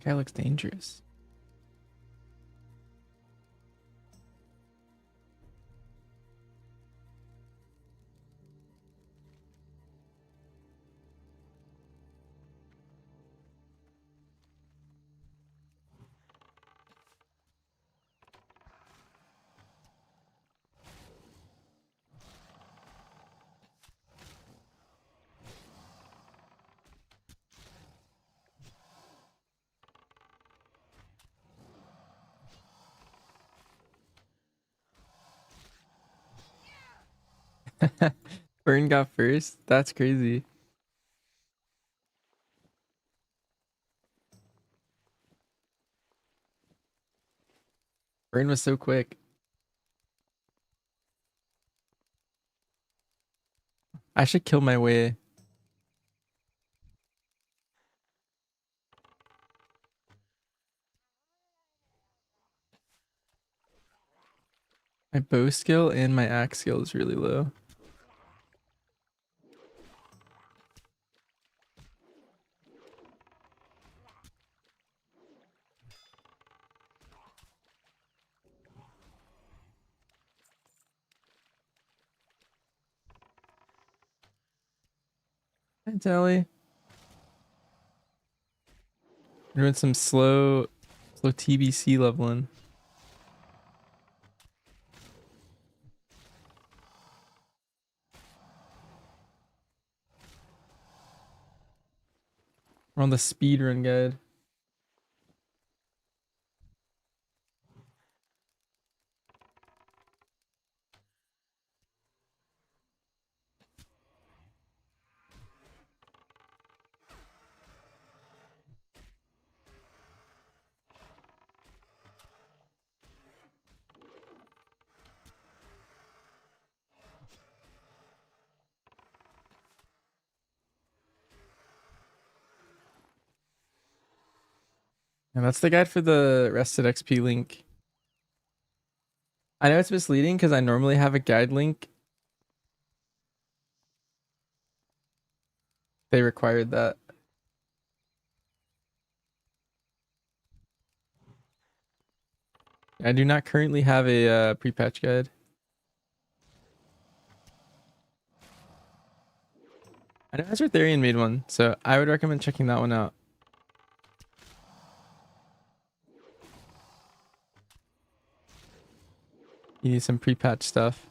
That guy looks dangerous. Burn got first? That's crazy. Burn was so quick. I should kill my way. My bow skill and my axe skill is really low. Hi, Tally. We're doing some slow TBC leveling. We're on the speedrun guide. And that's the guide for the rested XP link. I know it's misleading because I normally have a guide link. They required that. I do not currently have a pre-patch guide. I know Azertharian made one, so I would recommend checking that one out. You need some pre-patch stuff.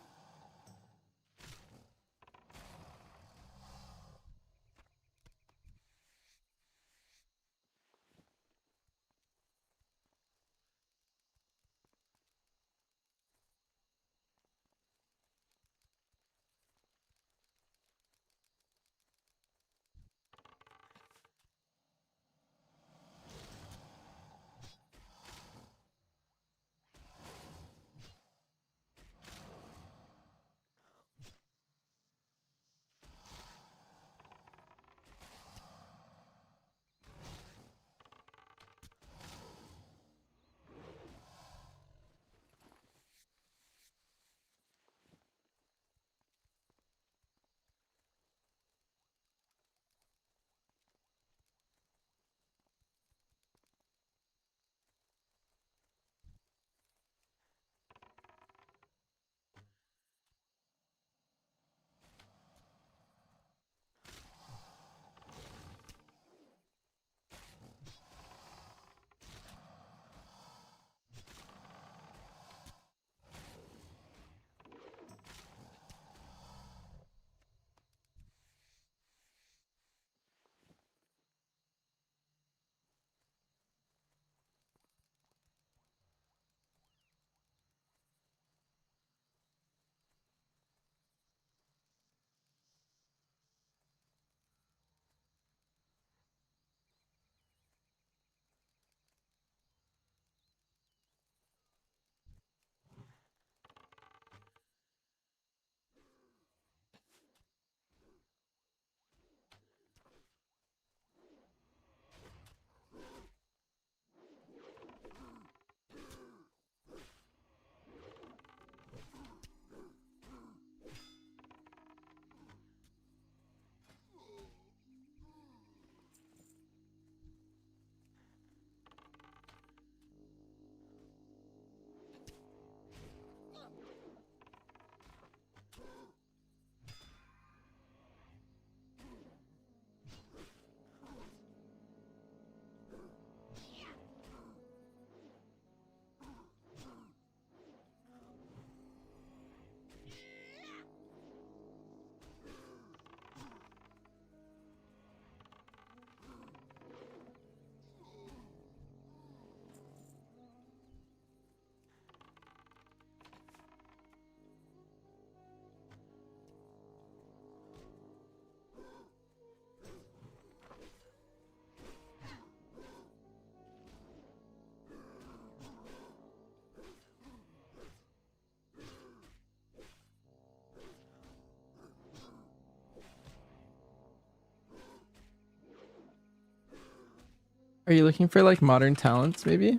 Are you looking for like modern talents, maybe?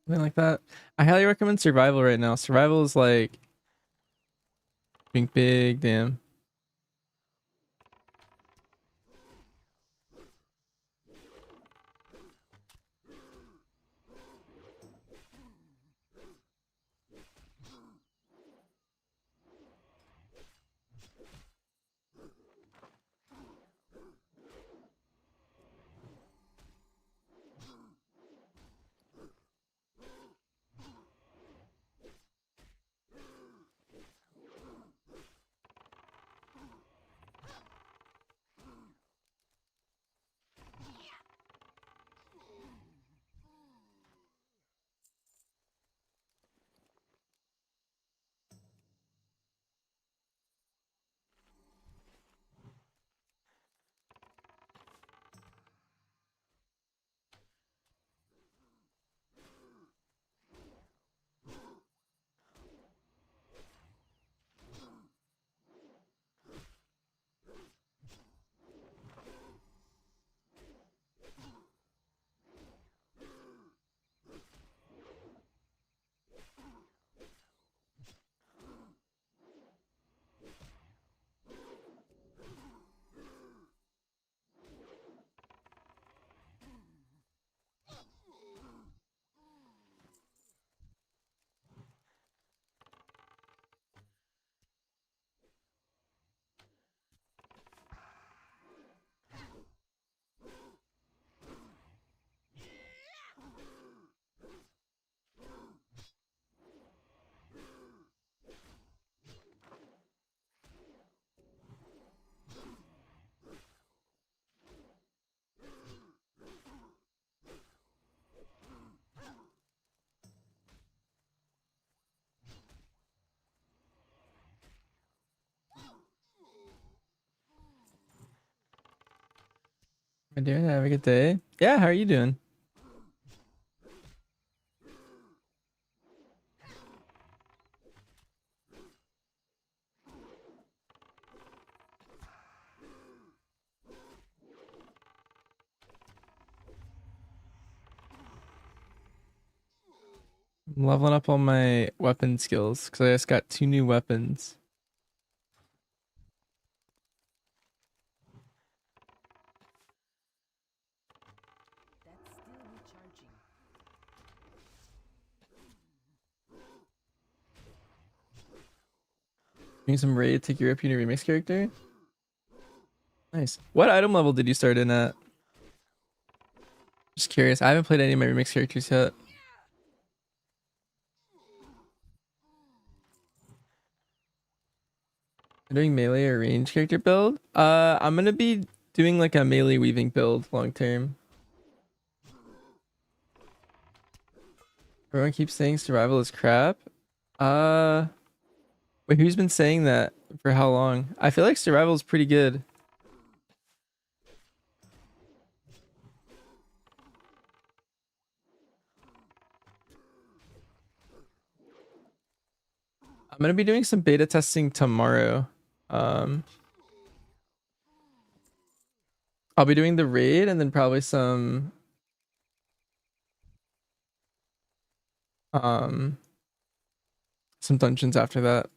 Something like that. I highly recommend survival right now. Survival is like being big, damn. Am I doing? Have a good day. Yeah, how are you doing? I'm leveling up all my weapon skills because I just got 2 new weapons. That's still recharging. Doing some raid to gear up your new remix character. Nice. What item level did you start in at? Just curious. I haven't played any of my remix characters yet. I'm doing melee or range character build. I'm gonna be doing like a melee weaving build long term. Everyone keeps saying survival is crap. Uh, wait, who's been saying that for how long? I feel like survival is pretty good. I'm gonna be doing some beta testing tomorrow. Um, I'll be doing the raid and then probably um some dungeons after that.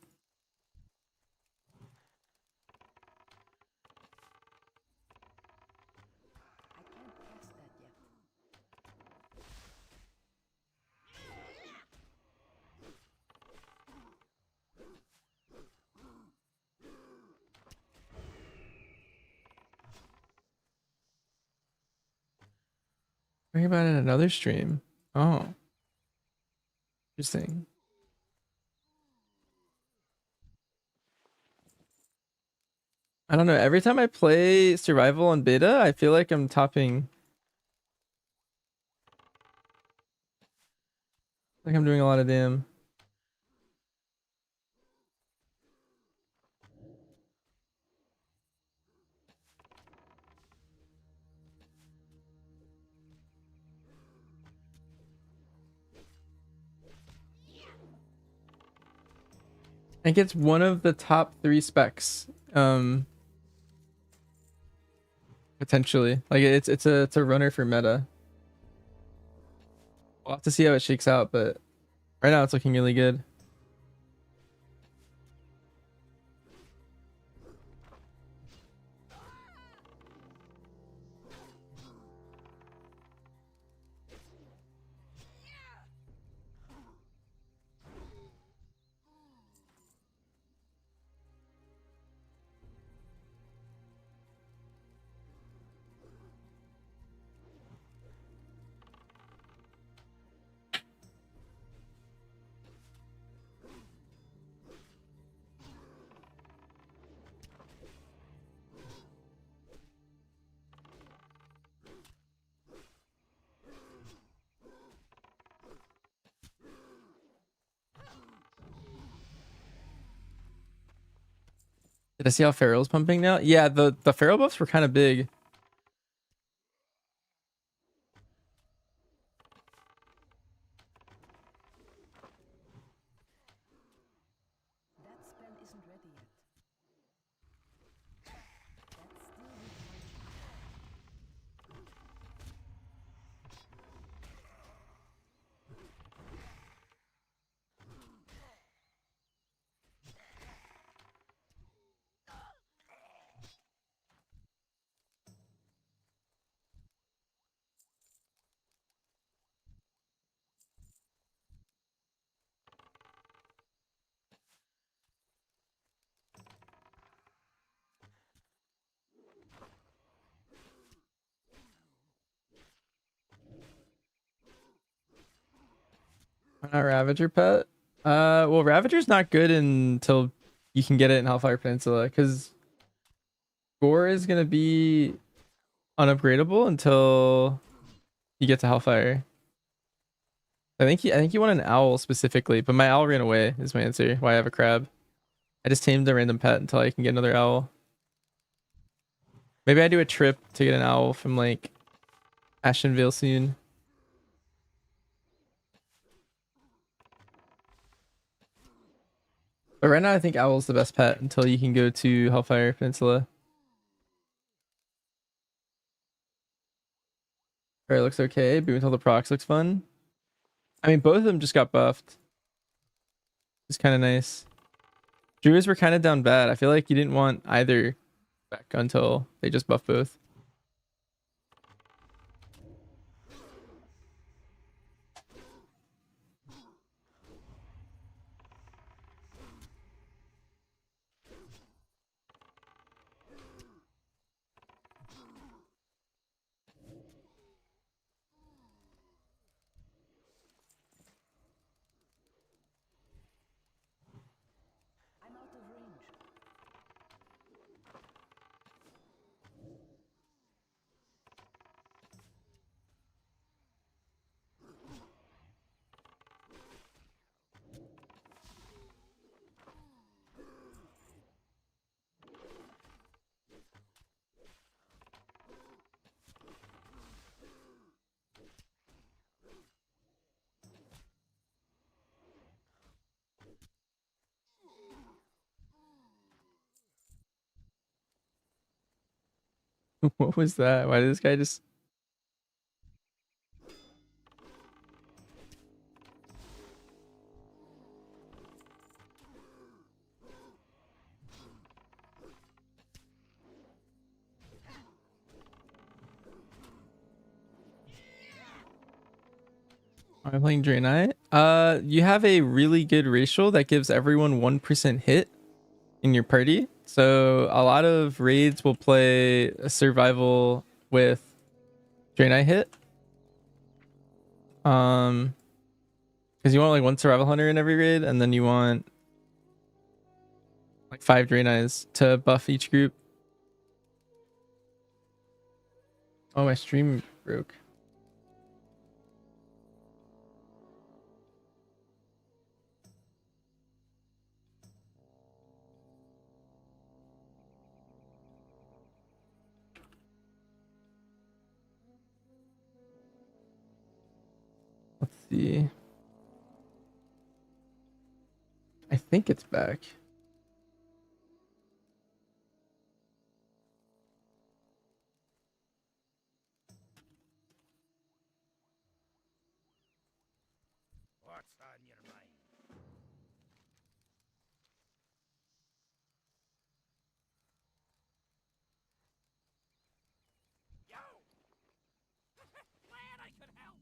Talking about it in another stream. Oh, interesting. I don't know. Every time I play survival on beta, I feel like I'm topping. Like I'm doing a lot of damn. I think it's one of the top 3 specs. Potentially. Like it's a runner for meta. We'll have to see how it shakes out, but right now it's looking really good. Did I see how Feral's pumping now? Yeah, the Feral buffs were kind of big. That spell isn't ready yet. That's still recharging. Why not Ravager pet? Well, Ravager's not good until you can get it in Hellfire Peninsula, because Gore is gonna be unupgradable until you get to Hellfire. I think you want an owl specifically, but my owl ran away is my answer. Why I have a crab. I just tamed a random pet until I can get another owl. Maybe I do a trip to get an owl from like Ashenvale soon. But right now I think owl's the best pet until you can go to Hellfire Peninsula. Alright, looks okay. Boom until the procs looks fun. I mean, both of them just got buffed. It's kind of nice. Druids were kind of down bad. I feel like you didn't want either back until they just buff both. I'm out of range. What was that? Why did this guy just... Am I playing Draenei? You have a really good racial that gives everyone 1% hit in your party. So a lot of raids will play a survival with Draenei hit. Um, because you want like one survival hunter in every raid, and then you want like 5 Draenei's to buff each group. Oh, my stream broke. Let's see. I think it's back. What's on your mind? Yo! Glad I could help!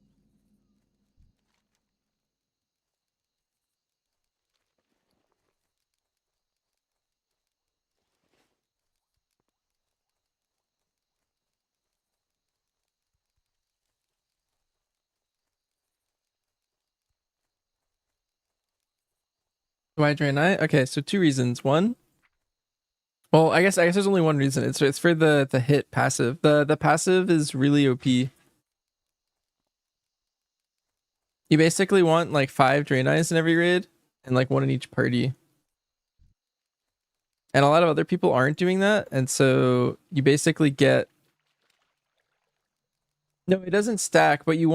Why Draenei? Okay, so 2 reasons. One, well, I guess there's only one reason. It's for the hit passive. The passive is really OP. You basically want like 5 Draenei's in every raid and like one in each party. And a lot of other people aren't doing that, and so you basically get, no, it doesn't stack, but you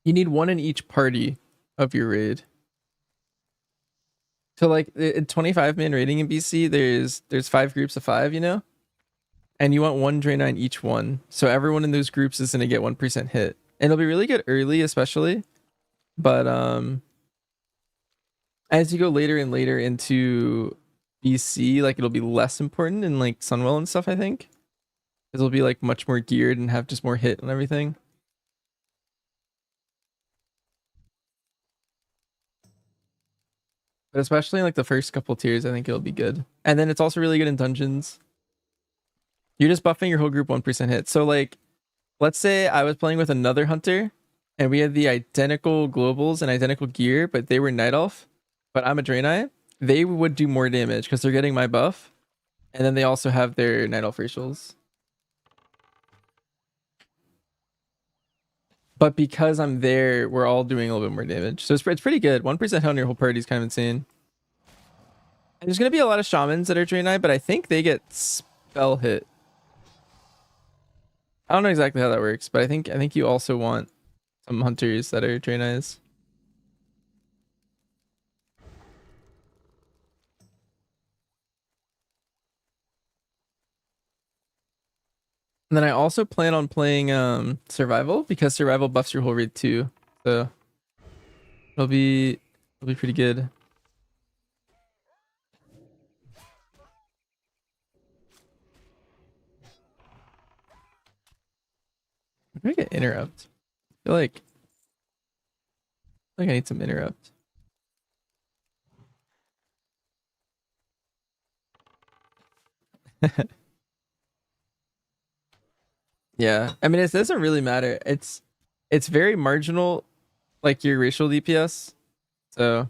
need one in each party of your raid. So like in 25-man raiding in BC, there's 5 groups of 5, you know? And you want 1 Draenei in each one. So everyone in those groups is gonna get 1% hit. And it'll be really good early, especially. But as you go later and later into BC, like it'll be less important in like Sunwell and stuff, I think. Because it'll be like much more geared and have just more hit and everything. But especially in like the first couple tiers, I think it'll be good. And then it's also really good in dungeons. You're just buffing your whole group 1% hit. So like, let's say I was playing with another hunter and we had the identical globals and identical gear, but they were Night Elf, but I'm a Draenei. They would do more damage because they're getting my buff. And then they also have their Night Elf racials. But because I'm there, we're all doing a little bit more damage. So it's pretty good. 1% on your whole party is kind of insane. And there's going to be a lot of shamans that are Draenei, but I think they get spell hit. I don't know exactly how that works, but I think you also want some hunters that are Draenei's. And then I also plan on playing survival because survival buffs your whole raid too. So it'll be pretty good. I'm gonna get interrupt. I feel like I need some interrupt. Yeah. I mean, it doesn't really matter. It's very marginal, like your racial DPS. So in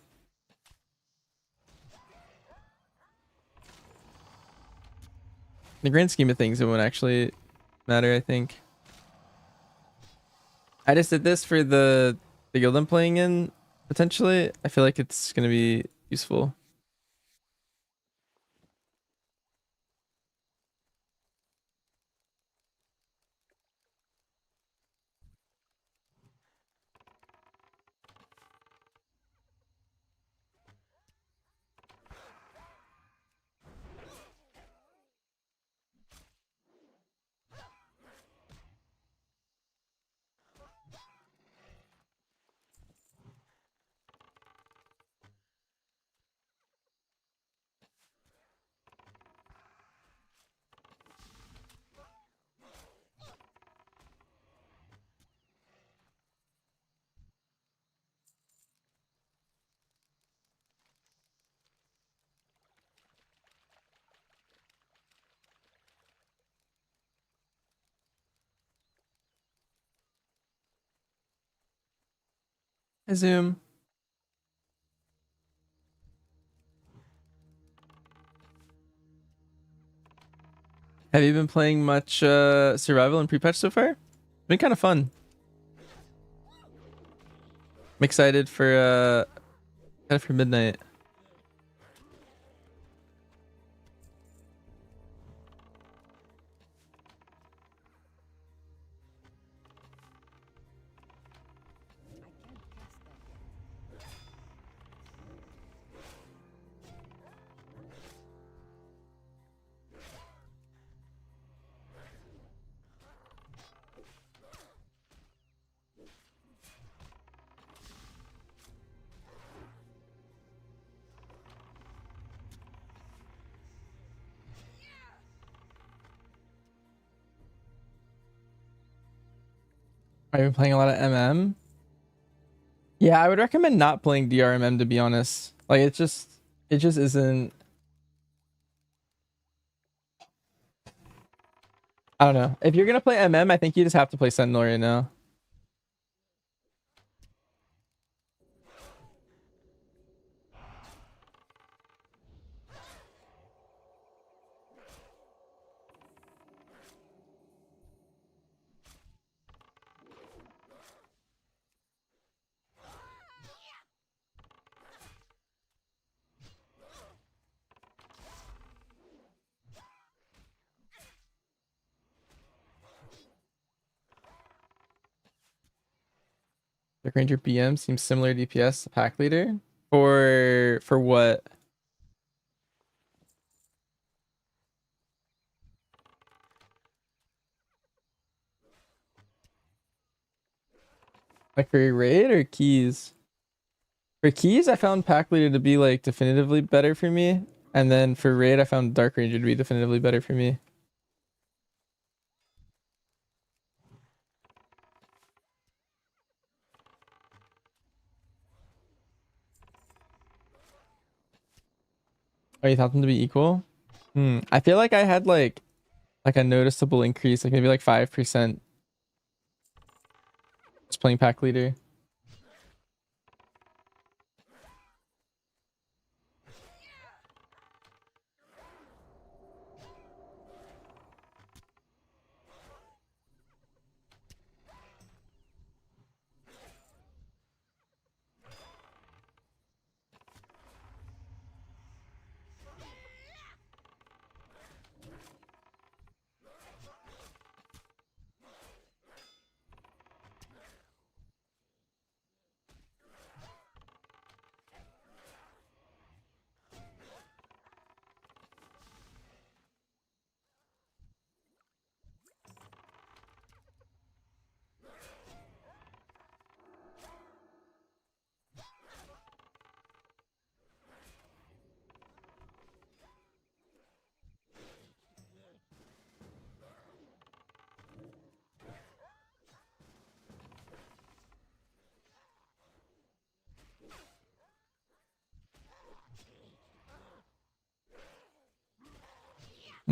the grand scheme of things, it won't actually matter, I think. I just did this for the guild I'm playing in, potentially. I feel like it's gonna be useful. Hi, Zoom. Have you been playing much survival and pre-patch so far? It's been kind of fun. I'm excited for midnight. I can't cast that yet. Have you been playing a lot of MM? Yeah, I would recommend not playing DRMM to be honest. Like it just isn't. I don't know. If you're gonna play MM, I think you just have to play Sentinel right now. Dark Ranger BM seems similar to DPS pack leader. For what? Like for raid or keys? For keys, I found pack leader to be like definitively better for me, and then for raid, I found Dark Ranger to be definitively better for me. Oh, you thought them to be equal? I feel like I had like a noticeable increase, like maybe like 5% just playing pack leader.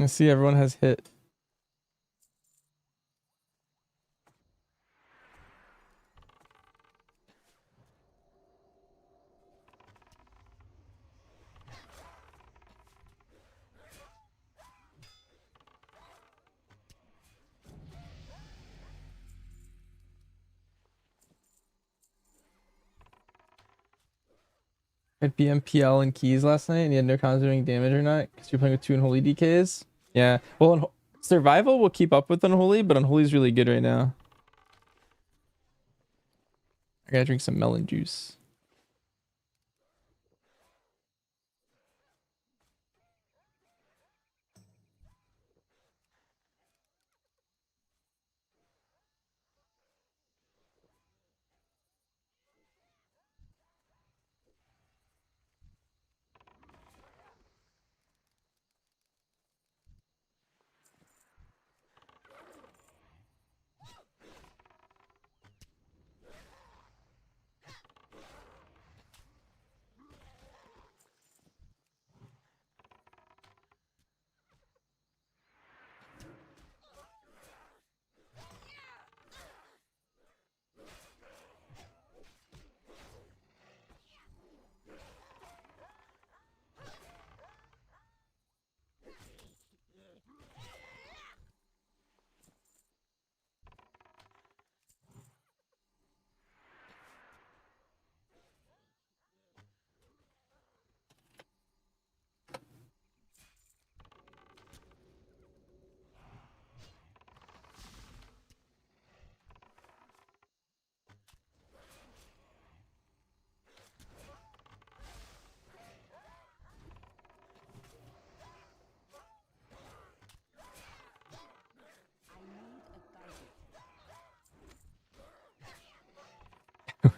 I see everyone has hit. At BMPL and keys last night, and you had no comments doing damage or not because you're playing with two unholy DKs. Yeah, well, survival will keep up with unholy, but unholy's really good right now. I gotta drink some melon juice.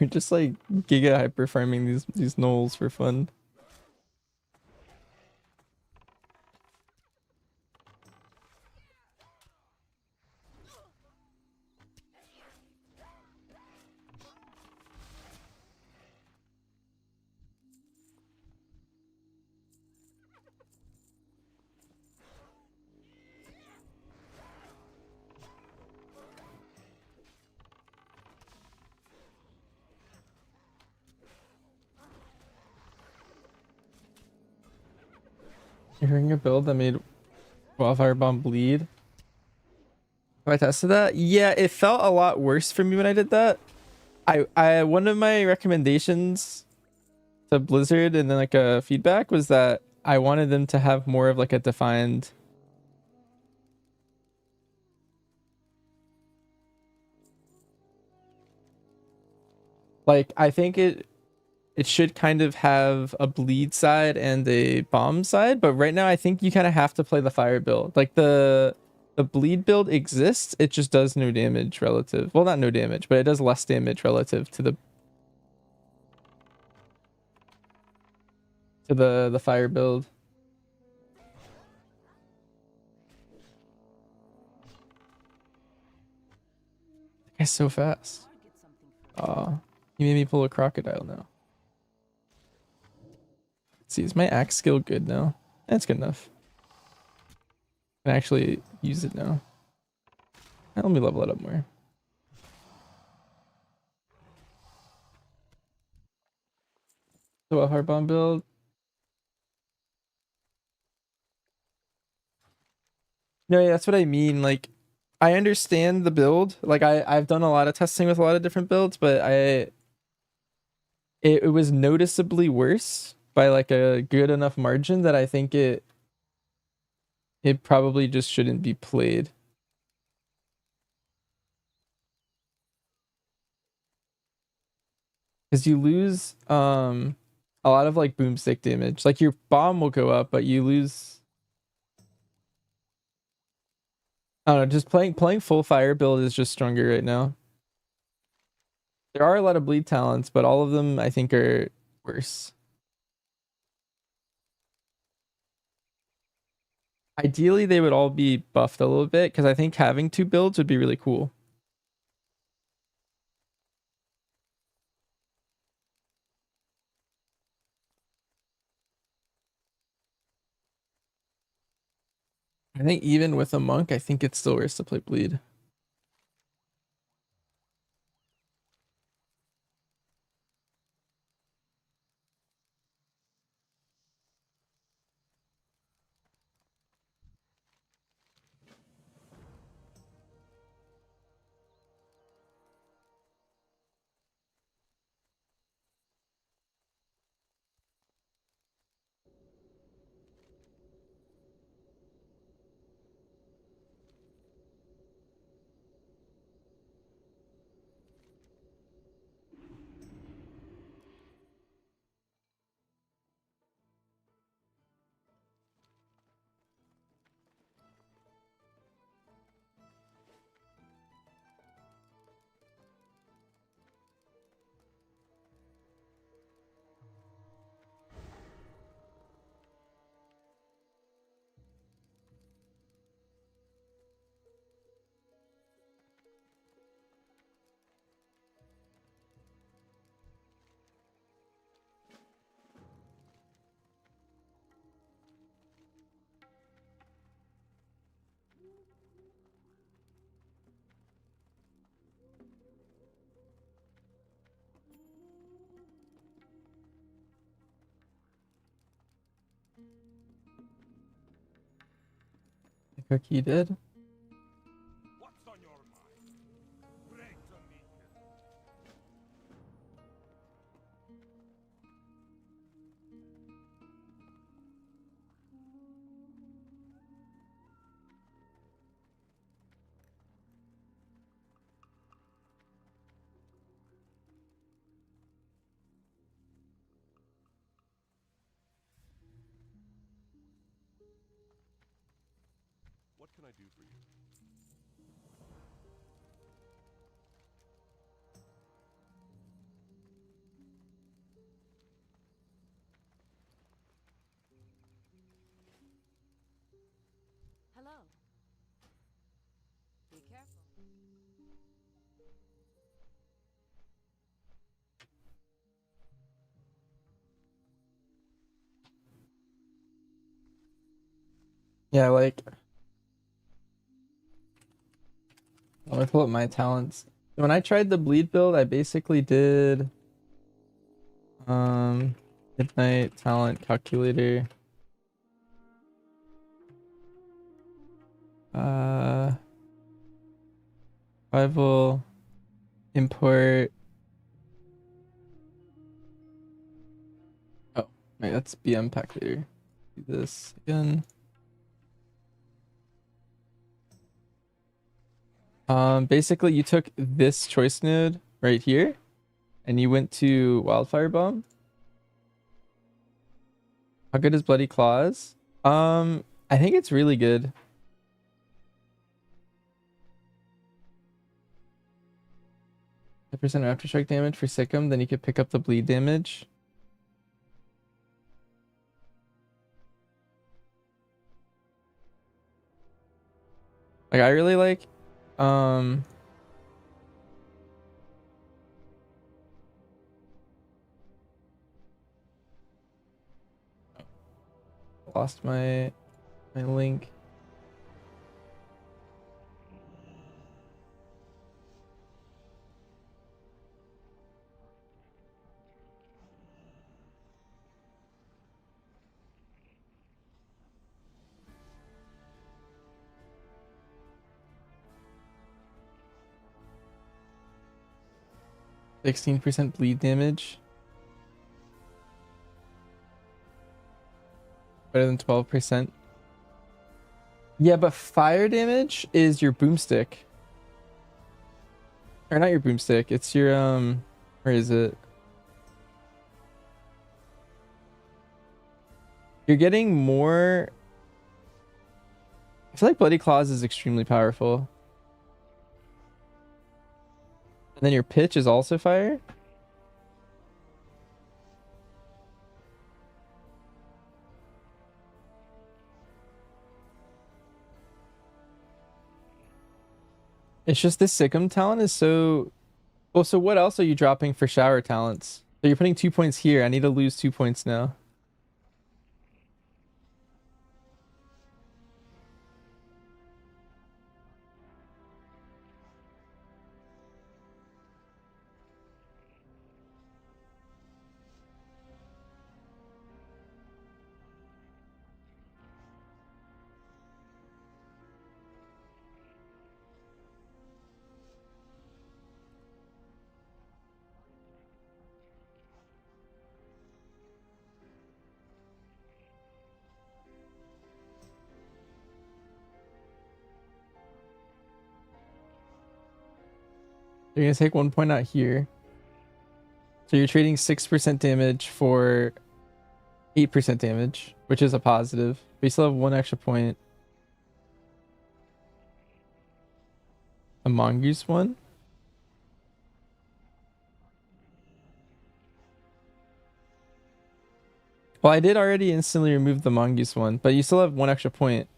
We're just like giga hyper farming these gnolls for fun. You're hearing a build that made Wildfire Bomb bleed. Have I tested that? Yeah, it felt a lot worse for me when I did that. I one of my recommendations to Blizzard and then like a feedback was that I wanted them to have more of like a defined like I think it should kind of have a bleed side and a bomb side, but right now I think you kind of have to play the fire build. Like the bleed build exists, it just does no damage relative. Well, not no damage, but it does less damage relative to the fire build. That guy's so fast. Target something first. He made me pull a crocodile now. Let's see, is my axe skill good now? That's good enough. I can actually use it now. Let me level it up more. So a hard bomb build. No, yeah, that's what I mean. Like, I understand the build. Like, I've done a lot of testing with a lot of different builds, but it was noticeably worse by like a good enough margin that I think it probably just shouldn't be played. Because you lose a lot of like boomstick damage. Like your bomb will go up, but you lose. I don't know. Just playing full fire build is just stronger right now. There are a lot of bleed talents, but all of them I think are worse. Ideally, they would all be buffed a little bit because I think having two builds would be really cool. I think even with a monk, I think it's still worse to play bleed. The cookie did. What's on your mind? Bread to me. What can I do for you? Yeah, like let me pull up my talents. When I tried the bleed build, I basically did midnight talent calculator. Uh Survival import. Oh, wait, that's BM pack later. Do this again. Basically you took this choice node right here and you went to Wildfire Bomb. How good is Bloody Claws? I think it's really good. % aftershock damage for Sikkim, then you could pick up the bleed damage. Like I really like lost my link. %16 bleed damage. Better than 12%. Yeah, but fire damage is your boomstick. Or not your boomstick, it's your where is it? You're getting more. I feel like Bloody Claws is extremely powerful. And then your pitch is also fire. It's just this Sikkim talent is so... Well, so what else are you dropping for shower talents? So you're putting 2 points here. I need to lose 2 points now. You're gonna take 1 point out here. So you're trading 6% damage for 8% damage, which is a positive. But you still have 1 extra point. A mongoose one. Well, I did already instantly remove the mongoose one, but you still have 1 extra point.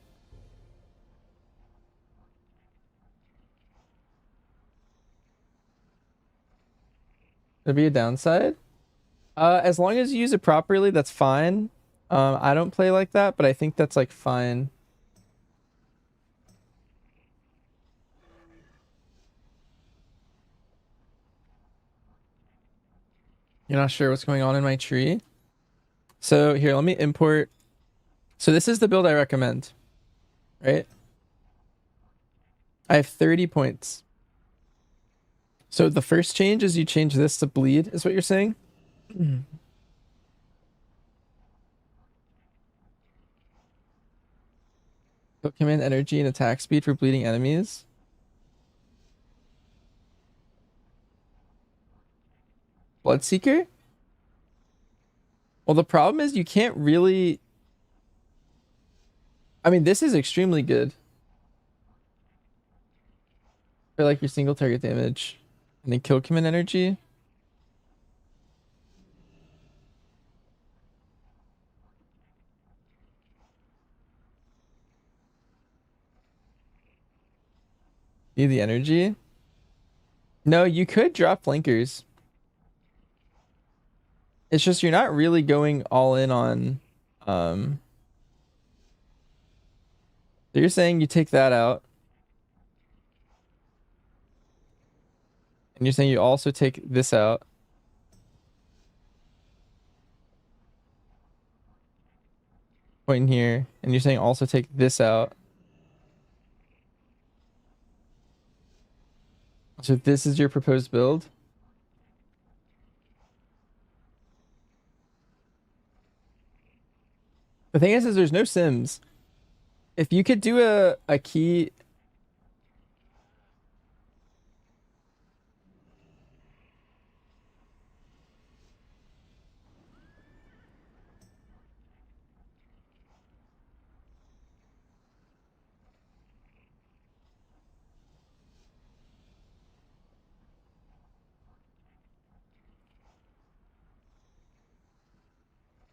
There'd be a downside. As long as you use it properly, that's fine. I don't play like that, but I think that's like fine. You're not sure what's going on in my tree? So here, let me import. So this is the build I recommend, right? I have 30 points. So the first change is you change this to bleed, is what you're saying? Put command energy and attack speed for bleeding enemies. Bloodseeker? Well, the problem is you can't really... I mean, this is extremely good. For like your single target damage. And then kill command energy. Need the energy. No, you could drop flankers. It's just you're not really going all in on So you're saying you take that out, and you're saying you also take this out. Point in here, and you're saying also take this out. So this is your proposed build. The thing is there's no Sims. If you could do a key.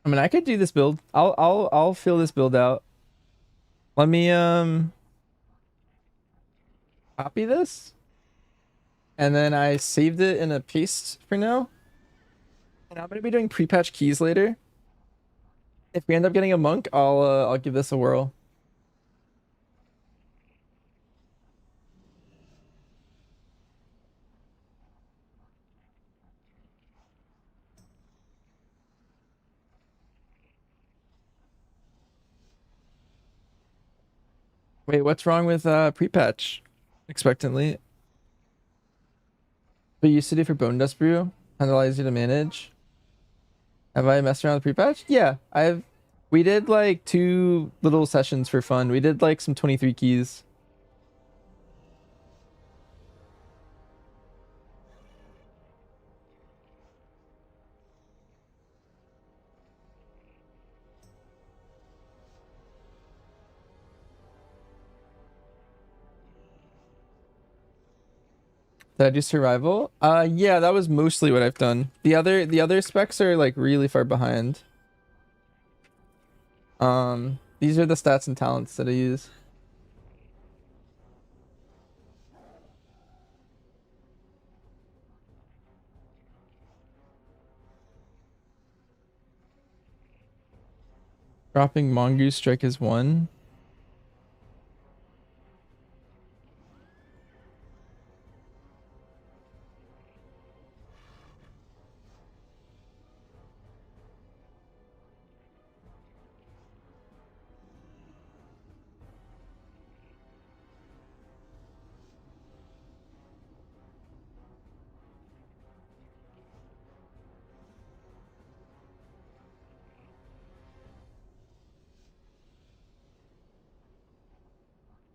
I mean, I could do this build. I'll fill this build out. Let me copy this, and then I saved it in a paste for now. And I'm gonna be doing pre-patch keys later. If we end up getting a monk, I'll give this a whirl. Wait, what's wrong with pre-patch? Expectantly. But you used to do for Bone Dust Brew. Kind of allows you to manage. Have I messed around with pre-patch? Yeah, I've. We did like 2 little sessions for fun. We did like some 23 keys. Did I do survival? Yeah, that was mostly what I've done. The other specs are like really far behind. These are the stats and talents that I use. Dropping Mongoose Strike is 1.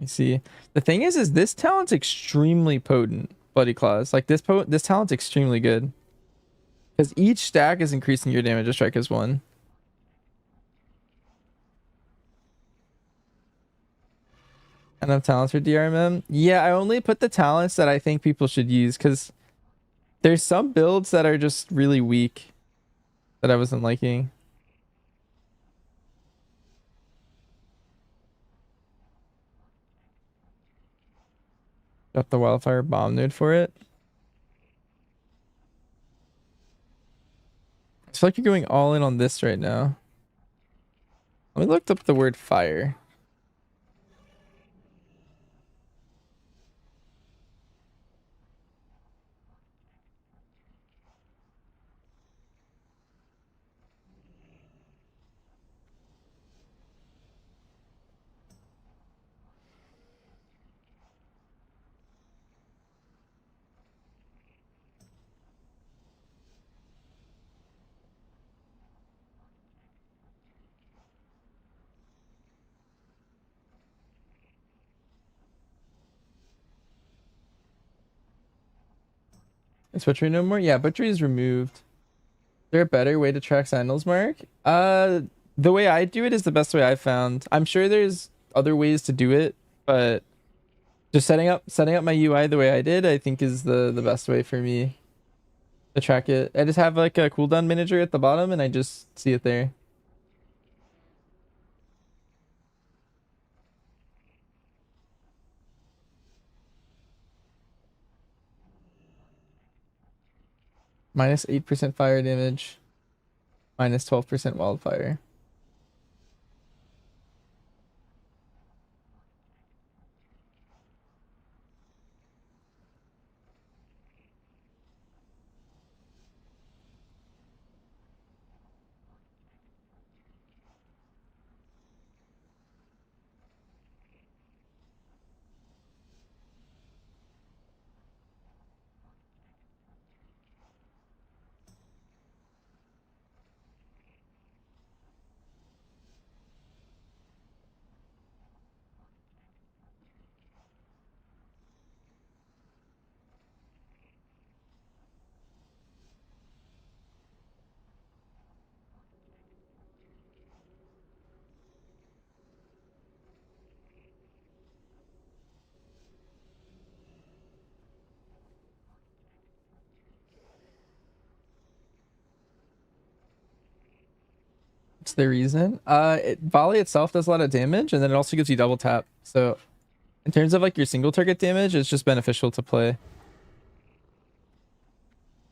You see, the thing is this talent's extremely potent. Bloody Claws, like this talent's extremely good because each stack is increasing your damage to strike as 1. Enough talents for DRMM? Yeah, I only put the talents that I think people should use because there's some builds that are just really weak that I wasn't liking. Got the Wildfire Bomb node for it. I feel like you're going all in on this right now. Let me look up the word fire. Is Butchery no more? Yeah, Butchery is removed. Is there a better way to track Sentinels, Mark? The way I do it is the best way I've found. I'm sure there's other ways to do it, but just setting up my UI the way I did, I think is the best way for me to track it. I just have like a cooldown manager at the bottom and I just see it there. Minus 8% fire damage. Minus 12% wildfire. What's the reason? Volley itself does a lot of damage, and then it also gives you double tap. So in terms of like your single target damage, it's just beneficial to play.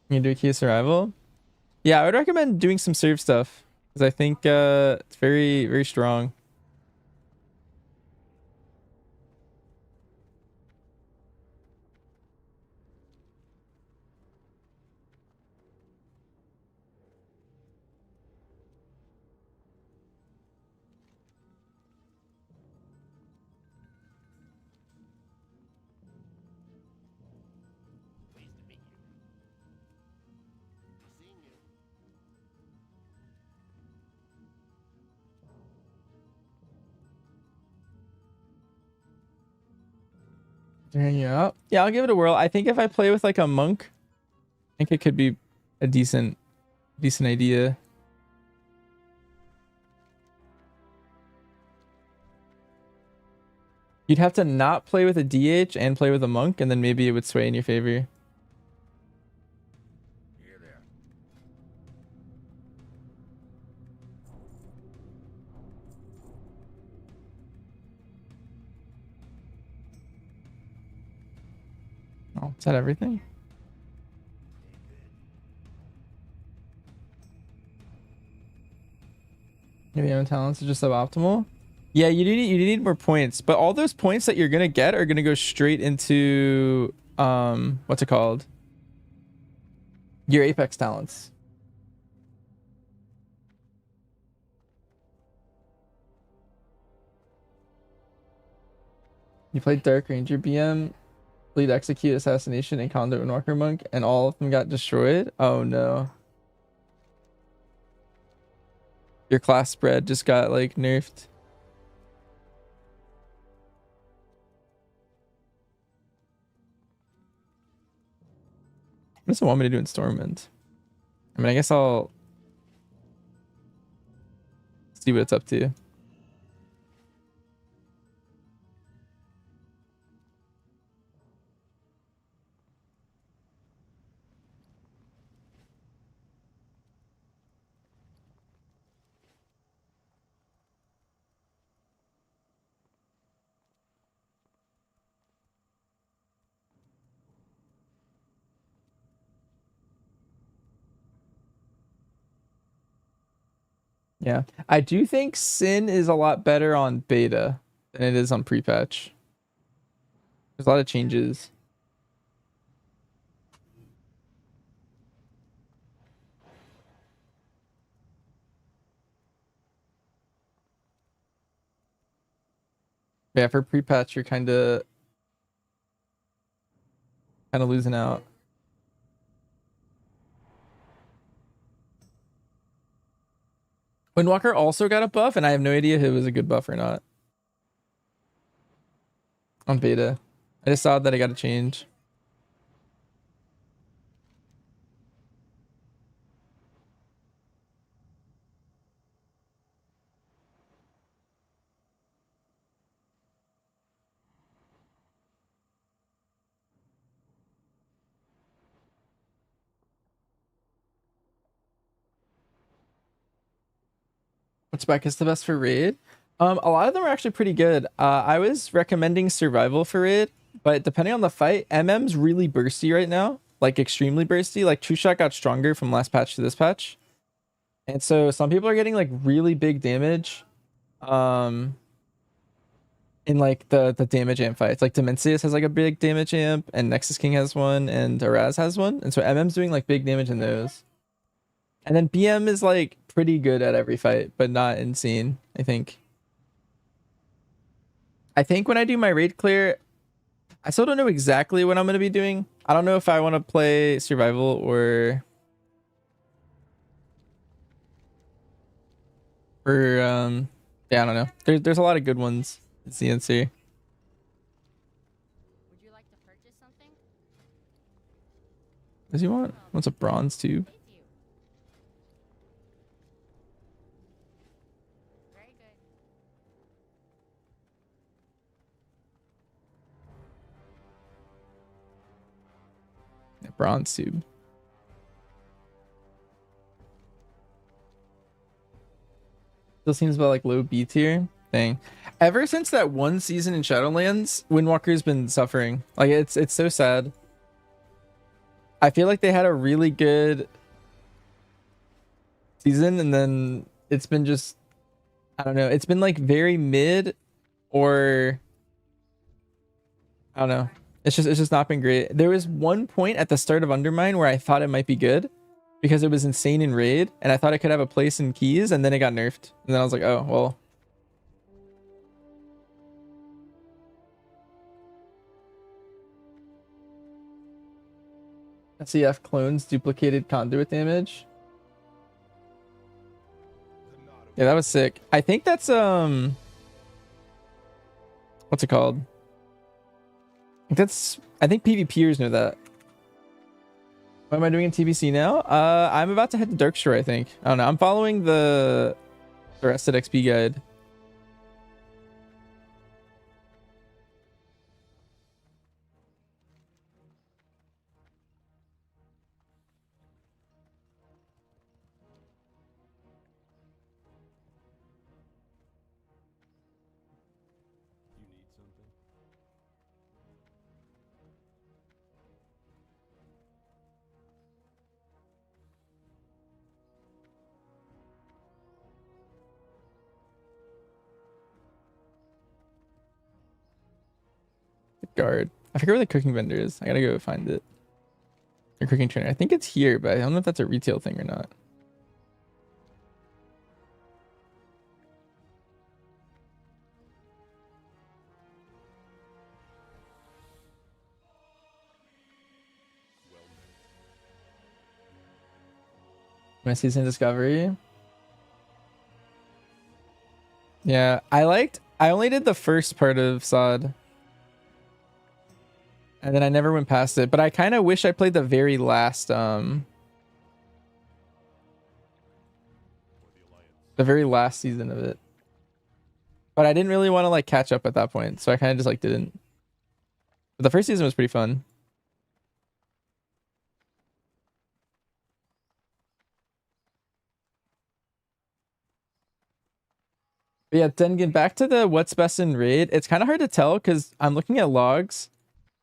You do a key of survival. Yeah, I would recommend doing some serve stuff because I think it's very, very strong. Pleased to meet you. Be seeing you. Yeah, yeah, I'll give it a whirl. I think if I play with like a monk, I think it could be a decent idea. You'd have to not play with a DH and play with a monk, and then maybe it would sway in your favor. Here there. Oh, is that everything? Maybe your talents are just suboptimal. Yeah, you need more points, but all those points that you're gonna get are gonna go straight into what's it called? Your Apex talents. You played Dark Ranger BM, Lead Execute, Assassination, and Conduit Windwalker Monk, and all of them got destroyed. Oh no. Your class spread just got like nerfed. What does it want me to do in Stormwind? I mean, I guess I'll see what it's up to. Yeah. I do think Sin is a lot better on beta than it is on pre-patch. There's a lot of changes. Yeah, for pre-patch you're kind of losing out. Windwalker also got a buff, and I have no idea if it was a good buff or not on beta. I just saw that I got to change. Which spec is the best for raid? A lot of them are actually pretty good. I was recommending survival for raid, but depending on the fight, MM's really bursty right now, like extremely bursty. Like True Shot got stronger from last patch to this patch, and so some people are getting like really big damage, in like the damage amp fights. Like Dimensius has like a big damage amp, and Nexus King has one, and Araz has one, and so MM's doing like big damage in those. And then BM is like pretty good at every fight, but not insane, I think. I think when I do my raid clear, I still don't know exactly what I'm going to be doing. I don't know if I want to play survival or yeah, I don't know. There's a lot of good ones in CNC. Would you like to purchase something? What does he want? Wants a bronze tube. Thank you. Very good. Yeah, bronze tube. Still seems about like low B tier thing. Ever since that one season in Shadowlands, Windwalker's been suffering. Like it's so sad. I feel like they had a really good season and then it's been just I don't know. It's been like very mid or I don't know. It's just not been great. There was one point at the start of Undermine where I thought it might be good because it was insane in raid and I thought it could have a place in keys and then it got nerfed. And then I was like, "Oh, well." SEF clones duplicated conduit damage. Yeah, that was sick. I think that's what's it called? I think PvPers know that. What am I doing in TBC now? I'm about to head to Darkshore, I think. I don't know. I'm following the Rested XP guide. You need something? Guard. I forget where the cooking vendor is. I gotta go find it. Or cooking trainer. I think it's here, but I don't know if that's a retail thing or not. Well met. My season discovery. Yeah, I only did the first part of SOD. And then I never went past it. But I kind of wish I played the very last For the Alliance. season of it. But I didn't really want to like catch up at that point, so I kind of just like didn't. But the first season was pretty fun. But yeah, Dengen, back to the what's best in raid. It's kind of hard to tell because I'm looking at logs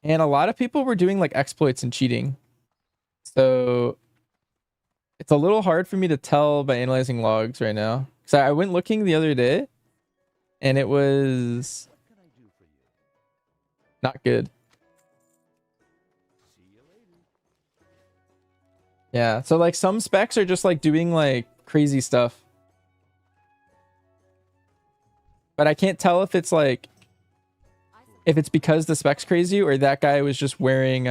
and a lot of people were doing like exploits and cheating. So it's a little hard for me to tell by analyzing logs right now. So I went looking the other day and it was What can I do for you? not good. See you later. Yeah. So like some specs are just like doing like crazy stuff. But I can't tell if it's like if it's because the spec's crazy or that guy was just wearing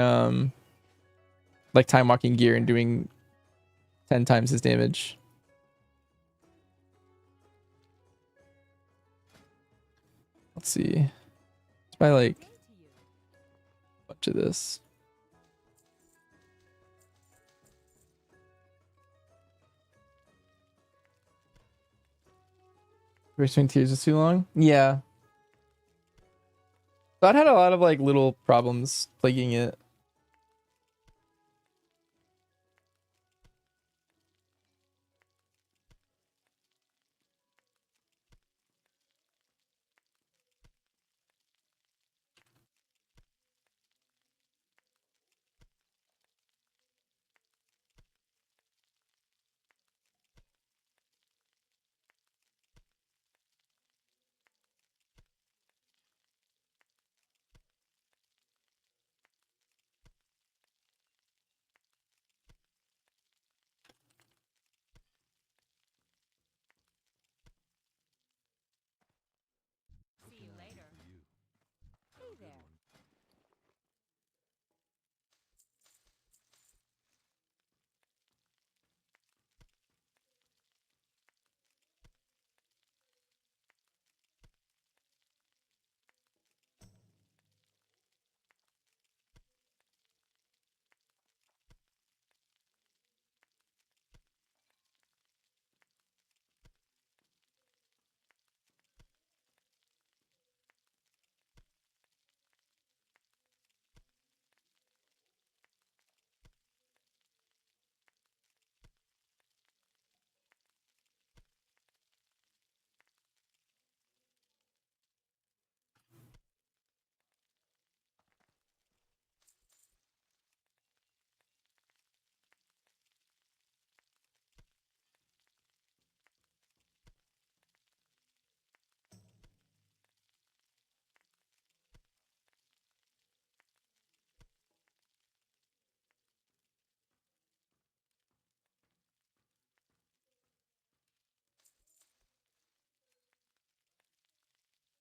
like time walking gear and doing 10 times his damage. Let's see. Let's buy like a bunch of this. Between tiers is too long. Yeah. That had a lot of like little problems plaguing it.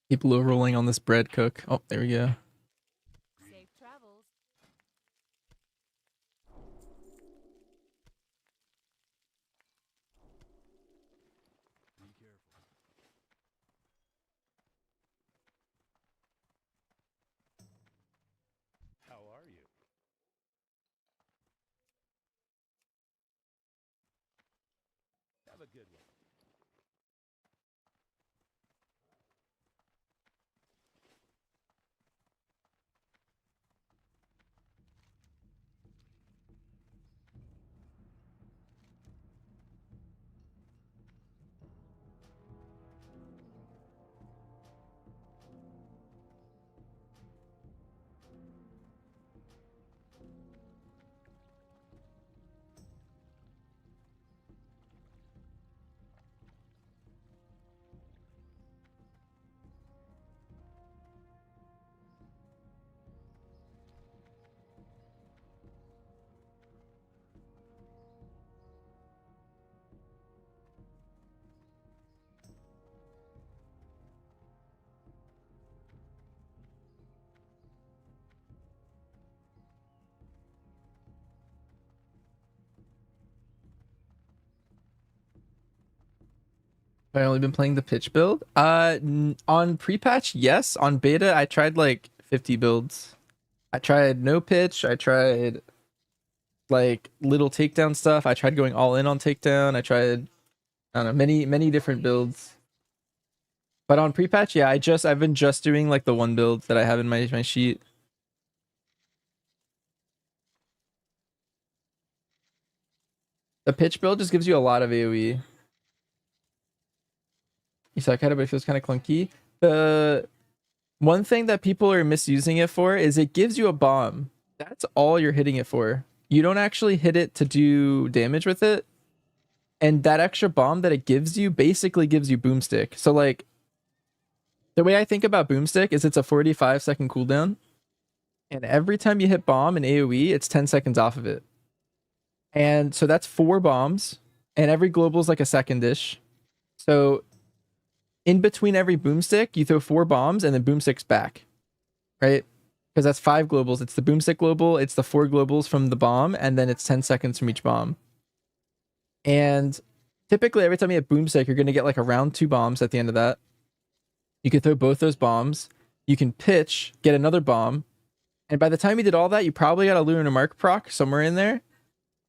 Keep low rolling on this bread cook. Oh, there we go. Safe travels. Be careful. How are you? Have a good one. I've only been playing the pitch build. On pre-patch, yes. On beta, I tried like 50 builds. I tried no pitch. I tried like little takedown stuff. I tried going all in on takedown. I tried, I don't know, many different builds. But on pre-patch, yeah, I've been just doing like the one build that I have in my sheet. The pitch build just gives you a lot of AoE. You suck at it, but it feels kind of clunky. The one thing that people are misusing it for is it gives you a bomb. That's all you're hitting it for. You don't actually hit it to do damage with it. And that extra bomb that it gives you basically gives you boomstick. So like the way I think about boomstick is it's a 45-second cooldown. And every time you hit bomb in AoE, it's 10 seconds off of it. And so that's 4 bombs. And every global is like a second dish. So in between every boomstick, you throw 4 bombs and then boomstick's back. Right? Because that's 5 globals. It's the boomstick global, it's the 4 globals from the bomb, and then it's 10 seconds from each bomb. And typically every time you hit boomstick, you're going to get like around 2 bombs at the end of that. You can throw both those bombs. You can pitch, get another bomb. And by the time you did all that, you probably got a Lunar Mark proc somewhere in there.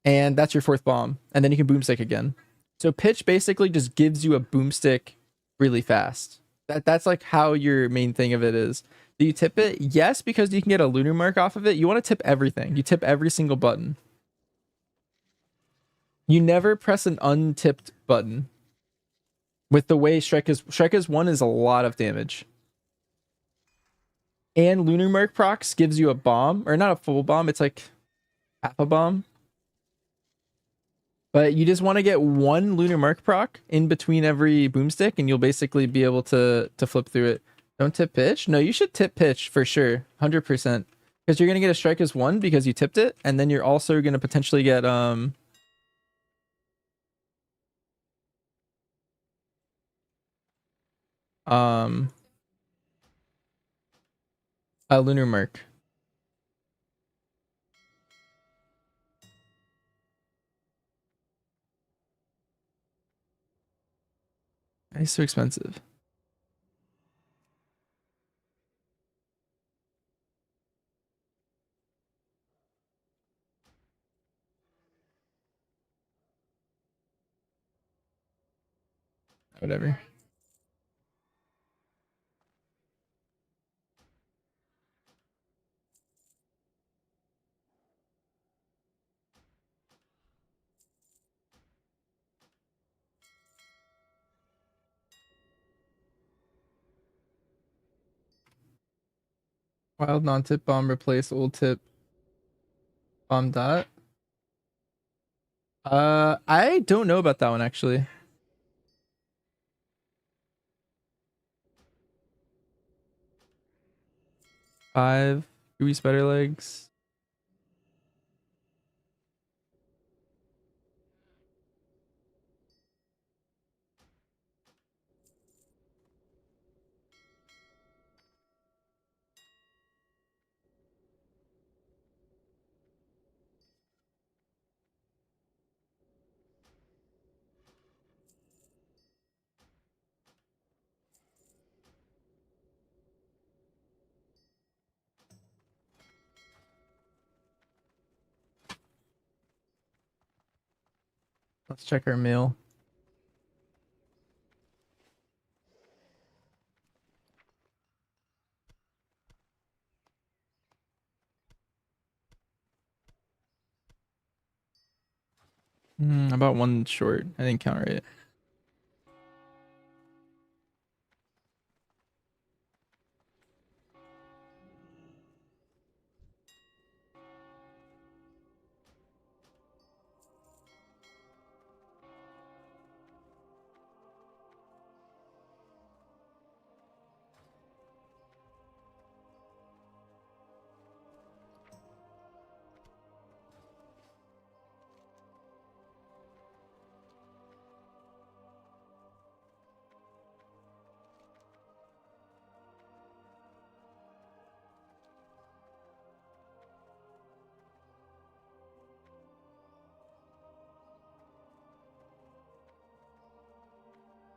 And that's your 4th bomb. And then you can boomstick again. So pitch basically just gives you a boomstick really fast. That's like how your main thing of it is. Do you tip it? Yes, because you can get a Lunar Mark off of it. You want to tip everything. You tip every single button. You never press an untipped button. With the way Shrek is 1 is a lot of damage. And Lunar Mark procs gives you a bomb, or not a full bomb, it's like half a bomb. But you just want to get one Lunar Mark proc in between every boomstick, and you'll basically be able to flip through it. Don't tip pitch? No, you should tip pitch for sure, 100%. Because you're gonna get a strike as 1 because you tipped it, and then you're also gonna potentially get um a Lunar Mark. It's so expensive. Whatever. Wild non-tip bomb replace old tip bomb dot. I don't know about that one actually. 5 gooey spider legs. Let's check our mail. About one short. I didn't count right.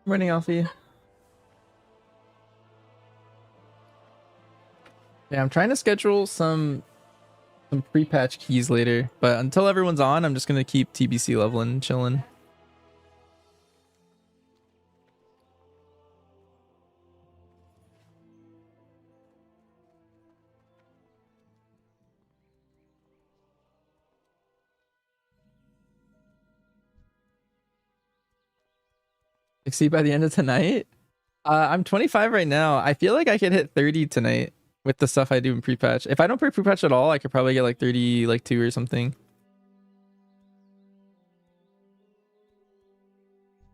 Morning, Alfie. Yeah, I'm trying to schedule some pre-patch keys later, but until everyone's on, I'm just gonna keep TBC leveling, chilling. See by the end of tonight. I'm 25 right now. I feel like I could hit 30 tonight with the stuff I do in pre-patch. If I don't play pre-patch at all, I could probably get like 30, like 2 or something.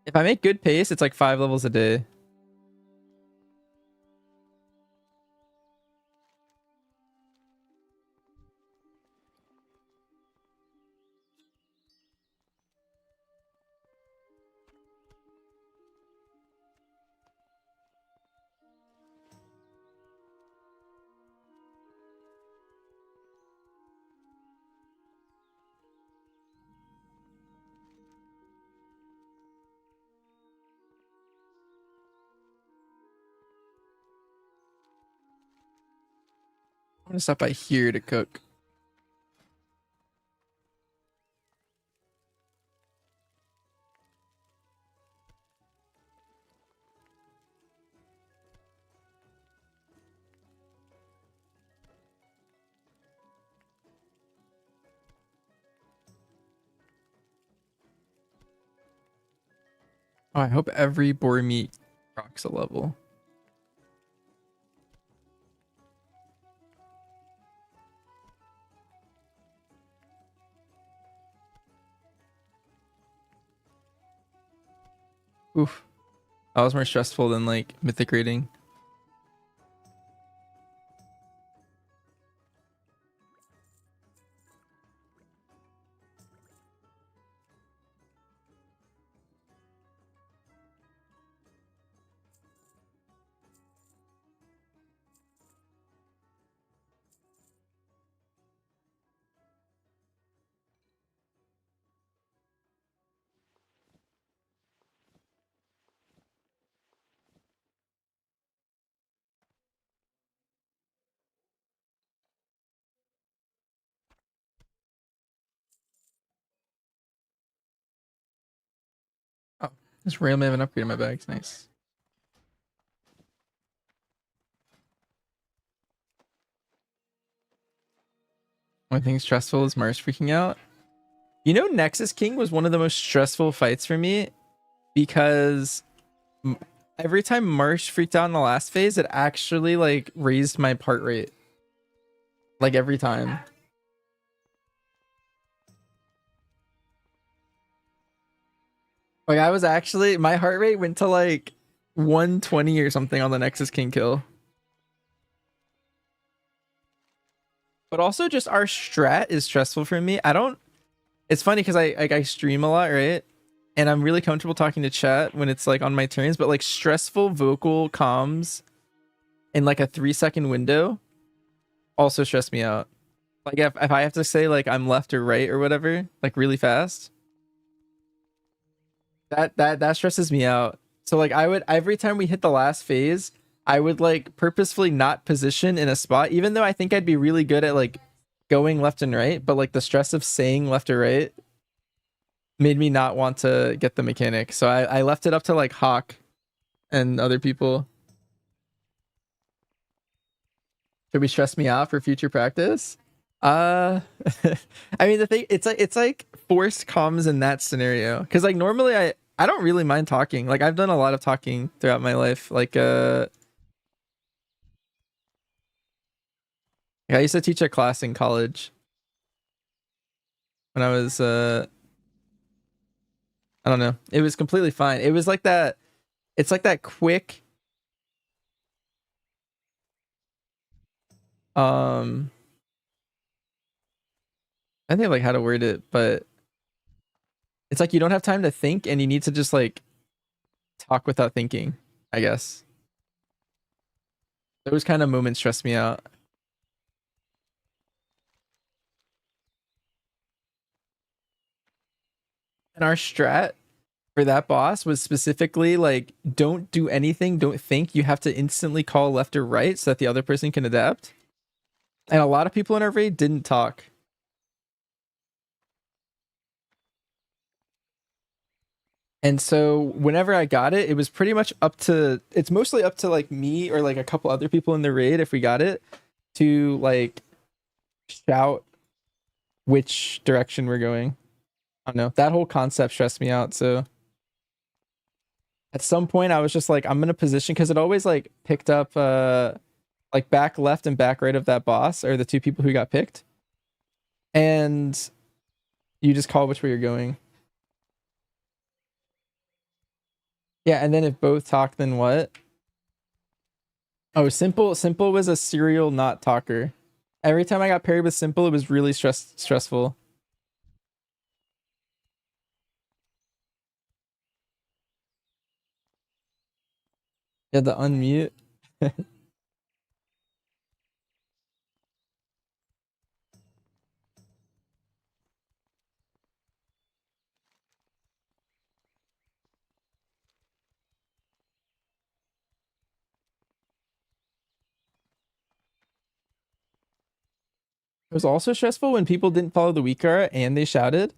If I make good pace, it's like 5 levels a day. I'm gonna stop by here to cook. Oh, I hope every boar meat rocks a level. Oof. That was more stressful than like mythic rating. Oh, this randomly have an upgrade in my bags. Nice. One thing stressful is Mars freaking out. You know, Nexus King was one of the most stressful fights for me because every time Marsh freaked out in the last phase, it actually like raised my part rate. Like every time. Like I was actually, my heart rate went to like 120 or something on the Nexus King kill. But also just our strat is stressful for me. It's funny because I stream a lot, right? And I'm really comfortable talking to chat when it's like on my turns, but like stressful vocal comms in like a 3-second window also stress me out. Like if I have to say like I'm left or right or whatever, like really fast, that stresses me out. So like I would, every time we hit the last phase, I would like purposefully not position in a spot, even though I think I'd be really good at like going left and right, but like the stress of saying left or right. made me not want to get the mechanic. So I left it up to like Hawk and other people. Should we stress me out for future practice? Uh, I mean the thing, it's like forced comms in that scenario because like normally I don't really mind talking. Like I've done a lot of talking throughout my life. Like I used to teach a class in college when I was I don't know. It was completely fine. It was like that. It's like that quick um I think like how to word it, but it's like you don't have time to think and you need to just like talk without thinking, I guess. Those kind of moments stress me out. And our strat for that boss was specifically like don't do anything, don't think. You have to instantly call left or right so that the other person can adapt. And a lot of people in our raid didn't talk. And so whenever I got it, it was pretty much up to it's mostly up to like me or like a couple other people in the raid if we got it to like shout which direction we're going. I don't know. That whole concept stressed me out. So at some point I was just like, I'm gonna position because it always like picked up like back left and back right of that boss or the two people who got picked. And you just call which way you're going. Yeah, and then if both talk, then what? Oh, simple was a serial not talker. Every time I got paired with simple, it was really stressful. Yeah, the unmute. It was also stressful when people didn't follow the weak aura and they shouted.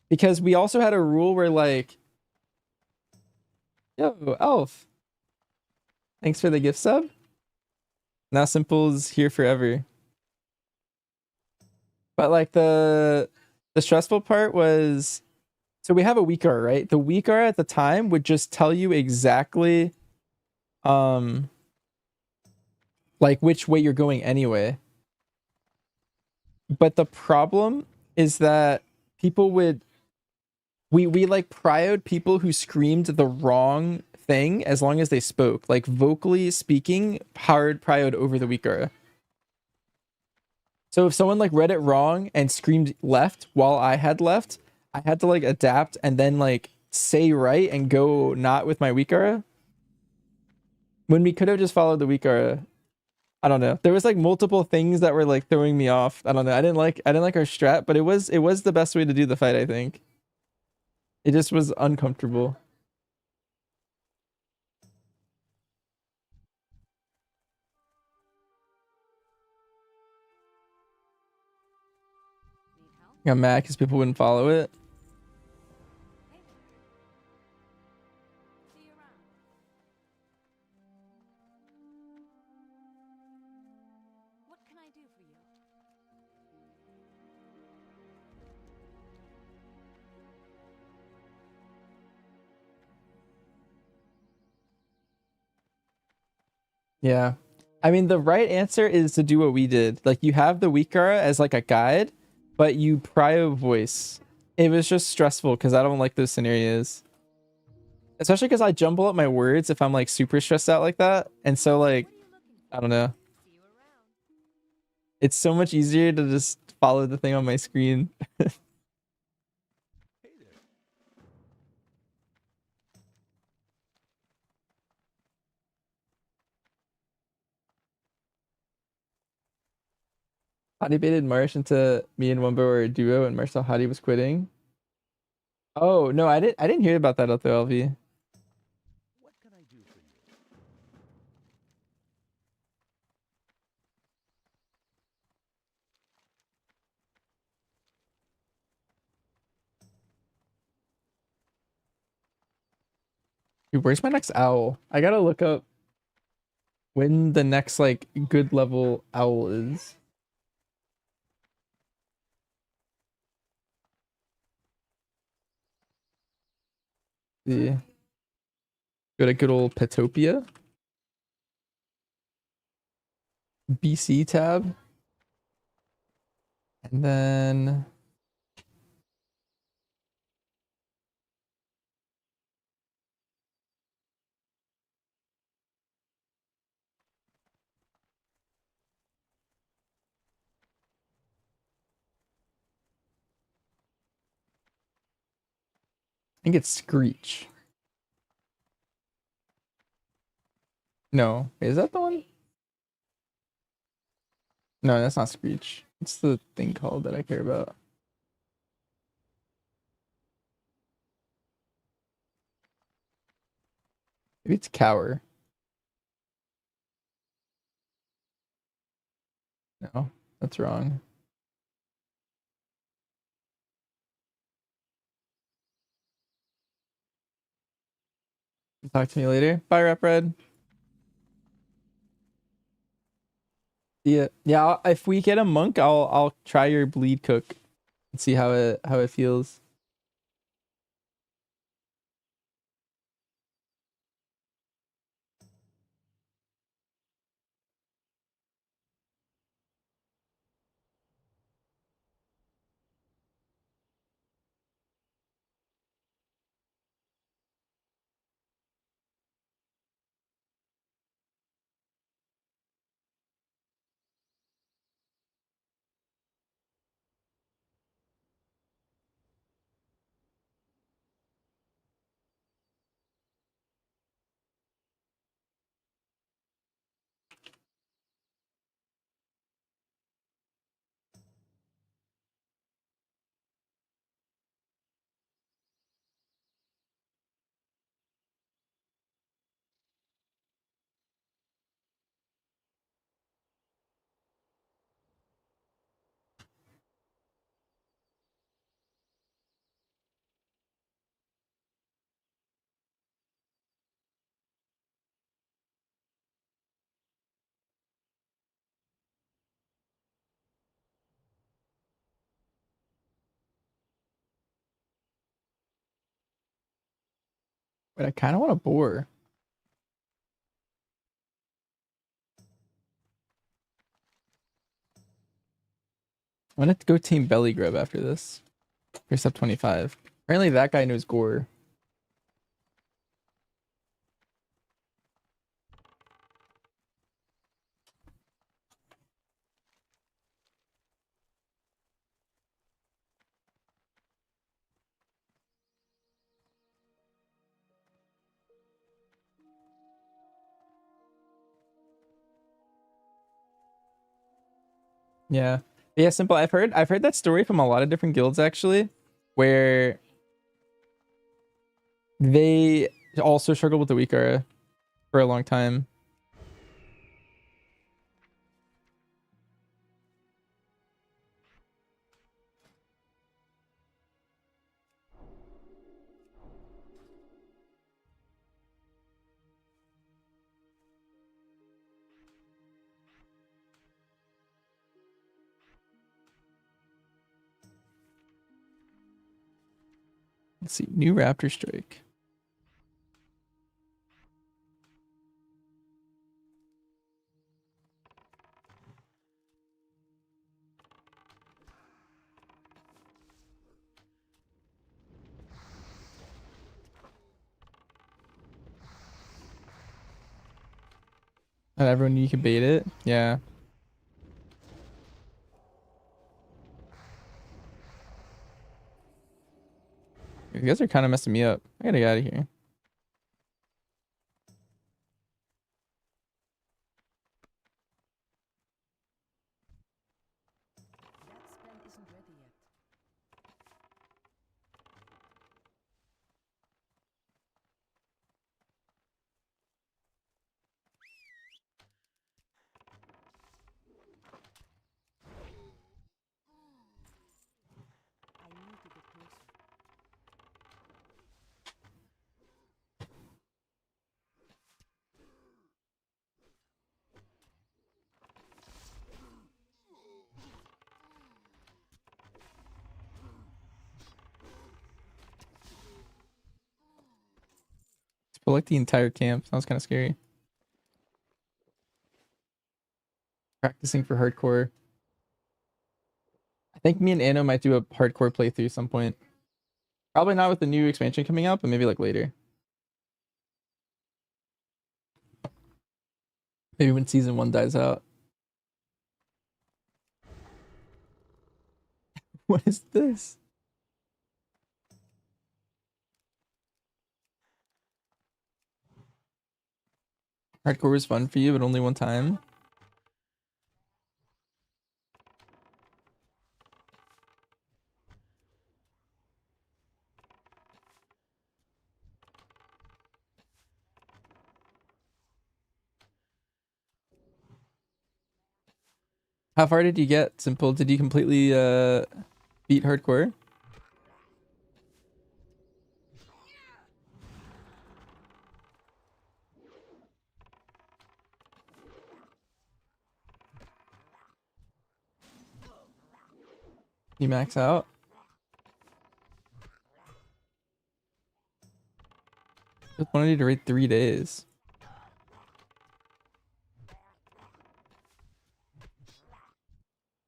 Because we also had a rule where like, yo, Elf, thanks for the gift sub. Now Simple's here forever. But like the stressful part was so we have a weak aura, right? The weak aura at the time would just tell you exactly um like which way you're going anyway. But the problem is that people would we like prioed people who screamed the wrong thing as long as they spoke. Like vocally speaking, hard prioed over the weaker. So if someone like read it wrong and screamed left while I had left, I had to like adapt and then like say right and go not with my weaker. When we could have just followed the weaker. I don't know. There was like multiple things that were like throwing me off. I don't know. I didn't like our strat, but it was the best way to do the fight, I think. It just was uncomfortable. Need help? Got mad because people wouldn't follow it. Hey there. See you around. What can I do for you? Yeah. I mean, the right answer is to do what we did. Like, you have the Weakara as like a guide, but you prio voice. It was just stressful because I don't like those scenarios. Especially because I jumble up my words if I'm like super stressed out like that. And so, like, What are you looking I for? don't know. See you around. It's so much easier to just follow the thing on my screen. Hey there. I debated Marsh into me and Wumbo were a duo, and Marcel Hadi was quitting. Oh no, I didn't hear about that though, LV. What can I do for you? Dude, where's my next owl? I gotta look up when the next like good level owl is. See. Go to good old Petopia. BC tab. And then I think it's Screech. No, is that the one? No, that's not Screech. What's the thing called that I care about? Maybe it's Cower. No, that's wrong. Talk to me later. Bye, Rep Red. Yeah, yeah. If we get a monk, I'll try your bleed cook and see how it feels. But I kind of want to bore. I'm gonna go team Belly Grub after this. Here's up 25. Apparently that guy knows Gore. Yeah. Yeah, simple. I've heard that story from a lot of different guilds actually, where they also struggled with the weak aura for a long time. Let's see. New Raptor Strike. Not everyone you can bait it. Yeah. You guys are kind of messing me up. I gotta get out of here. That spell isn't ready yet. I need to get closer. But like the entire camp. Sounds kind of scary. Practicing for hardcore. I think me and Anno might do a hardcore playthrough some point. Probably not with the new expansion coming out, but maybe like later. Maybe when season 1 dies out. What is this? Hardcore was fun for you, but only one time. How far did you get, Simple? Did you completely beat hardcore? You max out? Just wanted you to rate 3 days.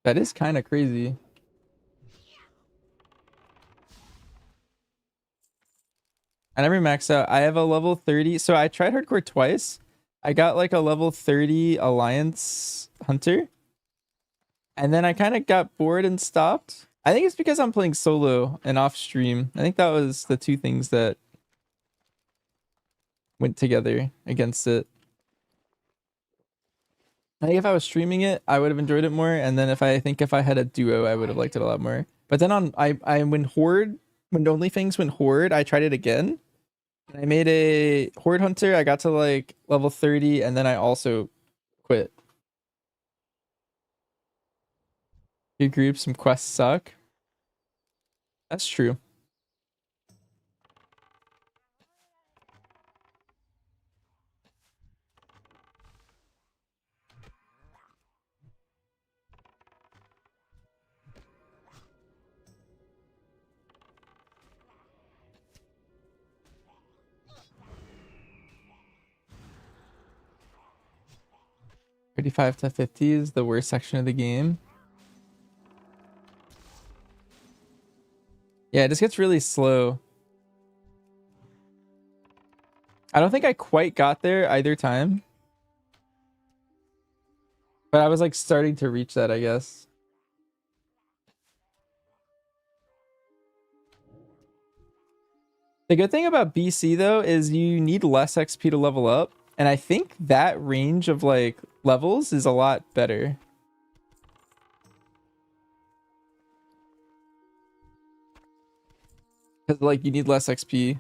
That is kind of crazy. I never maxed out. I have a level 30. So I tried hardcore twice. I got like a level 30 alliance hunter. And then I kind of got bored and stopped. I think it's because I'm playing solo and off stream. I think that was the two things that went together against it. I think if I was streaming it, I would have enjoyed it more. And then if I had a duo, I would have liked it a lot more. But then when Only Things went Horde, I tried it again. And I made a Horde Hunter. I got to like level 30 and then I also quit. Your group, some quests suck. That's true. $35 to $50 is the worst section of the game. Yeah, it just gets really slow. I don't think I quite got there either time. But I was like starting to reach that, I guess. The good thing about BC though is you need less XP to level up. And I think that range of like levels is a lot better. Because like you need less XP.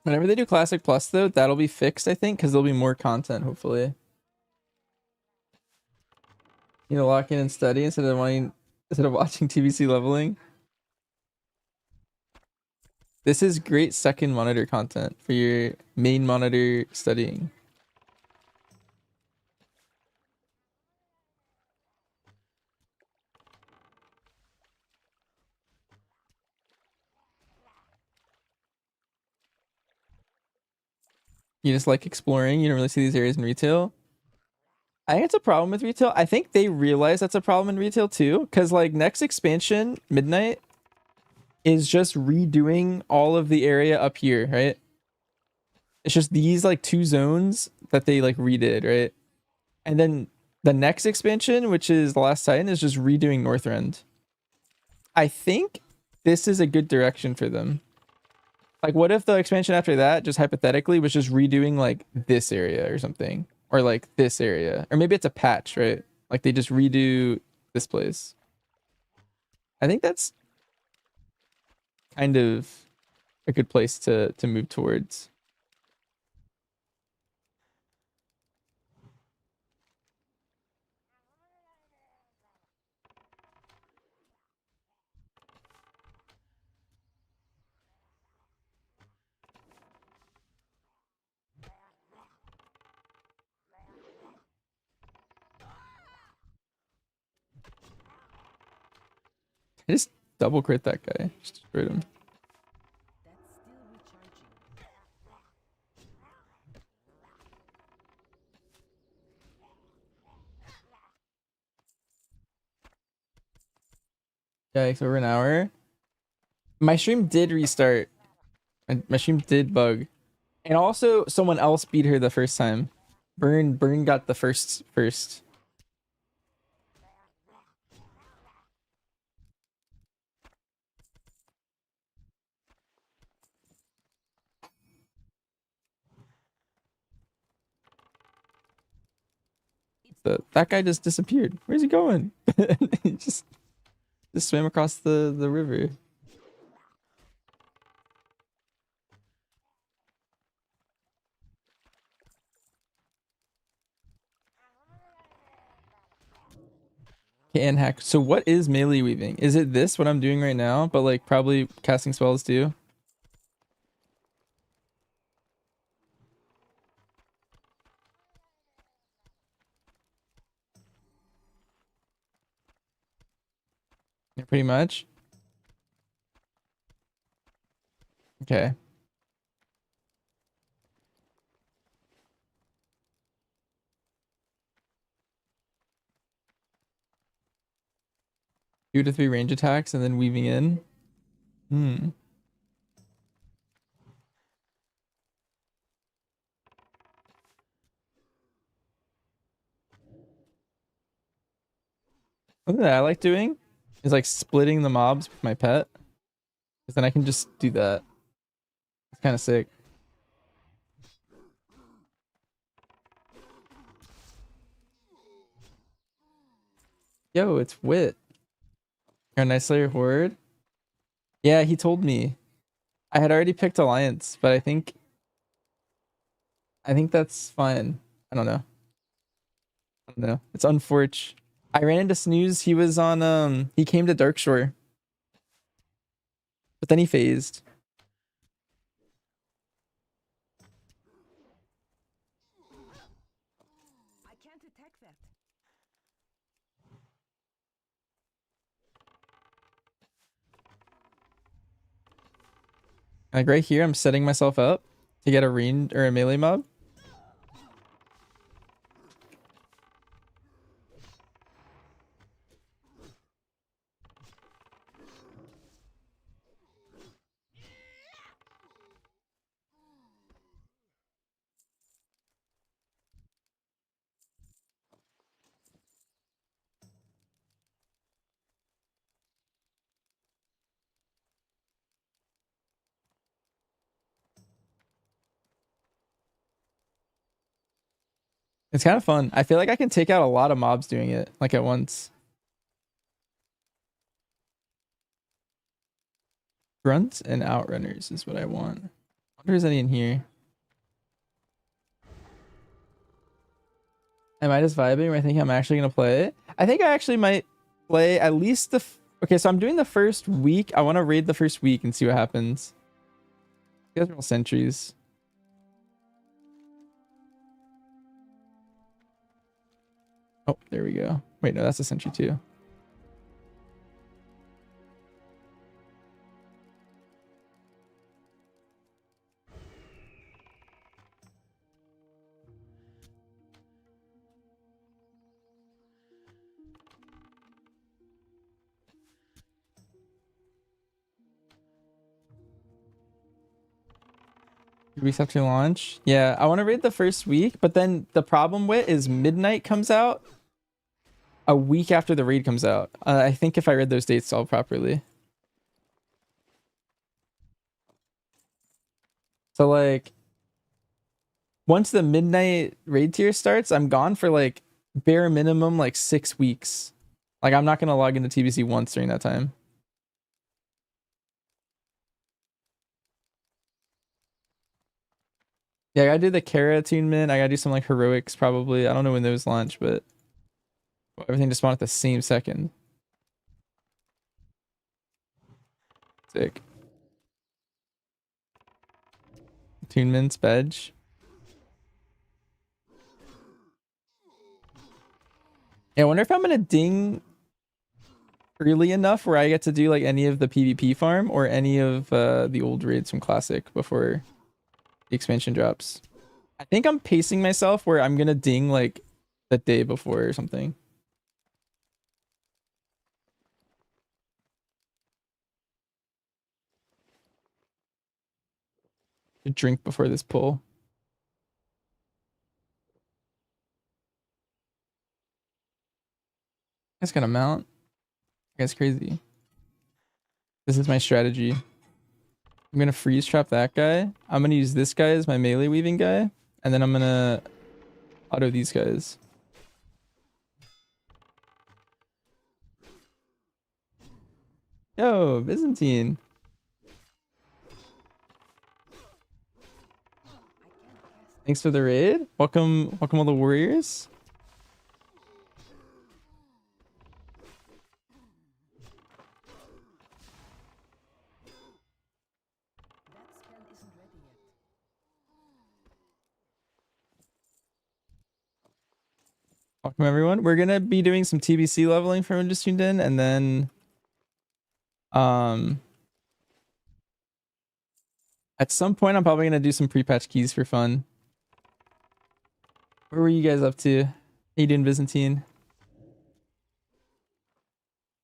Whenever they do Classic Plus though, that'll be fixed, I think, because there'll be more content, hopefully. You know, lock in and study instead of watching TBC Leveling. This is great second monitor content for your main monitor studying. You just like exploring. You don't really see these areas in retail. I think it's a problem with retail. I think they realize that's a problem in retail too. Because like next expansion, Midnight, is just redoing all of the area up here, right? It's just these like 2 zones that they like redid, right? And then the next expansion, which is The Last Titan, is just redoing Northrend. I think this is a good direction for them. Like, what if the expansion after that, just hypothetically, was just redoing like this area or something? Or like this area? Or maybe it's a patch, right? Like they just redo this place. I think that's kind of a good place to move towards. I just double crit that guy. Just destroyed him. That's still recharging. Yikes, over an hour. My stream did restart. My stream did bug. And also someone else beat her the first time. Burn got the first. That guy just disappeared. Where's he going? He just swam across the river. Can hack. So what is melee weaving? Is it this what I'm doing right now, but like probably casting spells too? Yeah, pretty much. Okay. Two to three range attacks and then weaving in. Hmm. Something that I like doing is like splitting the mobs with my pet. Because then I can just do that. It's kind of sick. Yo, it's Wit. Our Night Slayer Horde. Yeah, he told me. I had already picked Alliance, but I think that's fine. I don't know. I don't know. It's unfortunate. I ran into Snooze. He was on he came to Darkshore. But then he phased. I can't attack that. Like right here, I'm setting myself up to get a range or a melee mob. It's kind of fun. I feel like I can take out a lot of mobs doing it like at once. Grunts and outrunners is what I want. I wonder if there's any in here. Am I just vibing or I think I'm actually gonna play it? I think I actually might play at least okay, so I'm doing the first week. I want to raid the first week and see what happens. You guys are all sentries. Oh, there we go. Wait, no, that's a sentry too. Weeks after launch. Yeah, I want to raid the first week, but then the problem with is Midnight comes out a week after the raid comes out. I think if I read those dates all properly. So like once the Midnight raid tier starts, I'm gone for like bare minimum like 6 weeks. Like I'm not gonna log into TBC once during that time. Yeah, I gotta do the Kara attunement. I gotta do some like heroics probably. I don't know when those launch, but everything just spawned at the same second. Sick. Attunements, Bedge. Yeah, I wonder if I'm gonna ding early enough where I get to do like any of the PvP farm or any of the old raids from Classic before the expansion drops. I think I'm pacing myself where I'm gonna ding like the day before or something. To drink before this pull. That's gonna mount. That's crazy. This is my strategy. I'm gonna freeze trap that guy. I'm gonna use this guy as my melee weaving guy, and then I'm gonna auto these guys. Yo, Byzantine. Thanks for the raid. Welcome all the warriors. That spell isn't ready yet. Welcome everyone. We're gonna be doing some TBC leveling for everyone just tuned in, and then at some point I'm probably gonna do some pre-patch keys for fun. What were you guys up to? How you doing, Byzantine?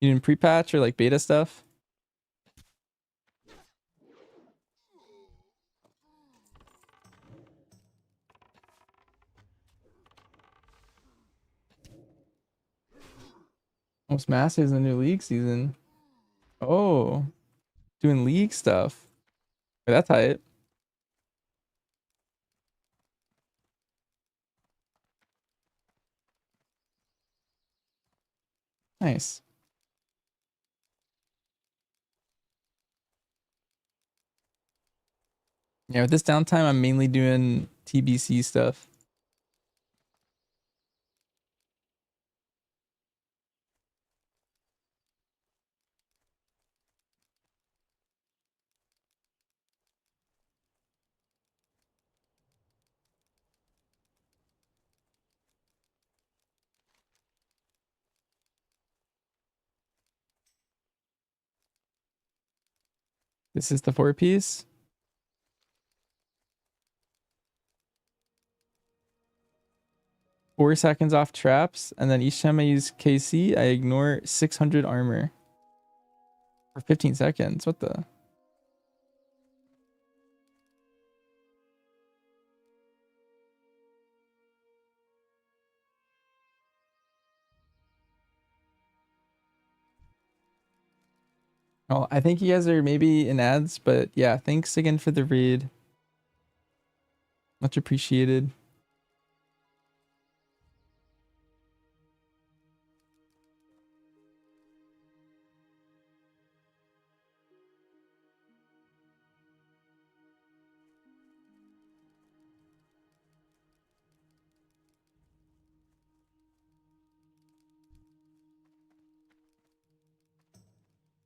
You doing pre-patch or like beta stuff? Almost Masters in the new league season. Oh, doing league stuff. That's tight. Nice. Yeah, with this downtime, I'm mainly doing TBC stuff. This is the 4-piece. Four seconds off traps, and then each time I use KC, I ignore 600 armor for 15 seconds. What the? Oh, I think you guys are maybe in ads, but yeah, thanks again for the raid. Much appreciated.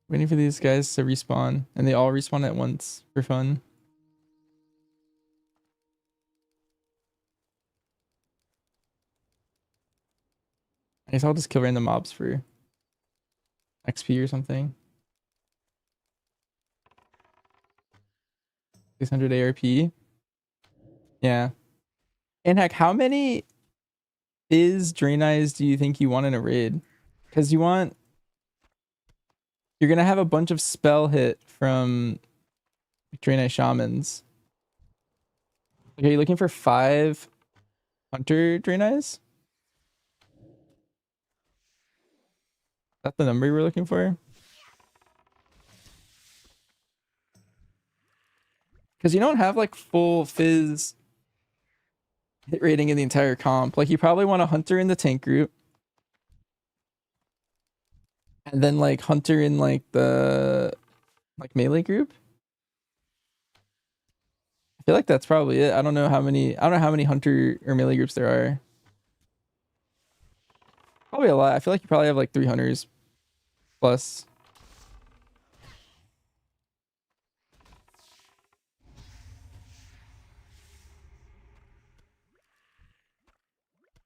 Waiting for these guys to respawn, and they all respawn at once for fun. I guess I'll just kill random mobs for XP or something. 600 ARP. Yeah. And heck, how many Drain Eyes do you think you want in a raid? Because you're gonna have a bunch of spell hit from Drain Eye Shamans. Like, are you looking for 5 Hunter Drain Eyes? Is that the number you were looking for? Because you don't have like full Fizz hit rating in the entire comp. Like you probably want a Hunter in the tank group. And then like Hunter in like the melee group. I feel like that's probably it. I don't know how many Hunter or melee groups there are. Probably a lot. I feel like you probably have like 3 Hunters plus.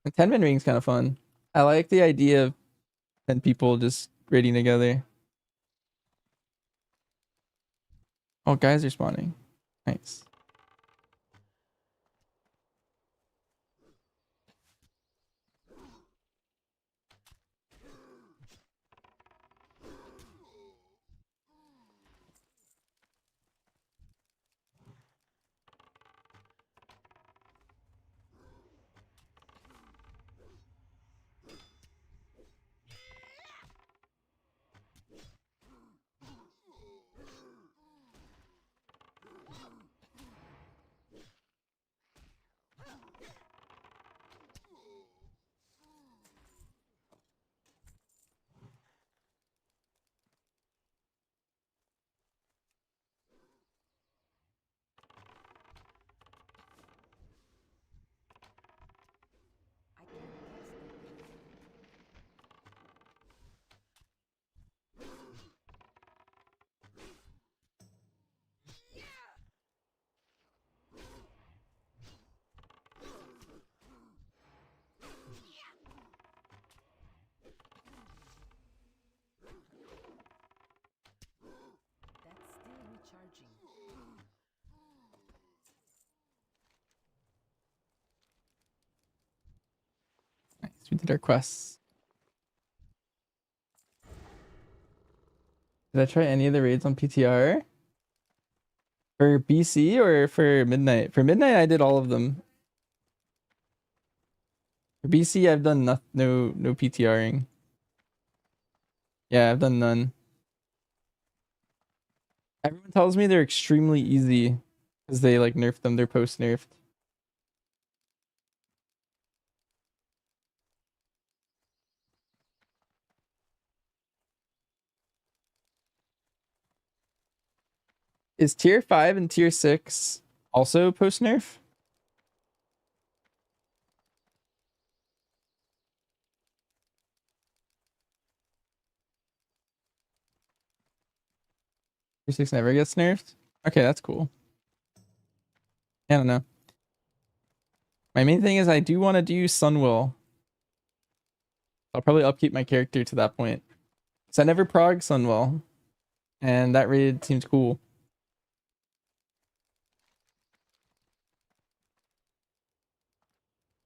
And 10-man ring's kind of fun. I like the idea of 10 people just raiding together. Oh, guys are spawning. Nice. I can't guess that. That's still recharging. Nice. We did our quests. Did I try any of the raids on PTR? For BC or for Midnight? For Midnight, I did all of them. For BC, I've done no PTRing. Yeah, I've done none. Everyone tells me they're extremely easy because they like nerfed them. They're post nerfed. Is tier 5 and tier 6 also post nerf? Tier 6 never gets nerfed? Okay, that's cool. I don't know. My main thing is I do want to do Sunwill. I'll probably upkeep my character to that point. So I never prog Sunwill. And that raid seems cool.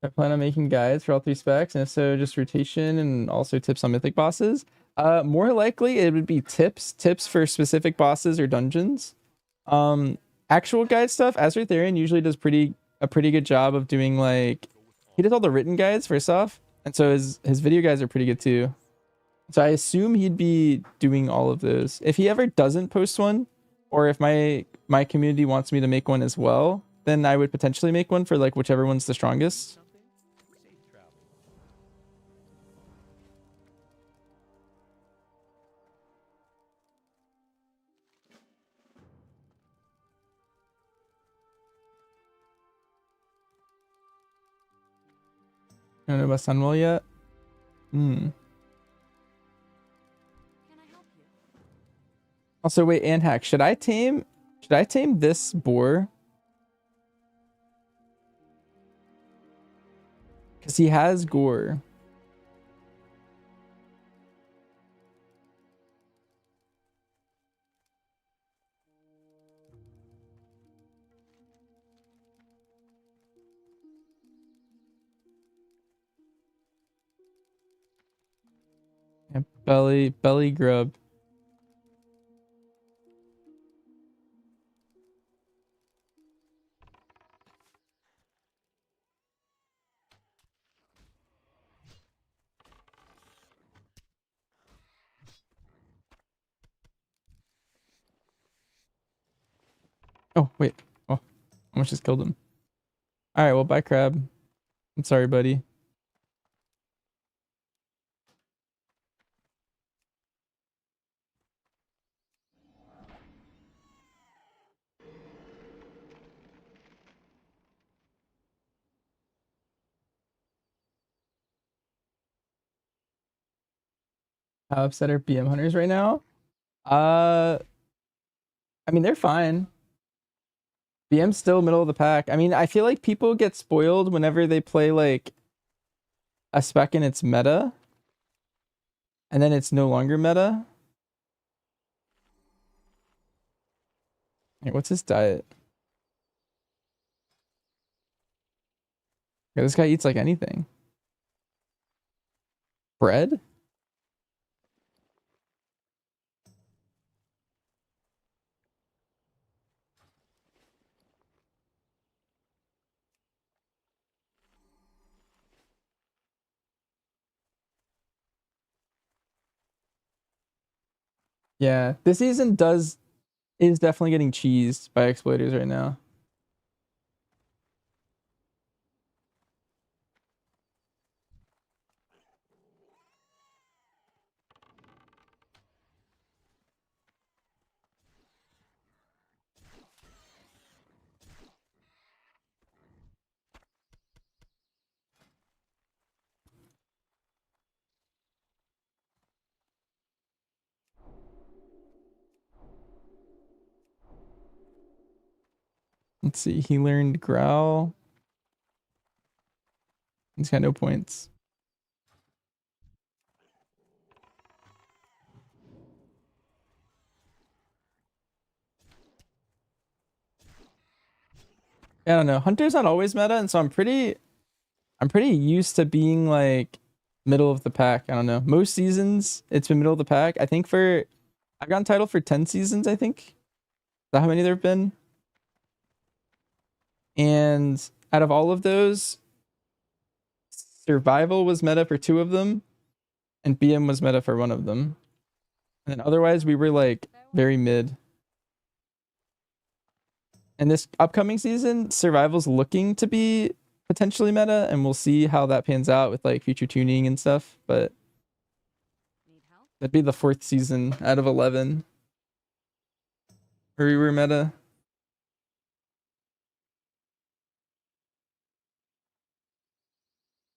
I plan on making guides for all 3 specs, and if so, just rotation and also tips on mythic bosses. More likely it would be tips for specific bosses or dungeons. Actual guide stuff, Azratharian usually does a pretty good job of doing like he does all the written guides first off, and so his video guides are pretty good too. So I assume he'd be doing all of those. If he ever doesn't post one, or if my community wants me to make one as well, then I would potentially make one for like whichever one's the strongest. Safe travel. I don't know about Sunwell yet. Can I help you? Also, wait, Anhack, should I tame this boar? Because he has gore. Yeah, belly grub. Oh, wait. Oh, almost just killed him. All right, well, bye, crab. I'm sorry, buddy. How upset are BM hunters right now? Uh, I mean, they're fine. BM's still middle of the pack. I mean, I feel like people get spoiled whenever they play like a spec in its meta. and then it's no longer meta. Hey, what's his diet? Yeah, this guy eats like anything. Bread? Yeah, this season is definitely getting cheesed by exploiters right now. Let's see. He learned growl. He's got no points. I don't know. Hunter's not always meta, and so I'm pretty used to being like middle of the pack. I don't know. Most seasons it's been middle of the pack. I think I've gotten title for 10 seasons, I think. Is that how many there have been? And out of all of those, survival was meta for 2 of them, and BM was meta for 1 of them. And then otherwise we were like very mid. And this upcoming season, survival's looking to be potentially meta, and we'll see how that pans out with like future tuning and stuff. But Need help? that'd be the 4th season out of 11 where we were meta.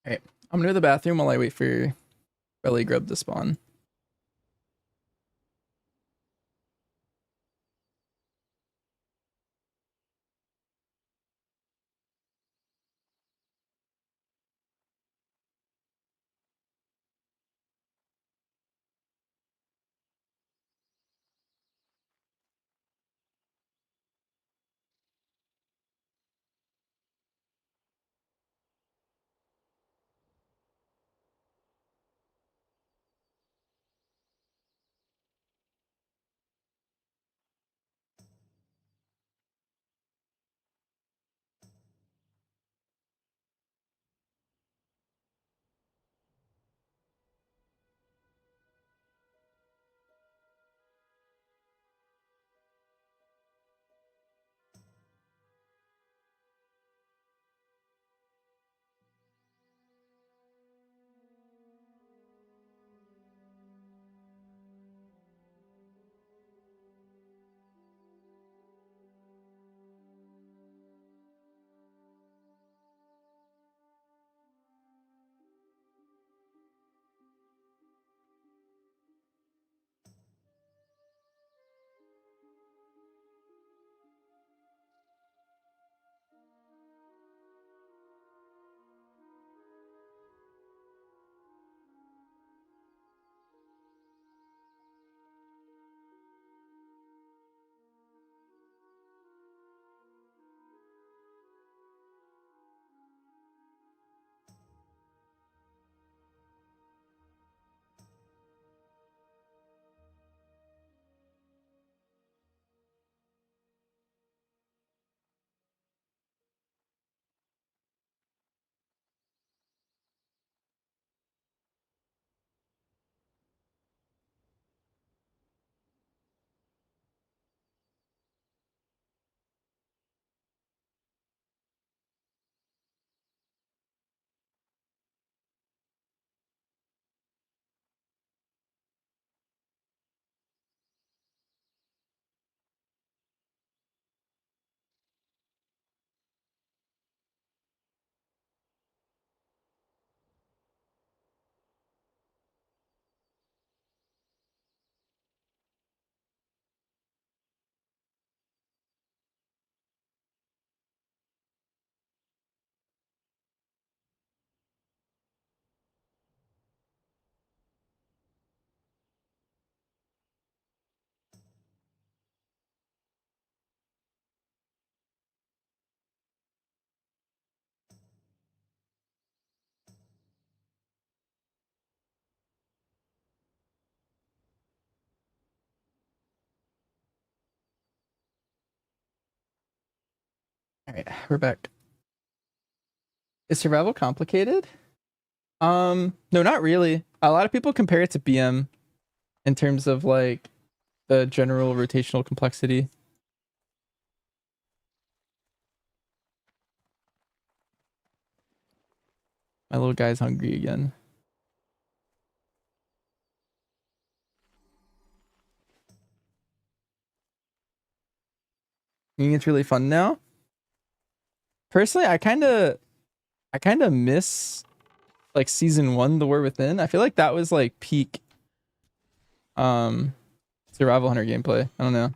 All right, I'm gonna go to the bathroom while I wait for Belly Grub to spawn. All right, we're back. Is survival complicated? No, not really. A lot of people compare it to BM in terms of like the general rotational complexity. My little guy's hungry again. You think it's really fun now? Personally, I kind of miss like season 1, The War Within. I feel like that was like peak um survival hunter gameplay. I don't know.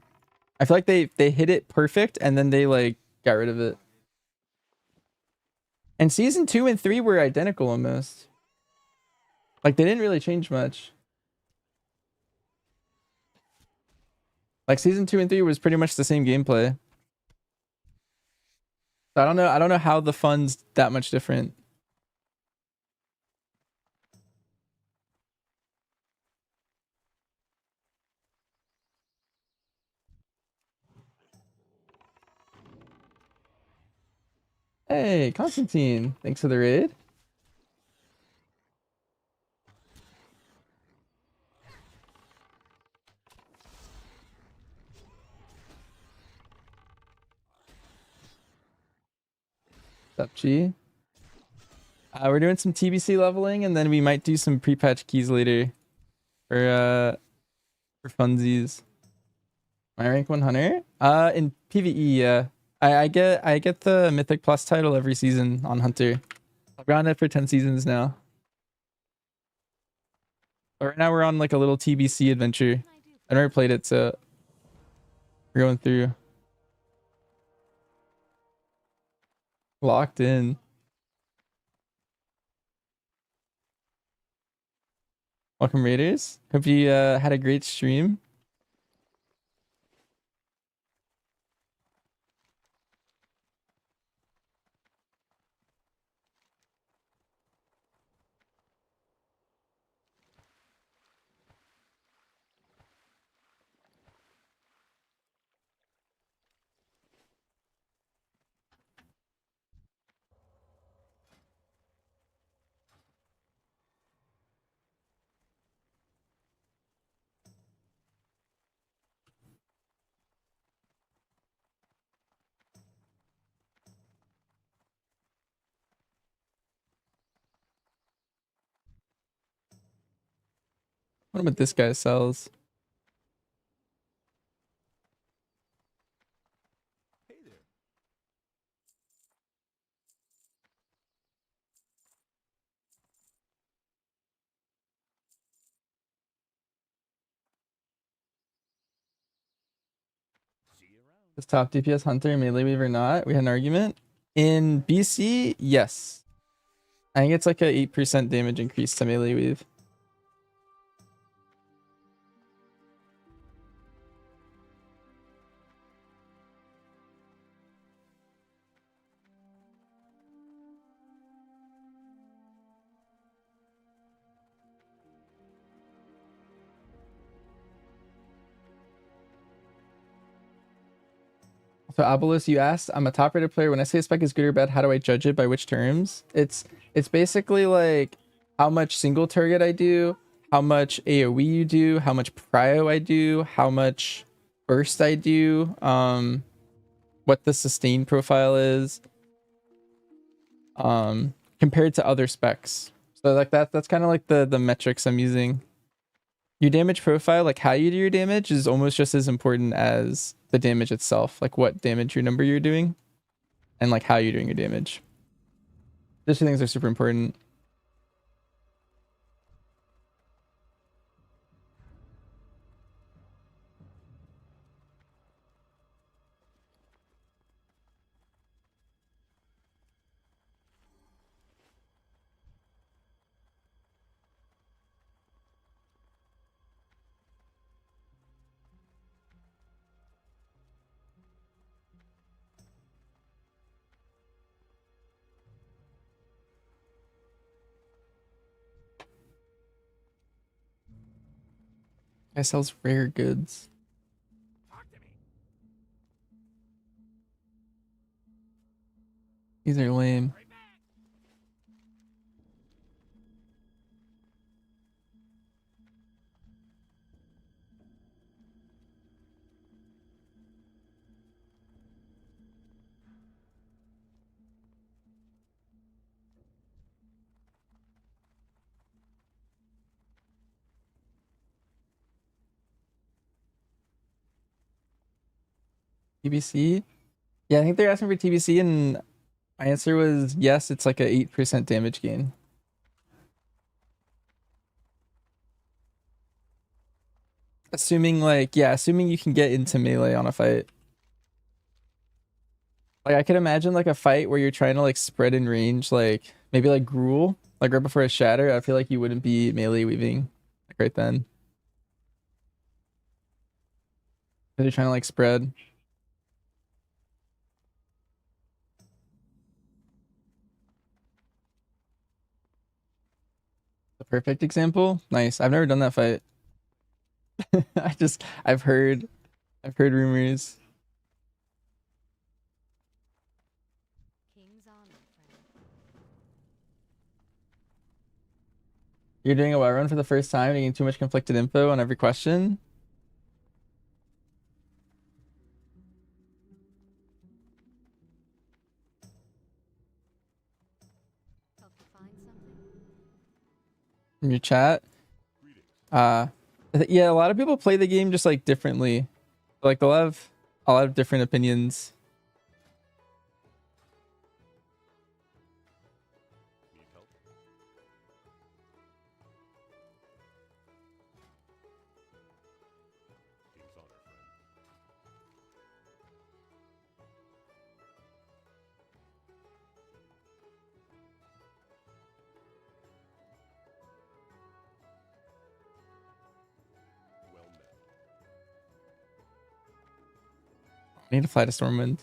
I feel like they hit it perfect and then they like got rid of it. And season 2 and 3 were identical almost. Like they didn't really change much. Like season 2 and 3 was pretty much the same gameplay. So I don't know how the fun's that much different. Hey, Constantine, thanks for the raid. What's up, G? We're doing some TBC leveling, and then we might do some pre-patch keys later for funsies. My rank 100? In PvE, yeah. I get the Mythic Plus title every season on Hunter. I've gotten it for 10 seasons now. But right now we're on like a little TBC adventure. I never played it, so we're going through. Locked in. Welcome, Raiders. Hope you had a great stream. I wonder what this guy sells. Hey there. See you around. Is top DPS Hunter melee weave or not? We had an argument. In BC, yes. I think it's like a 8% damage increase to melee weave. So Abolus, you asked, I'm a top rated player. When I say a spec is good or bad, how do I judge it? By which terms? It's basically like how much single target I do, how much AoE you do, how much prio I do, how much burst I do, what the sustain profile is, compared to other specs. So like that's kind of like the metrics I'm using. Your damage profile, like how you do your damage, is almost just as important as the damage itself, like what damage your number you're doing and like how you're doing your damage. Those two things are super important. Guy sells rare goods. Talk to me. These are lame. TBC? Yeah, I think they're asking for TBC, and my answer was yes, it's like a 8% damage gain. Assuming like, yeah, assuming you can get into melee on a fight. Like I could imagine like a fight where you're trying to like spread in range, like maybe like Gruul, like right before a shatter. I feel like you wouldn't be melee weaving like right then. Because you're trying to like spread. The perfect example. Nice. I've never done that fight. I've heard rumors. King's honor, friend. You're doing a well run for the first time and getting too much conflicted info on every question. Help you find something? In your chat. Uh yeah, a lot of people play the game just like differently. Like they'll have a lot of different opinions. Need help? King's honor, friend. Well met. I need to fly to Stormwind.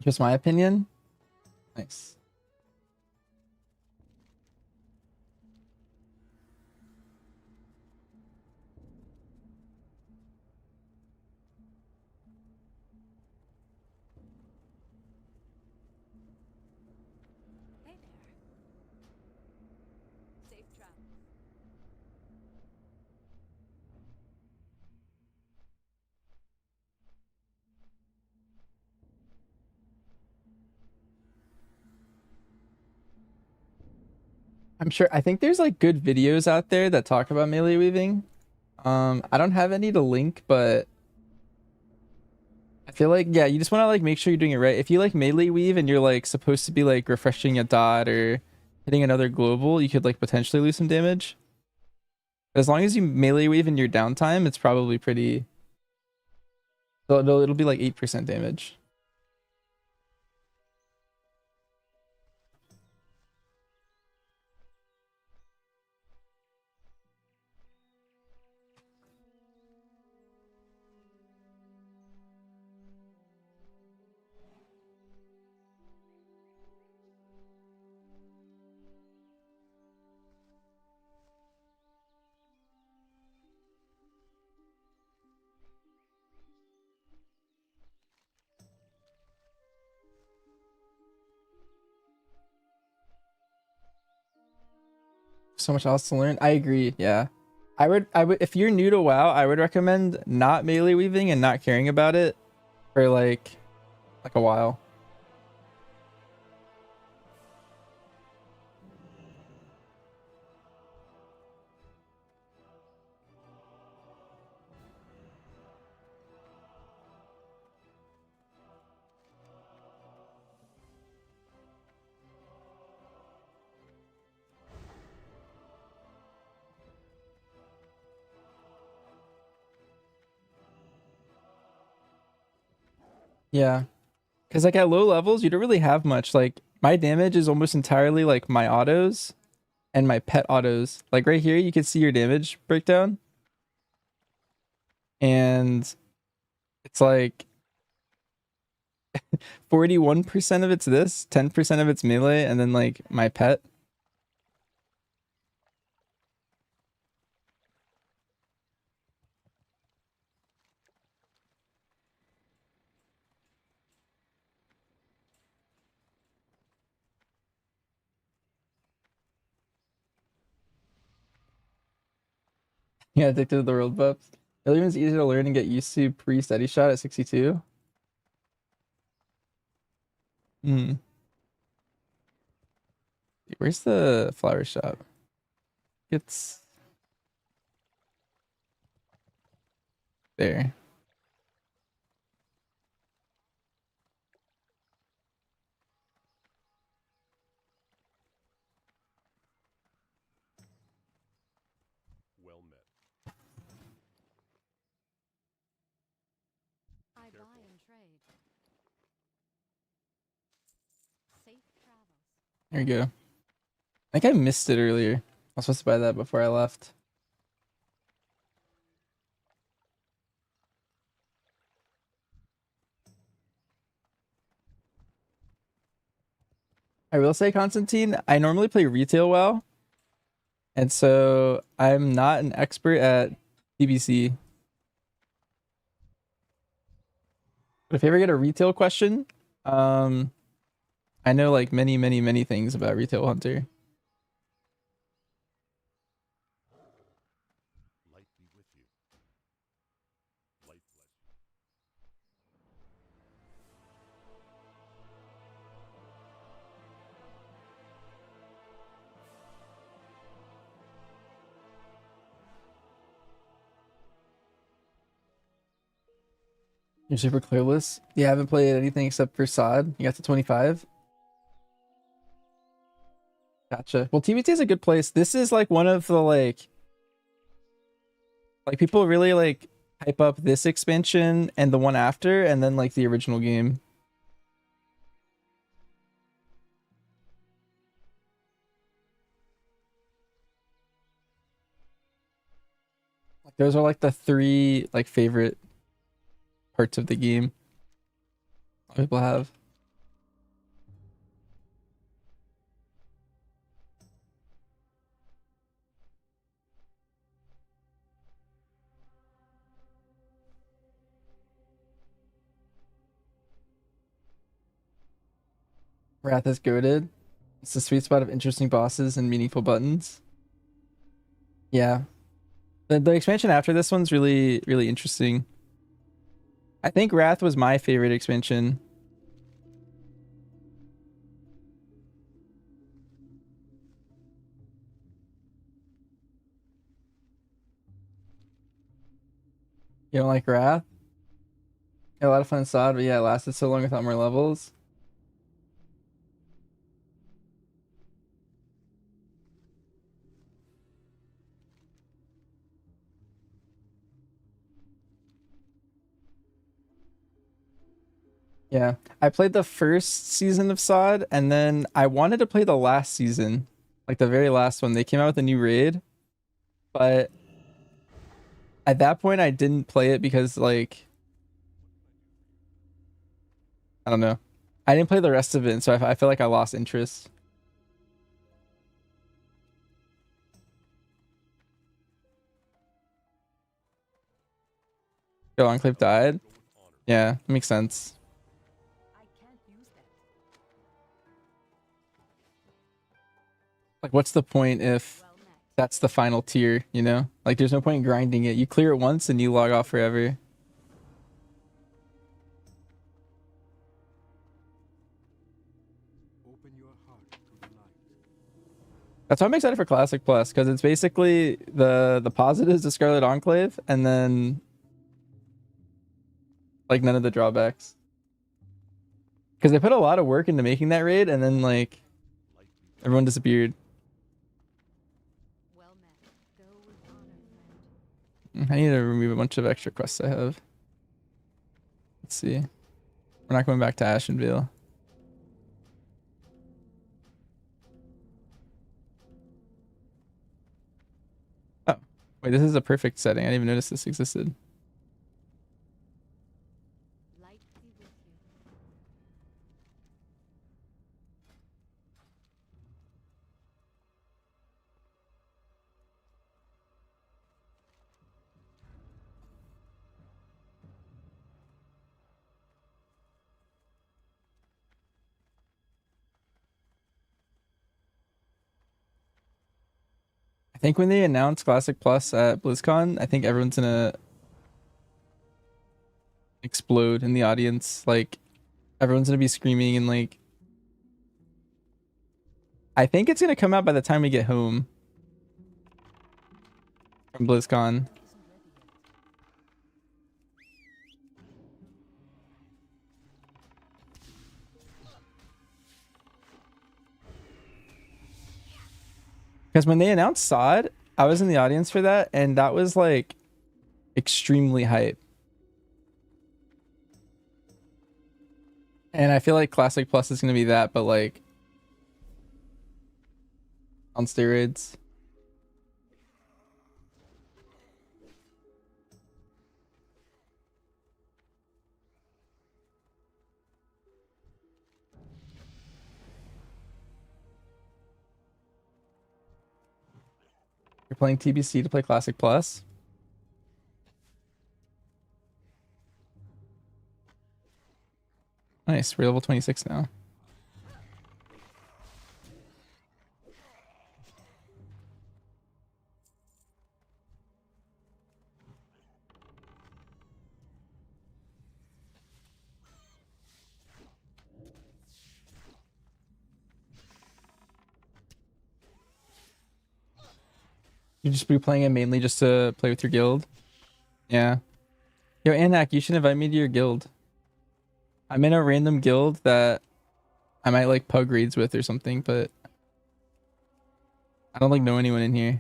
Just my opinion. Nice. Hey there. Safe travel. I'm sure I think there's like good videos out there that talk about melee weaving. I don't have any to link, but I feel like yeah, you just want to like make sure you're doing it right. If you like melee weave and you're like supposed to be like refreshing a dot or hitting another global, you could like potentially lose some damage. But as long as you melee weave in your downtime, it's probably pretty. So it'll be like 8% damage. So much else to learn. I agree. Yeah. I would if you're new to WoW, I would recommend not melee weaving and not caring about it for like a while. Yeah. Cause like at low levels, you don't really have much. Like my damage is almost entirely like my autos and my pet autos. Like right here, you can see your damage breakdown. And it's like 41% of it's this, 10% of it's melee, and then like my pet. Yeah, addicted to the world buffs. Alien easy to learn and get used to pre-steady shot at 62. Hmm. Where's the flower shop? It's there. Well met. I Careful. buy and trade. Safe travels. There you go. I think I missed it earlier. I was supposed to buy that before I left. I will say, Constantine, I normally play retail well, and so I'm not an expert at TBC. But if you ever get a retail question, um, I know like many, many, many things about Retail Hunter. Light be with you. Light bless you. You're super clueless. You haven't played anything except for SOD. You got to 25. Gotcha. Well, TBT is a good place. This is like one of the like people really like hype up this expansion and the one after, and then like the original game. Like those are like the three like favorite parts of the game people have. Wrath is goated. It's the sweet spot of interesting bosses and meaningful buttons. Yeah. The expansion after this one's really, really interesting. I think Wrath was my favorite expansion. You don't like Wrath? Had a lot of fun inside, but yeah, it lasted so long without more levels. Yeah, I played the first season of SOD, and then I wanted to play the last season, like the very last one. They came out with a new raid, but at that point, I didn't play it because, like, I don't know. I didn't play the rest of it, and so I feel like I lost interest. Yo, Enclave died. Go with honor. Yeah, makes sense. I can't use that. Like, what's the point if Well met. that's the final tier, you know? Like, there's no point in grinding it. You clear it once and you log off forever. Open your heart to the light. That's why I'm excited for Classic Plus, because it's basically the positives of Scarlet Enclave, and then like none of the drawbacks. Because they put a lot of work into making that raid, and then like Light be with everyone disappeared. Well met. Go with honor, friend. I need to remove a bunch of extra quests I have. Let's see. We're not going back to Ashenvale. Oh, wait, this is a perfect setting. I didn't even notice this existed. Light be with you. think when they announce Classic Plus at BlizzCon, I think everyone's gonna explode in the audience. Like everyone's gonna be screaming and like I think it's gonna come out by the time we get home from BlizzCon. Isn't ready yet. Because when they announced SOD, I was in the audience for that, and that was like extremely hype. And I feel like Classic Plus is gonna be that, but like on steroids. You're playing TBC to play Classic Plus. Nice, we're level 26 now. You just be playing it mainly just to play with your guild. Yeah. Yo, Anak, you should invite me to your guild. I'm in a random guild that I might like pug raids with or something, but I don't like know anyone in here.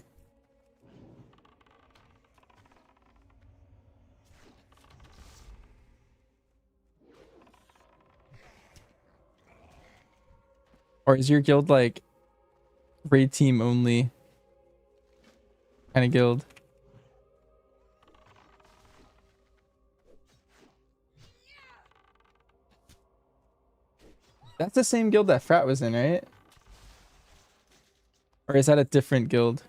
Or is your guild like raid team only kind of guild? That's the same guild that Frat was in, right? Or is that a different guild?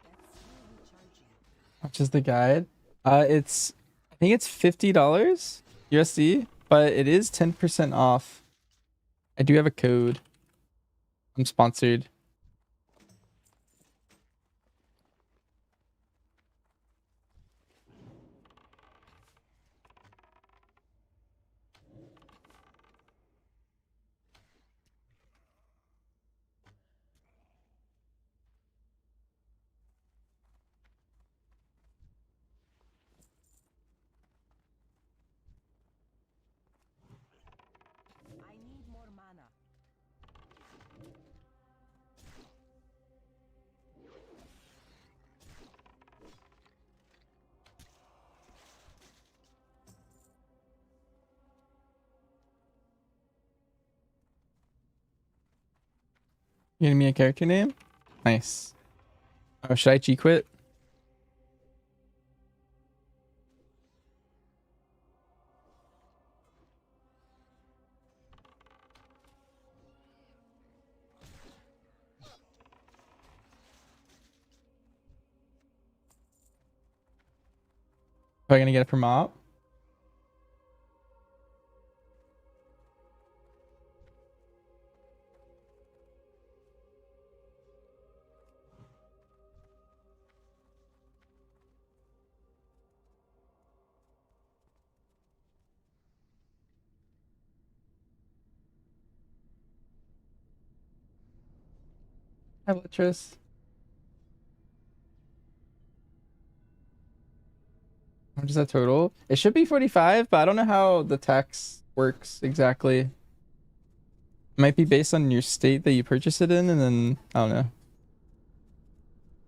That's really charging. Which is the guide? It's I think it's $50 USD, but it is 10% off. I do have a code. I'm sponsored. I need more mana. You gonna me a character name? Nice. Oh, should I G quit? Am I gonna get it from op? Hi, Letris. How much is that total? It should be 45, but I don't know how the tax works exactly. It might be based on your state that you purchase it in, and then I don't know.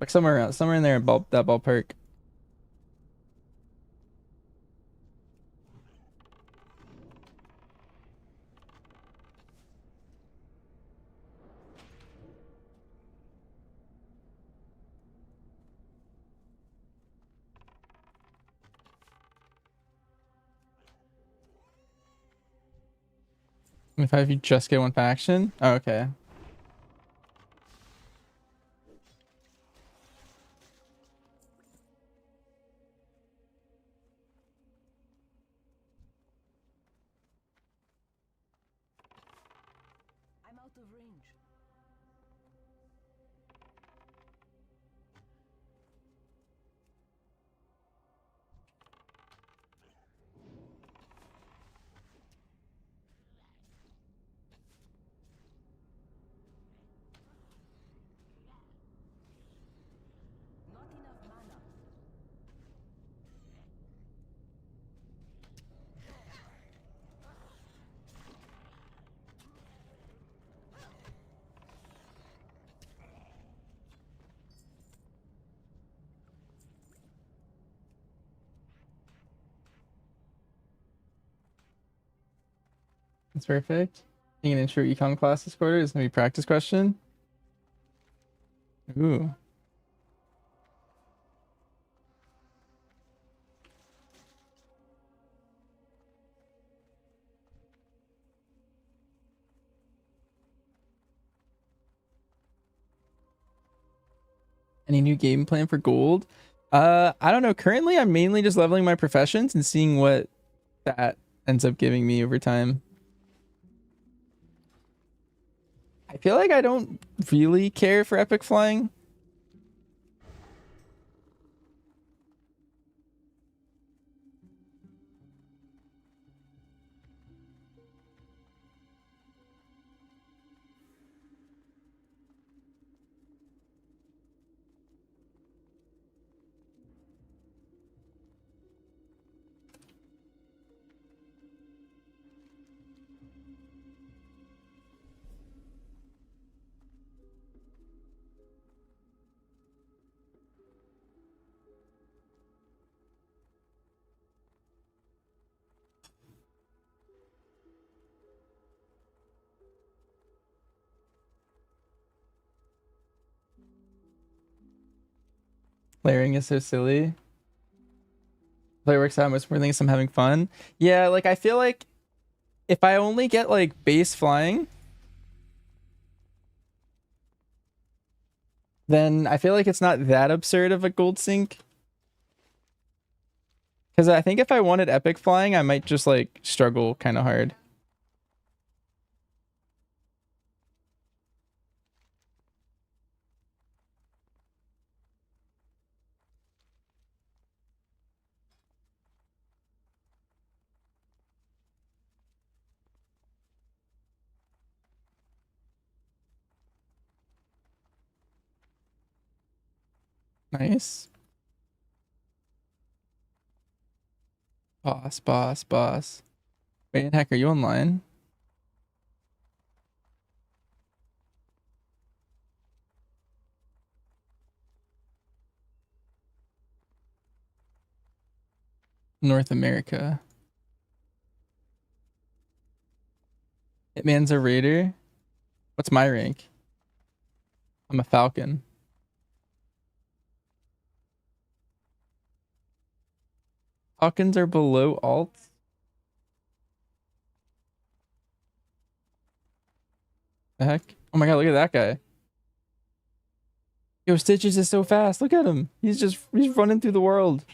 Like somewhere in there, that ballpark. If you just get one faction? Oh, okay. I'm out of range. Not enough mana. That's perfect. Being an intro econ class this quarter is gonna be practice question. Ooh. Any new game plan for gold? I don't know. Currently, I'm mainly just leveling my professions and seeing what that ends up giving me over time. I feel like I don't really care for epic flying. Layering is so silly. Play works out most more thinks I'm having fun. Yeah, like I feel like if I only get like base flying, then I feel like it's not that absurd of a gold sink. Because I think if I wanted epic flying, I might just like struggle kind of hard. Nice. Boss, boss, boss. Wait, heck, are you online? North America. Hitman's a raider. What's my rank? I'm a falcon. Falcons are below alts. The heck? Oh my god, look at that guy. Yo, Stitches is so fast. Look at him. He's running through the world.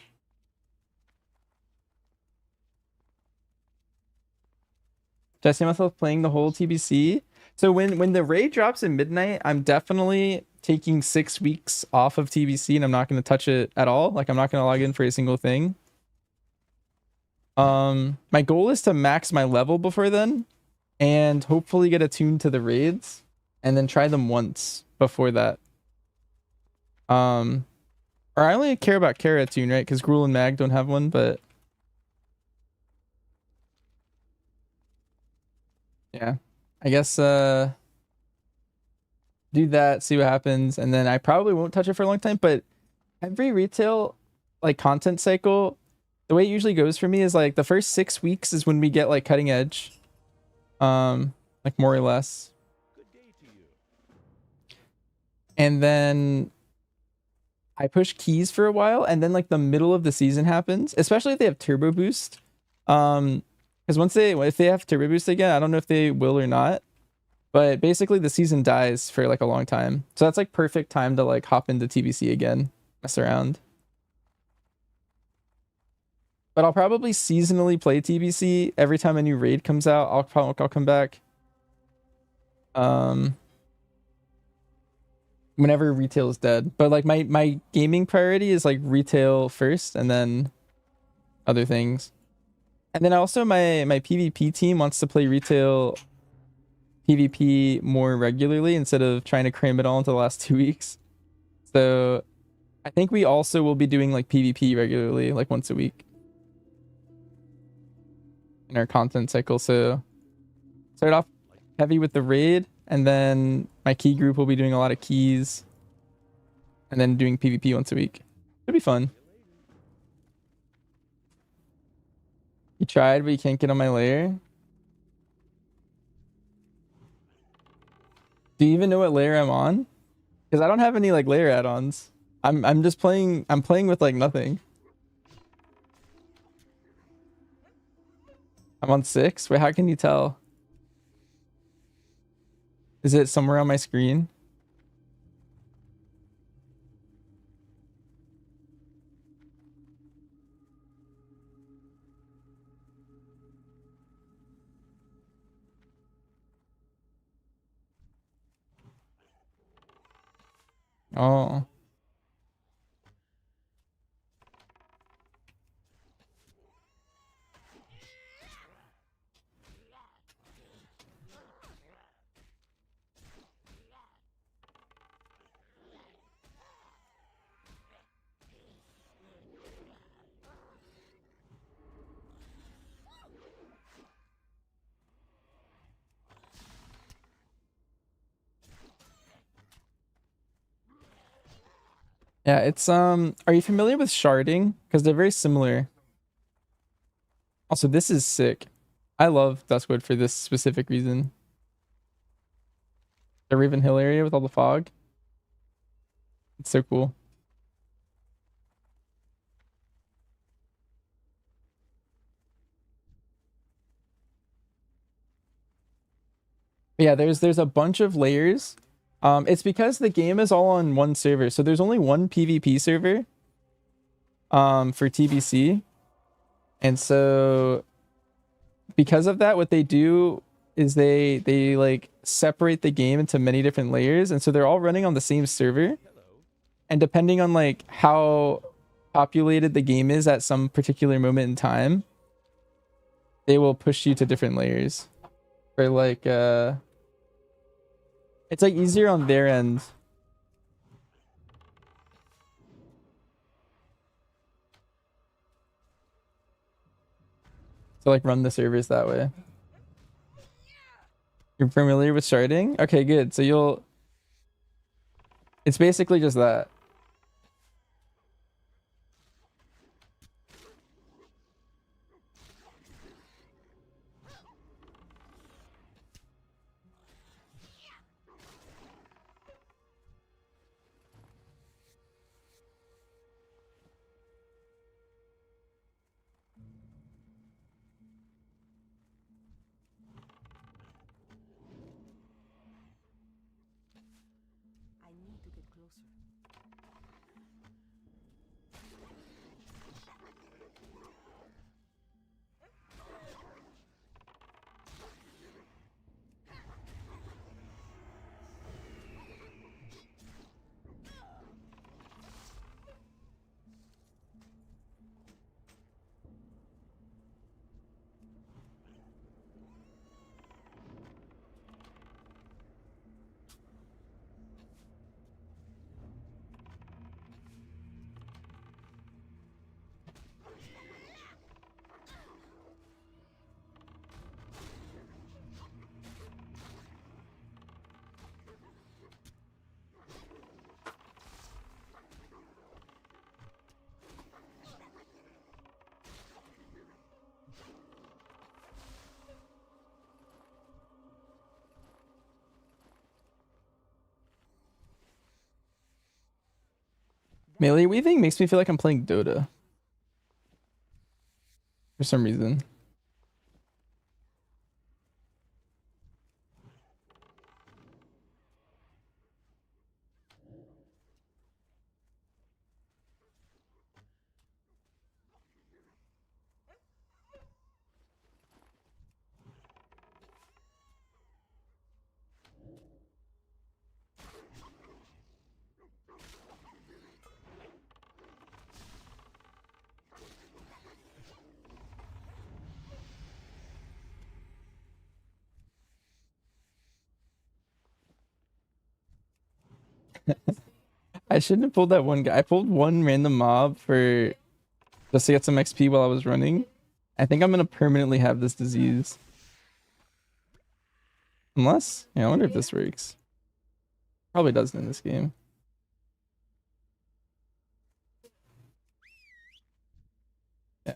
Do I see myself playing the whole TBC? So when the raid drops at midnight, I'm definitely taking 6 weeks off of TBC and I'm not going to touch it at all. Like I'm not going to log in for a single thing. My goal is to max my level before then and hopefully get attuned to the raids and then try them once before that. Or I only care about Kara attune, right? Because Gruul and Mag don't have one, but yeah, I guess do that, see what happens, and then I probably won't touch it for a long time. But every retail like content cycle, the way it usually goes for me is like the first 6 weeks is when we get like cutting edge, like more or less, and then I push keys for a while, and then like the middle of the season happens, especially if they have turbo boost. Because if they have turbo boost again, I don't know if they will or not. But basically the season dies for like a long time. So that's like perfect time to like hop into TBC again, mess around. But I'll probably seasonally play TBC every time a new raid comes out. I'll come back. Whenever retail is dead. But like my gaming priority is like retail first and then other things. And then also my PvP team wants to play retail PvP more regularly instead of trying to cram it all into the last 2 weeks. So I think we also will be doing like PvP regularly, like once a week in our content cycle. So start off heavy with the raid, and then my key group will be doing a lot of keys, and then doing PvP once a week. It'll be fun. You tried, but you can't get on my layer. Do you even know what layer I'm on? Because I don't have any like layer add-ons. I'm just playing. I'm playing with like nothing. I'm on 6. Wait, how can you tell? Is it somewhere on my screen? Oh. Yeah, it's are you familiar with sharding? Because they're very similar. Also, this is sick. I love Duskwood for this specific reason. The Raven Hill area with all the fog. It's so cool. But yeah, there's a bunch of layers. It's because the game is all on one server. So there's only one PvP server for TBC. And so because of that, what they do is they like separate the game into many different layers, and so they're all running on the same server. And depending on like how populated the game is at some particular moment in time, they will push you to different layers. For like it's like easier on their end. To like run the servers that way. You're familiar with sharding? Okay, good. So you'll it's basically just that. closer. Melee weaving makes me feel like I'm playing Dota for some reason. I shouldn't have pulled that one guy. I pulled one random mob for just to get some XP while I was running. I think I'm gonna permanently have this disease. Unless, yeah, I wonder if this works. Probably doesn't in this game. Yeah.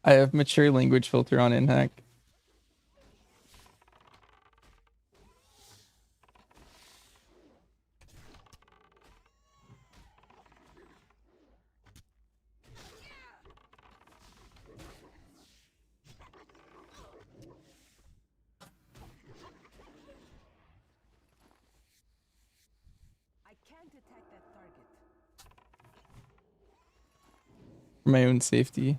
I have mature language filter on in hack. I can't attack that target. For my own safety.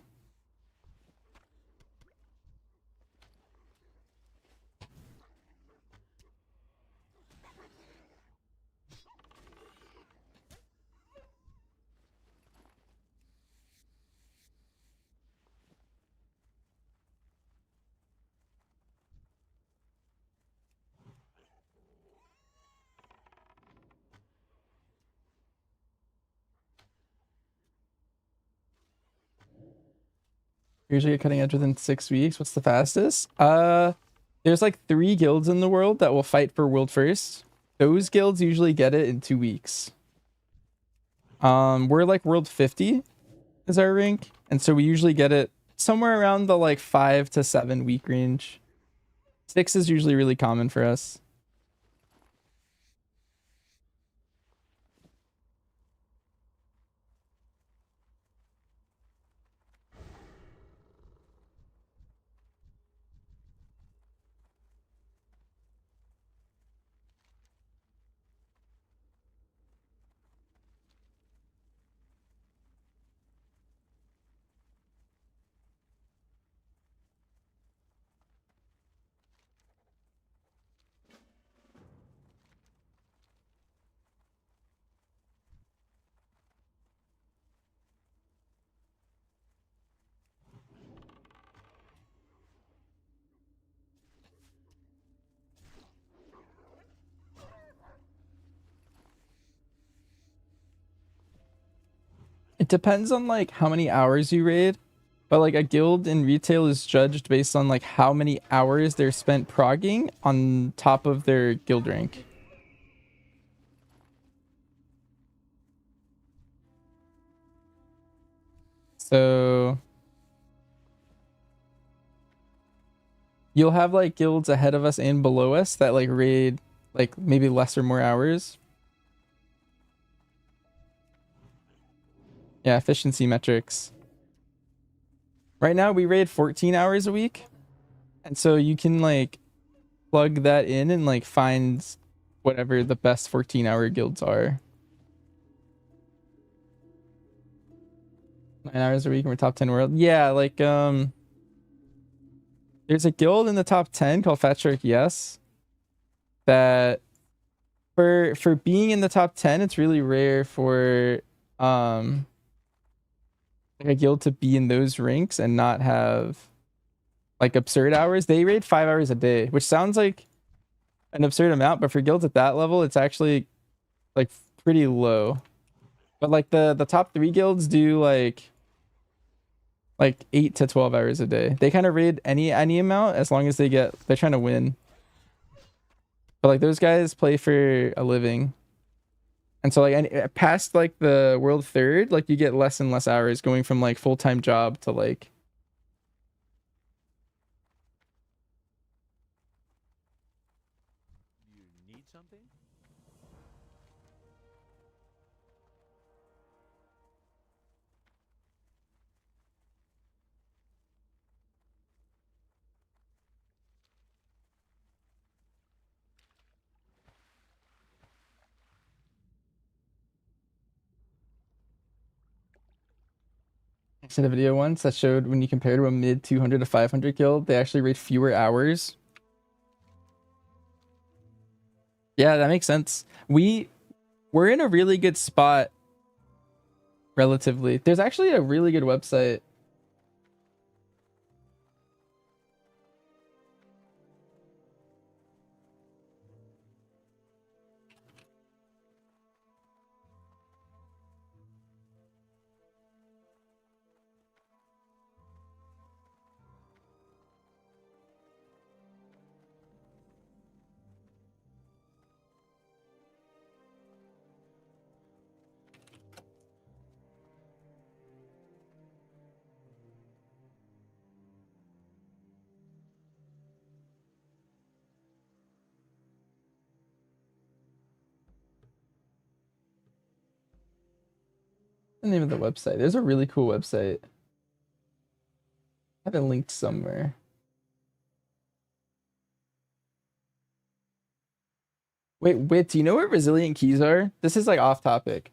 Usually get cutting edge within 6 weeks. What's the fastest? There's like 3 guilds in the world that will fight for world first. Those guilds usually get it in 2 weeks. We're like world 50 is our rank, and so we usually get it somewhere around the like 5 to 7 week range. 6 is usually really common for us. It depends on like how many hours you raid, but like a guild in retail is judged based on like how many hours they're spent progging on top of their guild rank. So you'll have like guilds ahead of us and below us that like raid like maybe less or more hours. Yeah, efficiency metrics. Right now we raid 14 hours a week. And so you can like plug that in and like find whatever the best 14-hour guilds are. 9 hours a week and we're top 10 world. Yeah, like there's a guild in the top 10 called Fat Shark Yes. That for being in the top 10, it's really rare for like a guild to be in those ranks and not have like absurd hours. They raid 5 hours a day, which sounds like an absurd amount, but for guilds at that level, it's actually like pretty low. But like the top 3 guilds do like 8 to 12 hours a day. They kind of raid any amount as long as they're trying to win. But like those guys play for a living. And so like past like the world third, like you get less and less hours going from like full-time job to like You need something? I said a video once that showed when you compare to a mid 200 to 500 guild, they actually rate fewer hours. Yeah, that makes sense. We're in a really good spot relatively. There's actually a really good website. The name of the website. There's a really cool website. I have it linked somewhere. Wait, do you know what resilient keys are? This is like off topic.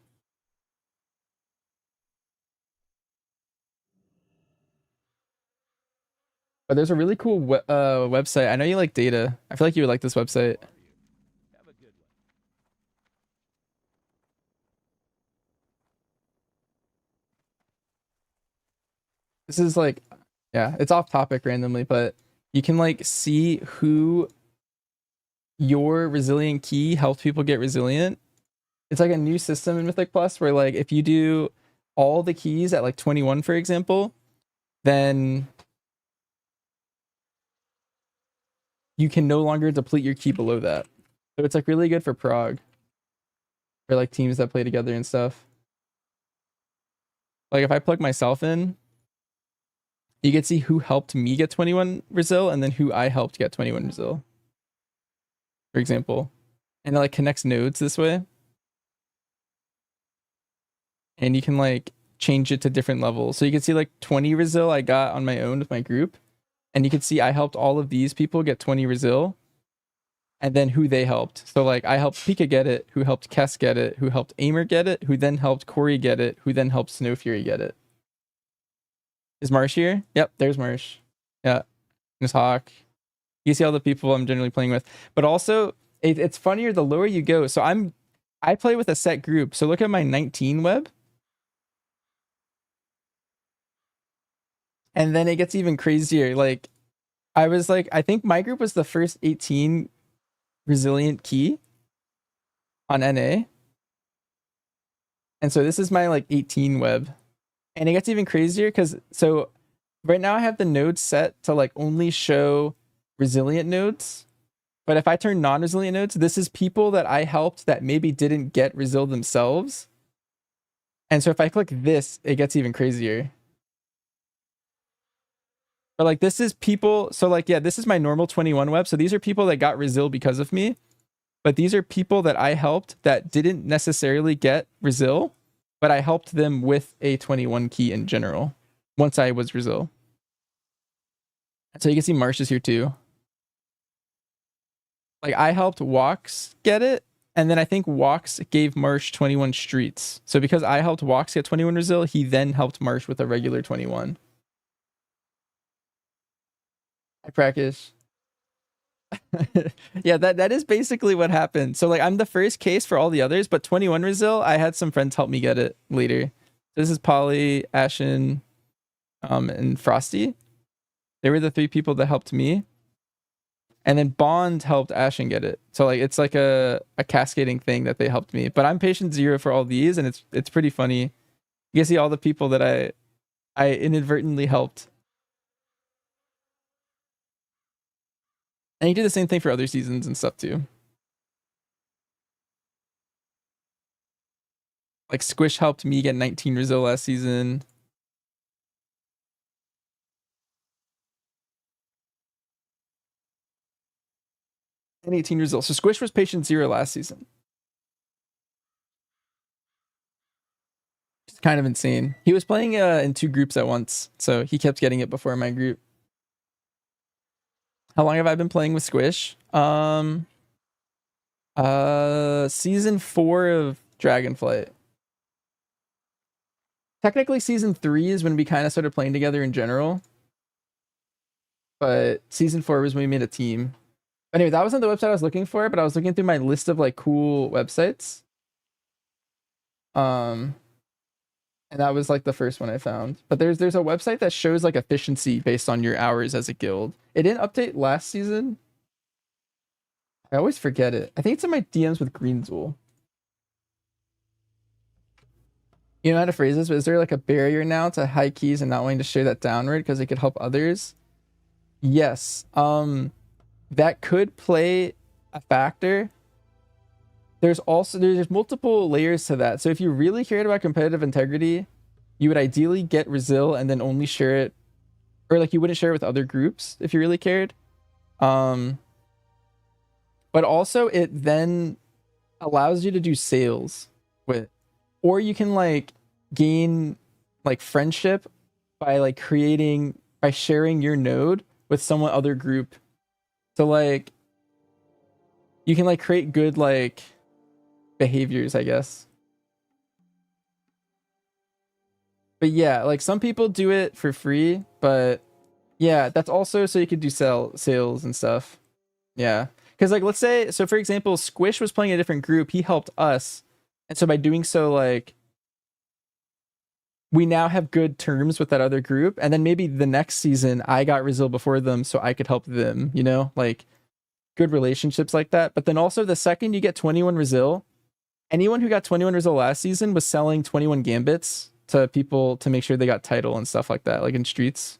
But there's a really cool website. I know you like data. I feel like you would like this website. Have a good one. This is like, yeah, it's off topic randomly, but you can like see who your resilient key helps people get resilient. It's like a new system in Mythic Plus where like if you do all the keys at like 21, for example, then you can no longer deplete your key below that. So it's like really good for prog. For like teams that play together and stuff. Like if I plug myself in, you can see who helped me get 21 Resil and then who I helped get 21 Resil. For example. And it like connects nodes this way. And you can like change it to different levels. So you can see like 20 Resil I got on my own with my group. And you can see I helped all of these people get 20 Resil. And then who they helped. So like I helped Pika get it, who helped Kess get it, who helped Aimer get it, who then helped Corey get it, who then helped Snow Fury get it. Is Marsh here? Yep, there's Marsh. Yeah. There's Hawk. You see all the people I'm generally playing with. But also, it's funnier the lower you go. So I play with a set group. So look at my 19 web. And then it gets even crazier. Like, I think my group was the first 18 resilient key on NA. And so this is my like 18 web. And it gets even crazier because so right now I have the nodes set to like only show resilient nodes. But if I turn non-resilient nodes, this is people that I helped that maybe didn't get resil themselves. And so if I click this, it gets even crazier. But like this is people, so like yeah, this is my normal 21 web. So these are people that got resil because of me. But these are people that I helped that didn't necessarily get resil, but I helped them with a 21 key in general once I was resil. So you can see Marsh is here too. Like I helped Walks get it, and then I think Walks gave Marsh 21 streets. So because I helped Walks get 21 resil, he then helped Marsh with a regular 21. I practice. Yeah, that is basically what happened. So like I'm the first case for all the others, but 21 resil, I had some friends help me get it later. This is Polly, Ashen, and Frosty. They were the 3 people that helped me. And then Bond helped Ashen get it. So like it's like a cascading thing that they helped me. But I'm patient 0 for all these, and it's pretty funny. You can see all the people that I inadvertently helped. And you do the same thing for other seasons and stuff too. Like Squish helped me get 19 resil last season. And 18 resil. So Squish was patient 0 last season. It's kind of insane. He was playing in 2 groups at once, so he kept getting it before my group. How long have I been playing with Squish? Season 4 of Dragonflight. Technically season 3 is when we kind of started playing together in general. But season 4 was when we made a team. Anyway, that wasn't the website I was looking for, but I was looking through my list of like cool websites. And that was like the first one I found. But there's a website that shows like efficiency based on your hours as a guild. It didn't update last season. I always forget it. I think it's in my DMs with Greenzool. You know how to phrase this, but is there like a barrier now to high keys and not wanting to share that downward because it could help others? Yes. That could play a factor. There's multiple layers to that. So if you really cared about competitive integrity, you would ideally get resil and then only share it, or like you wouldn't share it with other groups if you really cared. But also it then allows you to do sales with, or you can like gain like friendship by like by sharing your node with someone other group. So like you can like create good like behaviors, I guess. But yeah, like some people do it for free, but yeah, that's also so you could do sales and stuff. Yeah. Because like let's say, so for example, Squish was playing a different group, he helped us. And so by doing so, like we now have good terms with that other group. And then maybe the next season I got resil before them so I could help them, you know, like good relationships like that. But then also the second you get 21 resil, anyone who got 21 resil last season was selling 21 gambits to people to make sure they got title and stuff like that, like in streets.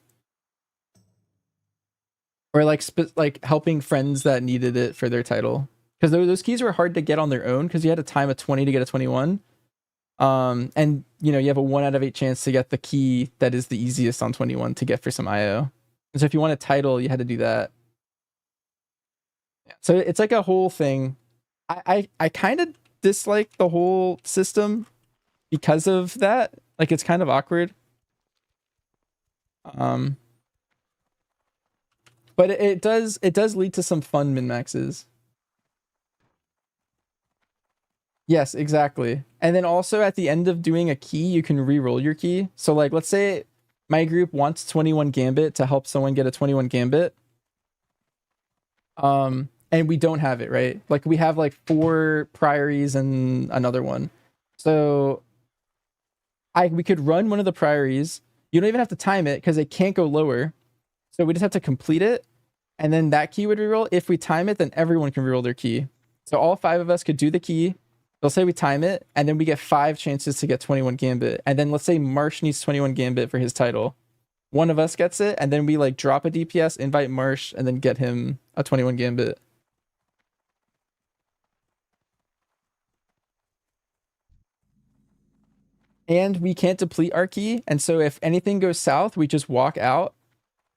Or like helping friends that needed it for their title. Because those keys were hard to get on their own because you had a time of 20 to get a 21. And you know, you have a 1 out of 8 chance to get the key that is the easiest on 21 to get for some IO. And so if you want a title, you had to do that. Yeah. So it's like a whole thing. I kind of dislike the whole system because of that. Like it's kind of awkward. But it does lead to some fun min-maxes. Yes, exactly. And then also at the end of doing a key, you can re-roll your key. So like, let's say my group wants 21 gambit to help someone get a 21 gambit. And we don't have it, right? Like we have like 4 priories and another one. So we could run one of the priories. You don't even have to time it because it can't go lower. So we just have to complete it. And then that key would reroll. If we time it, then everyone can reroll their key. So all 5 of us could do the key. They'll say we time it, and then we get 5 chances to get 21 Gambit. And then let's say Marsh needs 21 Gambit for his title. One of us gets it, and then we like drop a DPS, invite Marsh, and then get him a 21 Gambit. And we can't deplete our key, and so if anything goes south, we just walk out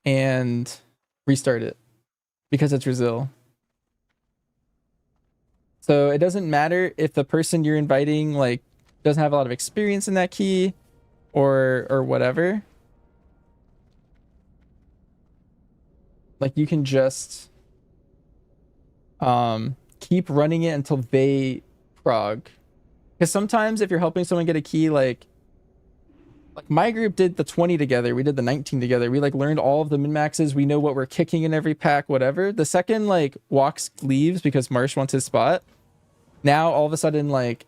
and restart it because it's Brazil. So it doesn't matter if the person you're inviting like doesn't have a lot of experience in that key or whatever. Like you can just keep running it until they prog. Because sometimes if you're helping someone get a key, like my group did the 20 together, we did the 19 together, we like learned all of the min maxes, we know what we're kicking in every pack, whatever. The second like Walks leaves because Marsh wants his spot, now all of a sudden like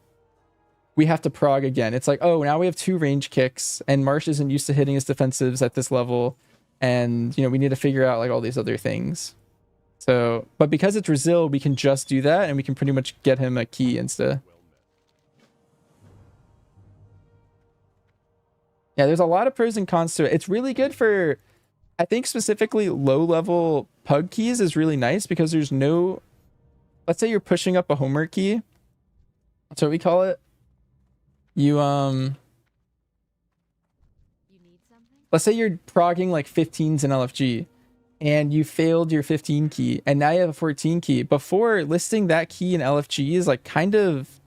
we have to prog again. It's like, oh, now we have 2 range kicks and Marsh isn't used to hitting his defensives at this level, and you know we need to figure out like all these other things. So but because it's Brazil, we can just do that and we can pretty much get him a key insta. Yeah, there's a lot of pros and cons to it. It's really good for, I think specifically low level pug keys is really nice because there's no, let's say you're pushing up a homework key. That's what we call it. You You need something? let's say you're progging like 15s in LFG and you failed your 15 key and now you have a 14 key. Before, listing that key in LFG is like kind of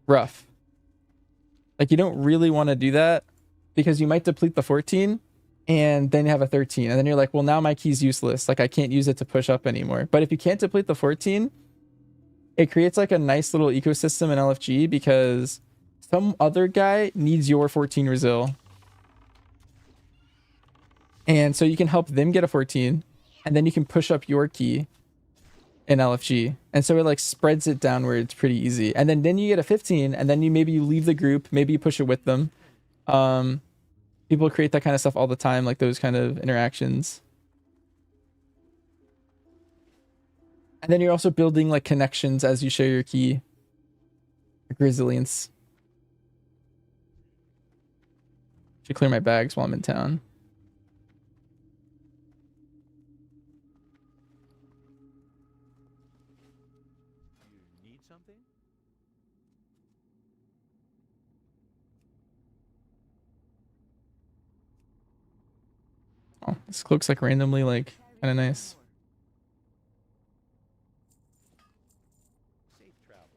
rough. Like you don't really want to do that because you might deplete the 14 and then you have a 13 and then you're like, well, now my key's useless. Like I can't use it to push up anymore. But if you can't deplete the 14, it creates like a nice little ecosystem in LFG because some other guy needs your 14 Brazil. And so you can help them get a 14 and then you can push up your key in LFG. And so it like spreads it downwards pretty easy. And then you get a 15 and then you leave the group, maybe you push it with them. People create that kind of stuff all the time, like those kind of interactions. And then you're also building like connections as you share your key. Like resilience. Should clear my bags while I'm in town. You need something? Oh, this cloak's like randomly like kind of nice. Safe travels.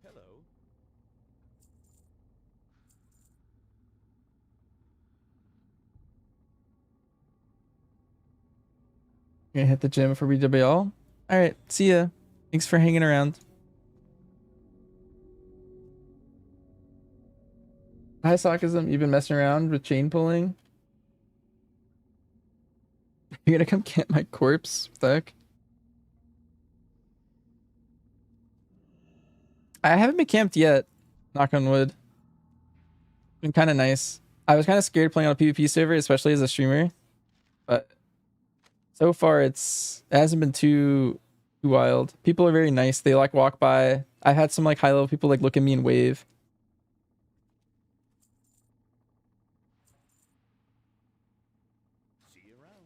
Hello. You're gonna hit the gym for BWL? Alright, see ya. Thanks for hanging around. Hi, Sockism. You've been messing around with chain pulling? You're gonna come camp my corpse? What the heck? I haven't been camped yet. Knock on wood. Been kind of nice. I was kind of scared playing on a PvP server, especially as a streamer. But so far, it hasn't been too wild. People are very nice. They like walk by. I had some like high level people like look at me and wave. See you around.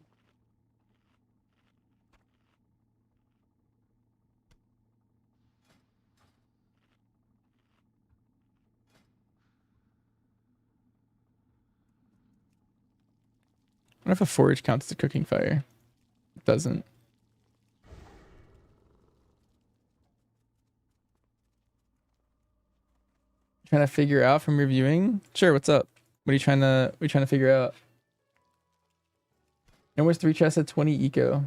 I wonder if a forge counts as a cooking fire. It doesn't. Trying to figure out from reviewing? Sure, what's up? What are you trying to figure out? No more 3 chests at 20 eco.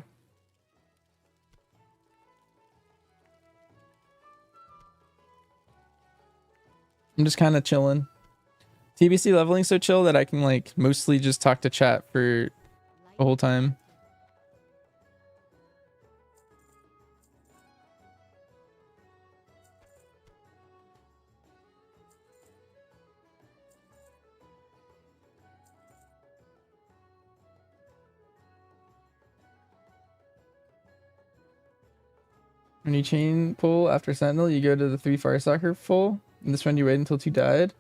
I'm just kind of chilling. TBC leveling so chill that I can like mostly just talk to chat for the whole time. When you chain pull after Sentinel, you go to the 3 Firestalker full. In this run, you wait until 2 died.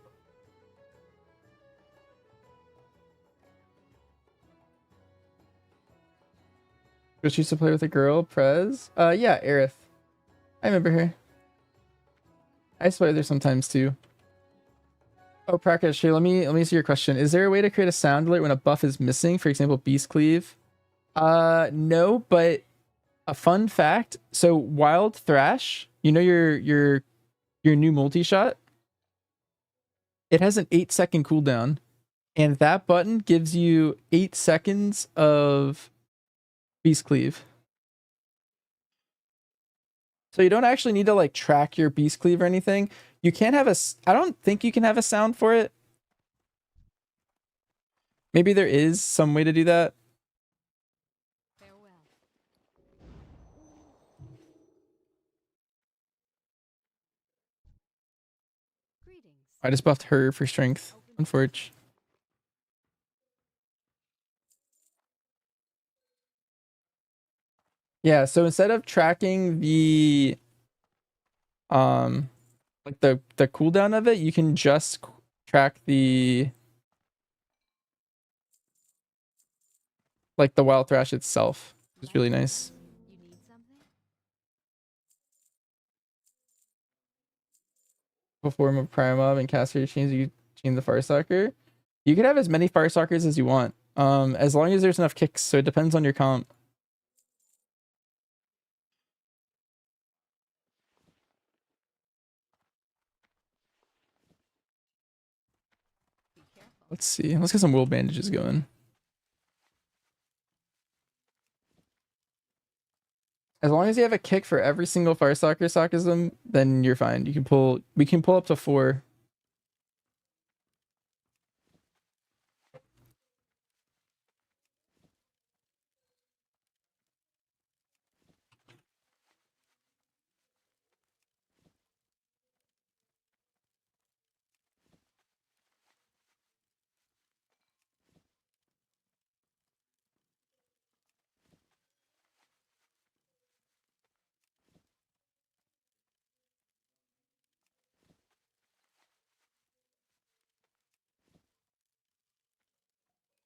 Which used to play with a girl, Prez. Yeah, Aerith. I remember her. I used to play with her sometimes too. Oh, Prakash, here, let me see your question. Is there a way to create a sound alert when a buff is missing? For example, Beast Cleave? No, but a fun fact. So Wild Thrash, you know your new multi-shot? It has an 8-second cooldown. And that button gives you 8 seconds of Beast Cleave. So you don't actually need to like track your Beast Cleave or anything. You can't have I don't think you can have a sound for it. Maybe there is some way to do that. Farewell. Greetings. I just buffed her for strength, unfortunately. Yeah, so instead of tracking the like the cooldown of it, you can just track the like the Wild Thrash itself. It's really nice. You need something? Before Prime Mob and caster chains, you chain the Firestalker. You can have as many Firestalkers as you want. As long as there's enough kicks, so it depends on your comp. Be careful. Let's see. Let's get some world bandages going. As long as you have a kick for every single Firestalker Sarcasm, then you're fine. You can pull. We can pull up to 4.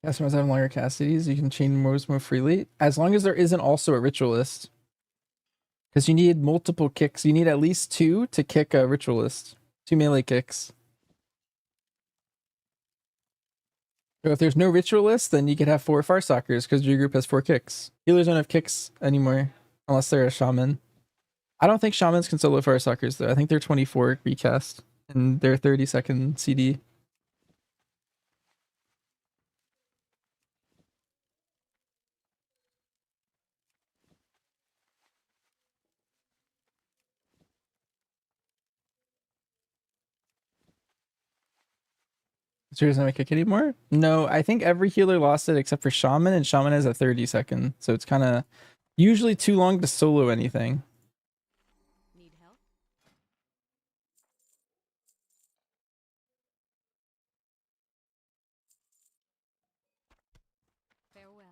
Customers have longer capacities. You can chain moves more freely, as long as there isn't also a ritualist. Because you need multiple kicks. You need at least 2 to kick a ritualist. 2 melee kicks. So if there's no ritualist, then you could have 4 Farstalkers because your group has 4 kicks. Healers don't have kicks anymore unless they're a shaman. I don't think shamans can solo Farstalkers though. I think they're 24 recast and they're 30-second CD. So doesn't make a kick anymore? No, I think every healer lost it except for Shaman, and Shaman has a 30-second. So it's kind of usually too long to solo anything. Need help? Farewell.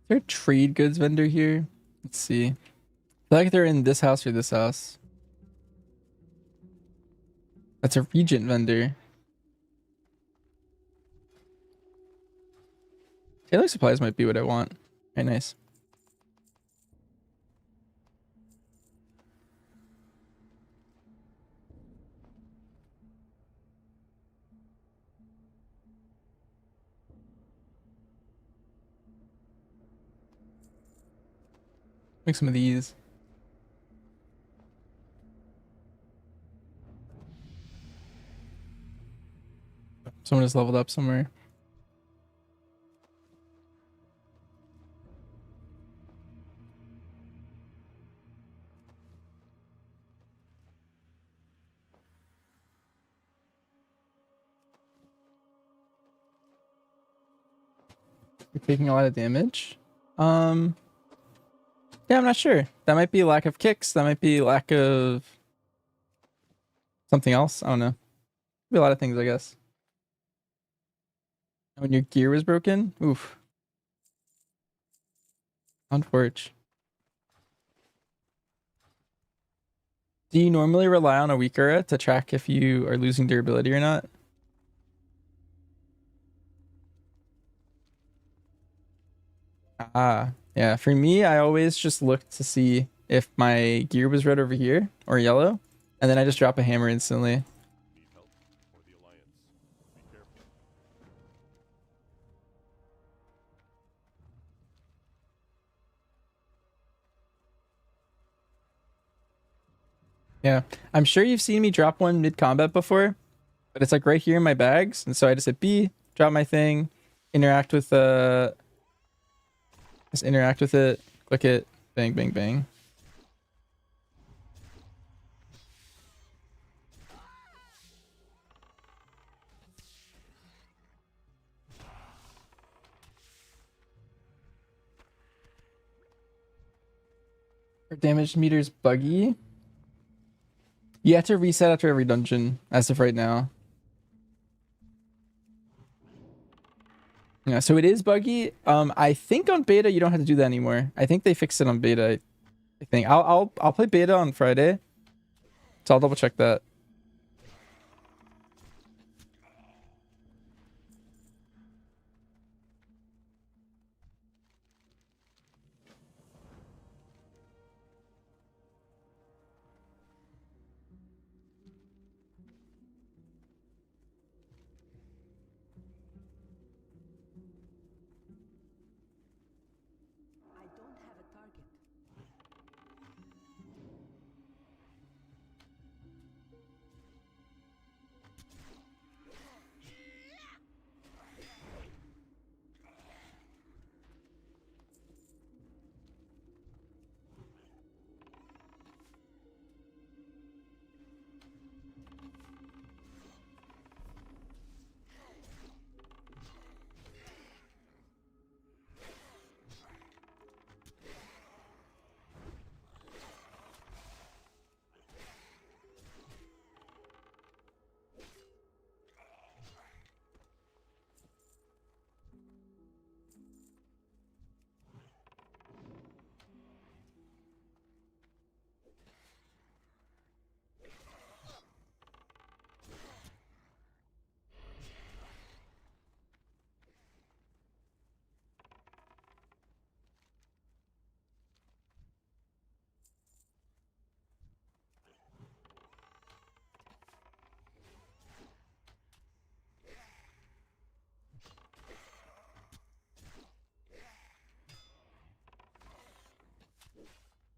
Is there a trade goods vendor here? Let's see. I feel like they're in this house or this house. That's a regent vendor. Taylor supplies might be what I want. Very nice. Make some of these. Someone just leveled up somewhere. You're taking a lot of damage. Yeah, I'm not sure. That might be lack of kicks. That might be lack of something else. I don't know. Could be a lot of things, I guess. When your gear was broken? Oof. Unfortunate. Do you normally rely on a weak aura to track if you are losing durability or not? Ah, yeah. For me, I always just look to see if my gear was red over here or yellow, and then I just drop a hammer instantly. Need help or the Alliance? Be careful. Yeah, I'm sure you've seen me drop one mid-combat before, but it's like right here in my bags, and so I just hit B, drop my thing, interact with just interact with it, click it, bang, bang, bang. Our damage meter's buggy. You have to reset after every dungeon, as of right now. Yeah, so it is buggy. I think on beta you don't have to do that anymore. I think they fixed it on beta. I think I'll play beta on Friday, so I'll double check that. I don't have a target.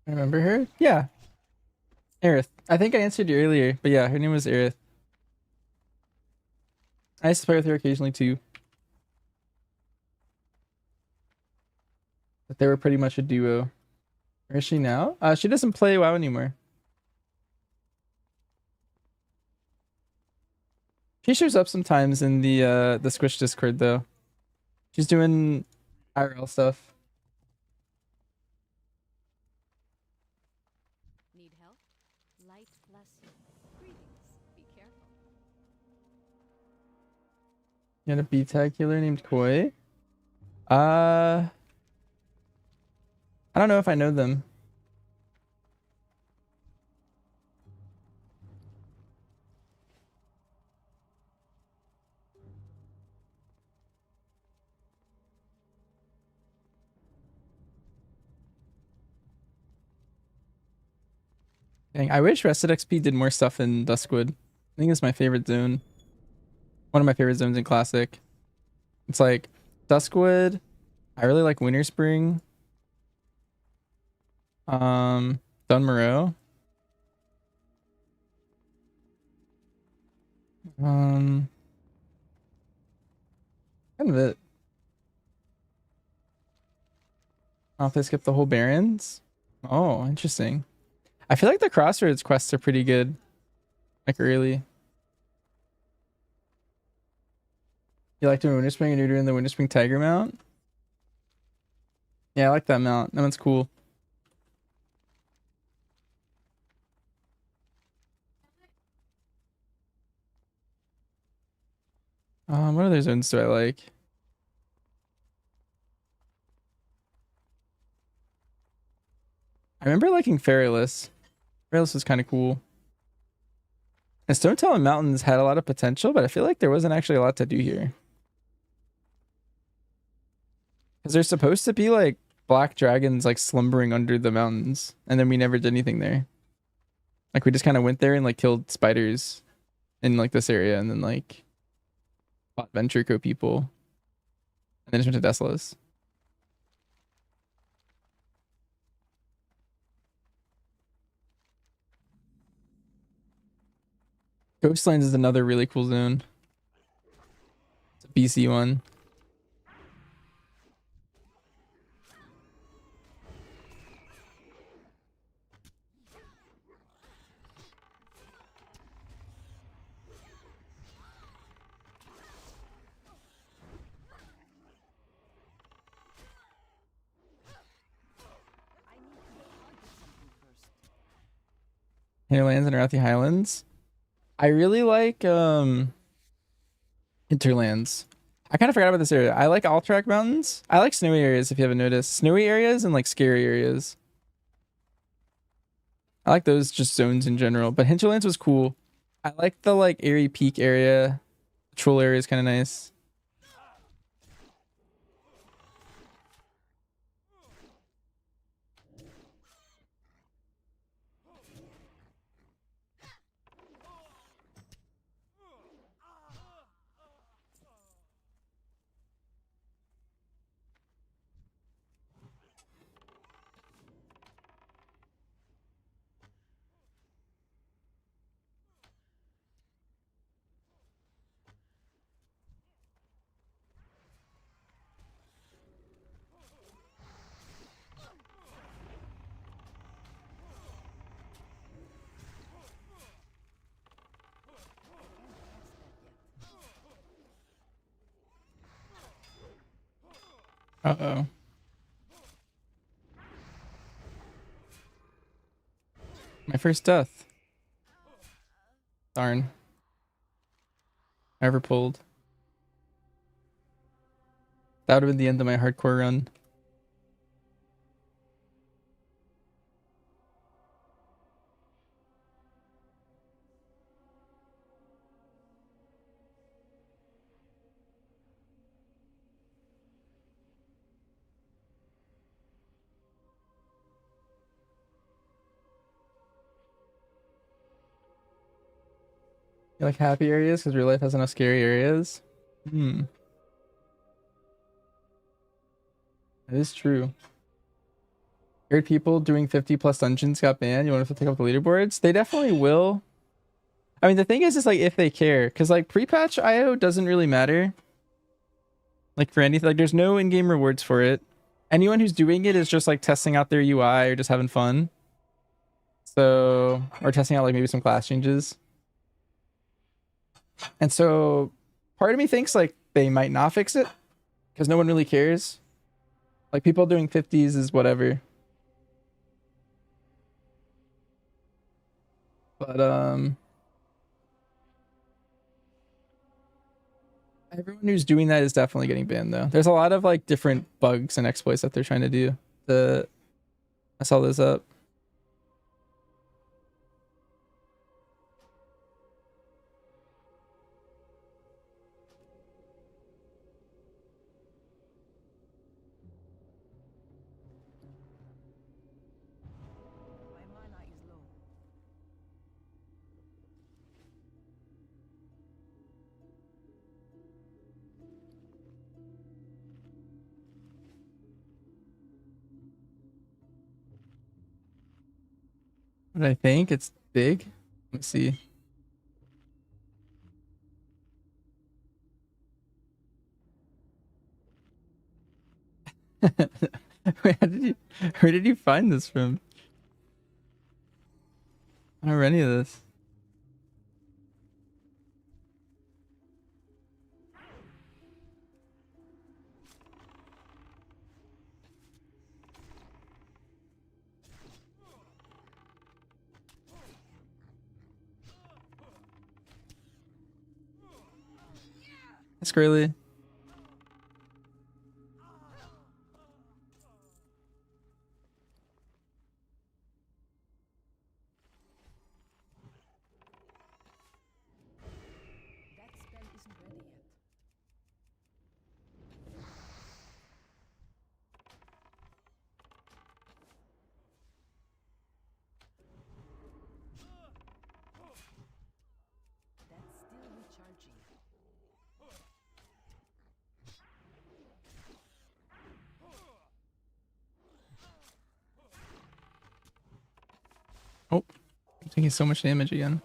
Remember her? Yeah, Aerith. I think I answered you earlier, but yeah, her name was Aerith. I used to play with her occasionally too. But they were pretty much a duo. Where is she now? She doesn't play WoW anymore. She shows up sometimes in the Squish Discord though. She's doing IRL stuff. Need help? Light bless you. Greetings. Be careful. You had a B tag healer named Koi. Uh, I don't know if I know them. Dang, I wish Rested XP did more stuff in Duskwood. I think it's my favorite zone. One of my favorite zones in Classic. It's like Duskwood. I really like Winter Spring. Dunmoreau. Um, kind of it. Oh, if they skip the whole Barrens. Oh, interesting. I feel like the Crossroads quests are pretty good. Like early. You like doing Winter Spring and you're doing the Winter Spring Tiger mount? Yeah, I like that mount. That one's cool. What other zones do I like? I remember liking Feralus. Feralus was kind of cool. And Stone Talon Mountains had a lot of potential, but I feel like there wasn't actually a lot to do here. Because there's supposed to be like black dragons like slumbering under the mountains, and then we never did anything there. Like we just kind of went there and like killed spiders in like this area, and then like fought Ventrico people, and then just went to Desolus. Ghostlands is another really cool zone. It's a BC one. Hinterlands and Arathi Highlands. I really like Hinterlands. I kind of forgot about this area. I like Alterac Mountains. I like snowy areas if you haven't noticed. Snowy areas and like scary areas. I like those just zones in general. But Hinterlands was cool. I like the like Airy Peak area. The troll area is kind of nice. Uh-oh. My first death. Darn. I ever pulled. That would have been the end of my hardcore run. You like happy areas because real life has enough scary areas? Hmm. That is true. Heard people doing 50 plus dungeons got banned. You want to take up the leaderboards? They definitely will. I mean, the thing is like if they care, because like pre-patch IO doesn't really matter. Like for anything, like there's no in-game rewards for it. Anyone who's doing it is just like testing out their UI or just having fun. So, or testing out like maybe some class changes. And so part of me thinks like they might not fix it because no one really cares. Like people doing 50s is whatever. But everyone who's doing that is definitely getting banned though. There's a lot of like different bugs and exploits that they're trying to do. I saw those up. My mana is low. What I think it's big. Let me see. Wait, where did you find this from? I don't know any of this. That's really. Taking so much damage again.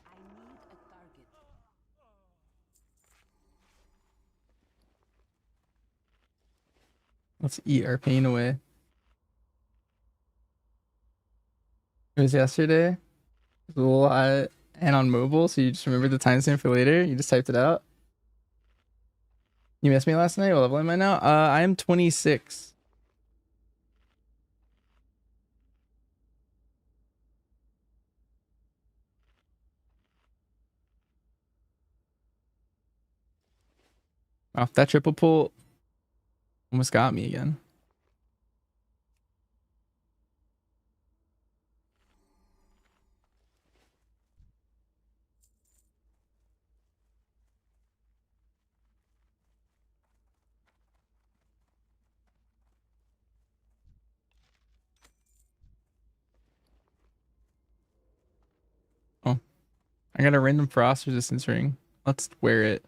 I need a target. Let's eat our pain away. It was yesterday. It was a lot, and on mobile, so you just remember the timestamp for later. You just typed it out. You missed me last night. What level am I now? I am 26. Wow, that triple pull almost got me again. Oh, I got a random frost resistance ring. Let's wear it.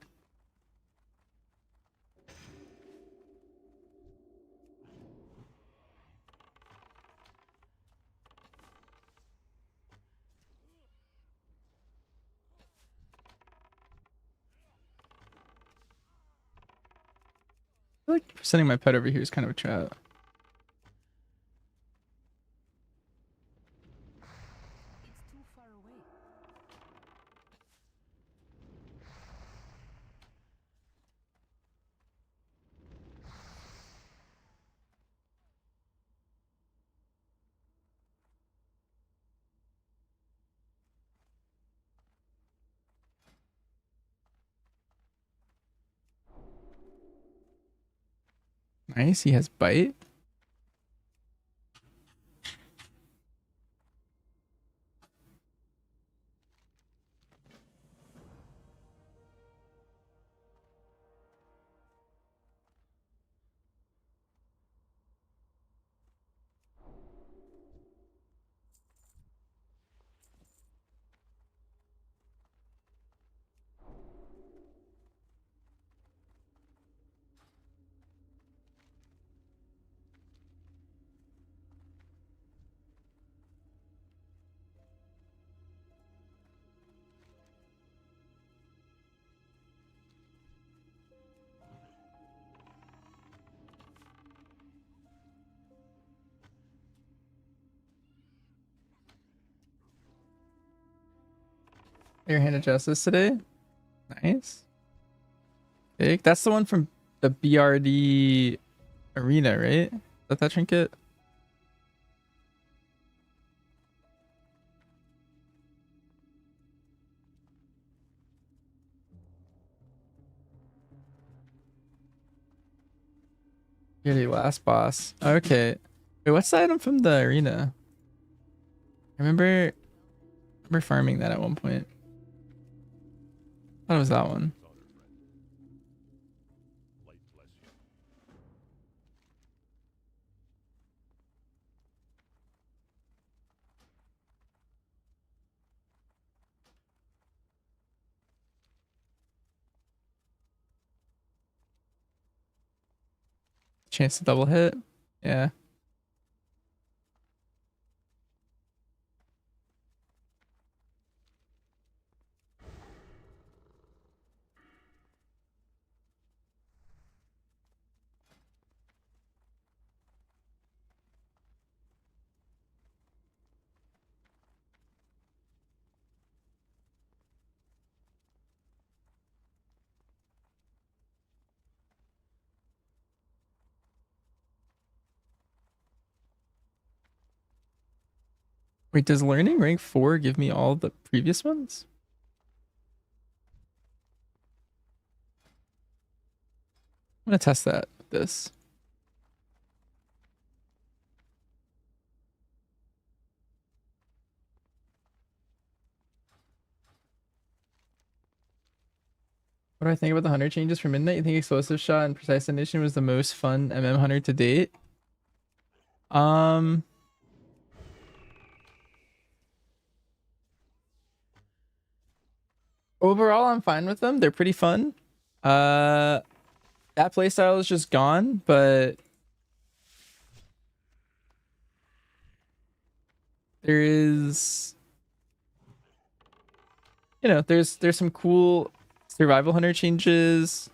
I feel like sending my pet over here is kind of a trap. It's too far away. Nice, he has bite. Your hand of justice today. Nice. Big. That's the one from the BRD arena, right? Is that trinket? You're the last boss. Okay. Wait, what's the item from the arena? I remember farming that at one point. I thought it was that one. Honor, friend. Light bless you. Chance to double hit. Yeah. Wait, does learning rank 4 give me all the previous ones? I'm gonna test that with this. What do I think about the hunter changes for midnight? You think explosive shot and precise detonation was the most fun hunter to date? Um, Overall, I'm fine with them. They're pretty fun. That playstyle is just gone, but there is, there's some cool survival hunter changes.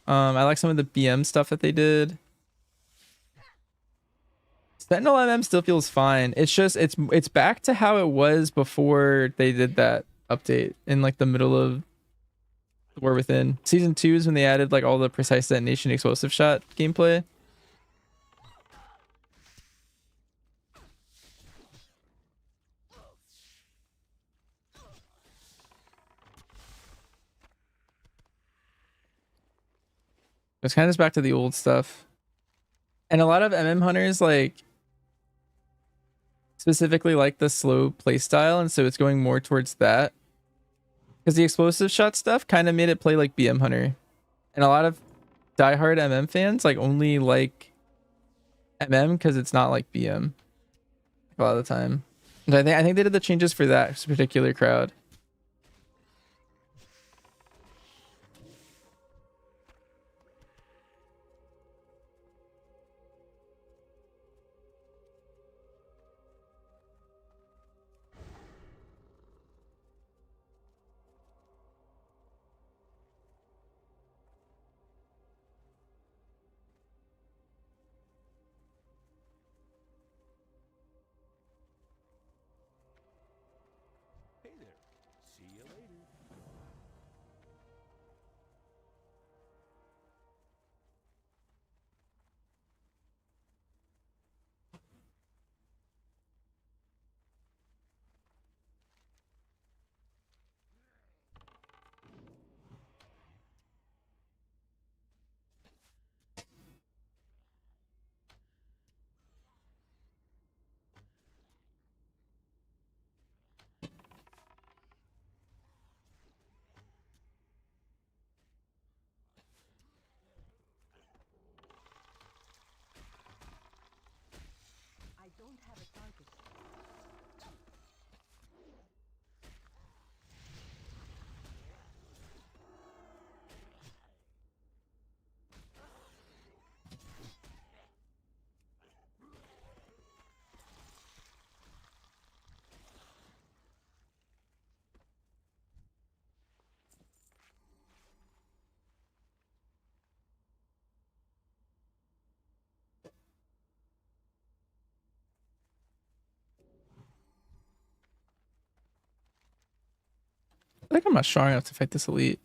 I like some of the BM stuff that they did. Sentinel MM still feels fine. It's just it's back to how it was before they did that update in like the middle of the War Within. Season 2 is when they added like all the precise detonation explosive shot gameplay. It's kind of just back to the old stuff. And a lot of MM hunters like specifically like the slow playstyle, and so it's going more towards that. Because the explosive shot stuff kind of made it play like BM hunter. And a lot of diehard MM fans like only like MM because it's not like BM a lot of the time. And I think they did the changes for that particular crowd. Hey there. See you later. I don't have a target. I think I'm not strong enough to fight this elite.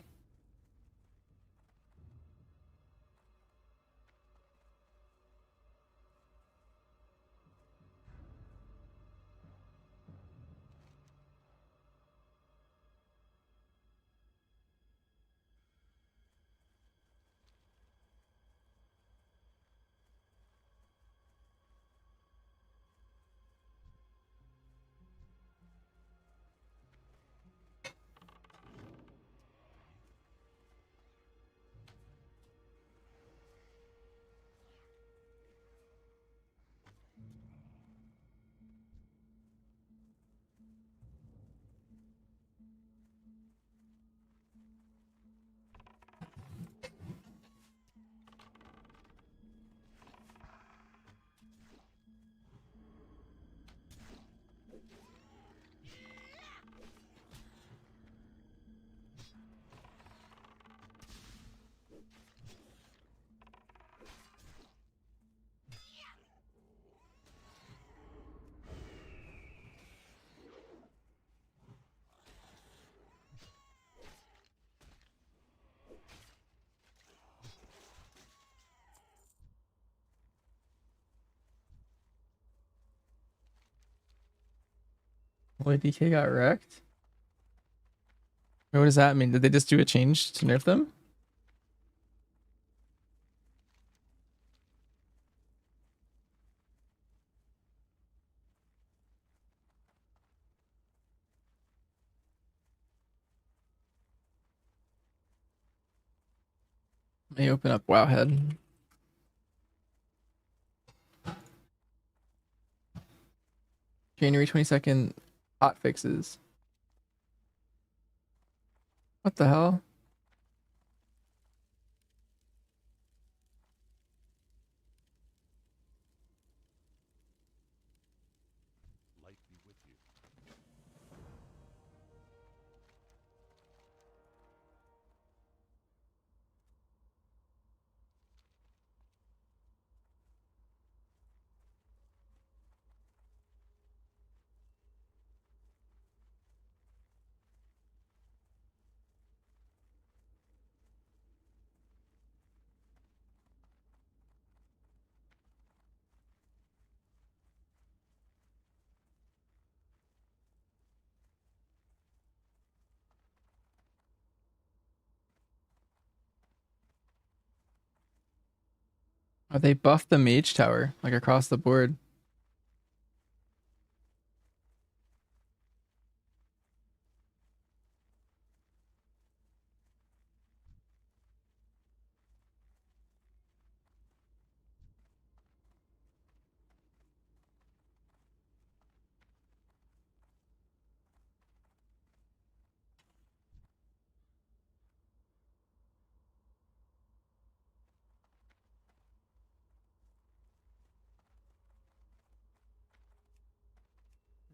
Boy, DK got wrecked. What does that mean? Did they just do a change to nerf them? Let me open up Wowhead. January 22nd, hot fixes. What the hell? Light be with you. Oh, they buffed the mage tower, like across the board.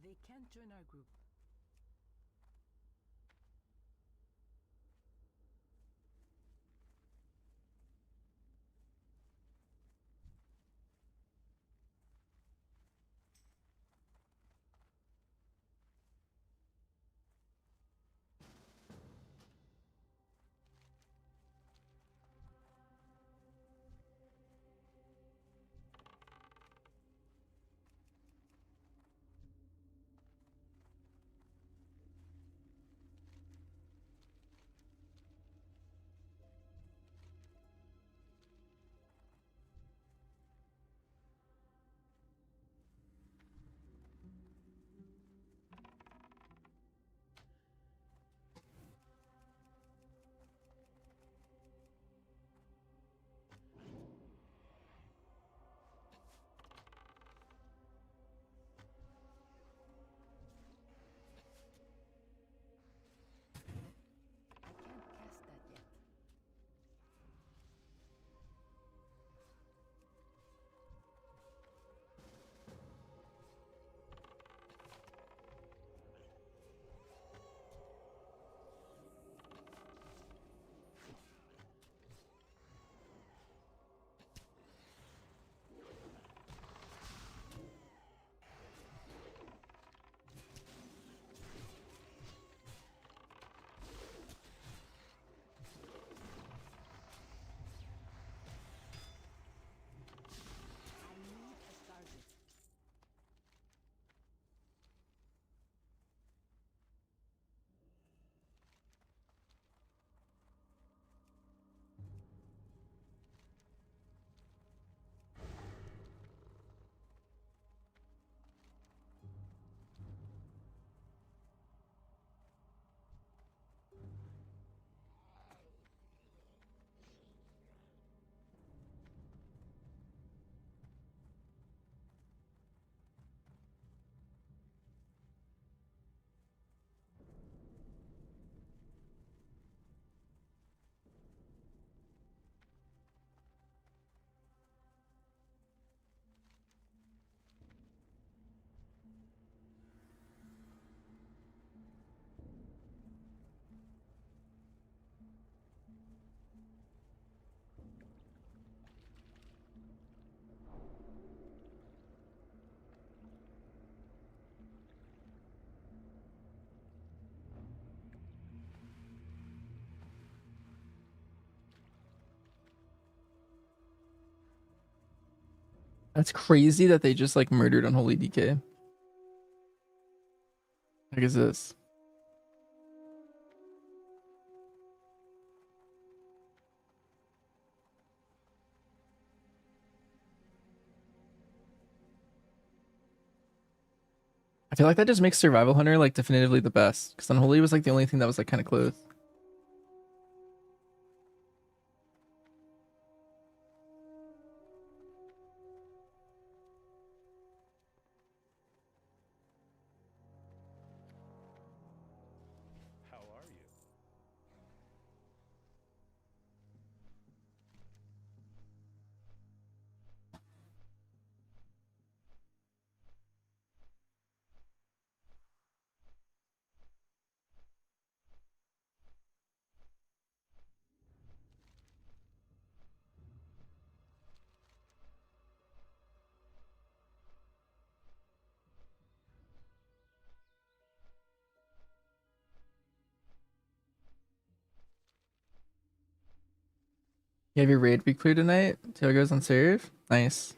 They can't join our group. I can't cast that yet. I need a target. That's crazy that they just like murdered Unholy DK. What is this? I feel like that just makes Survival Hunter like definitively the best. Because Unholy was like the only thing that was like kind of close. You have your raid be clear tonight? See how it goes on serve? Nice.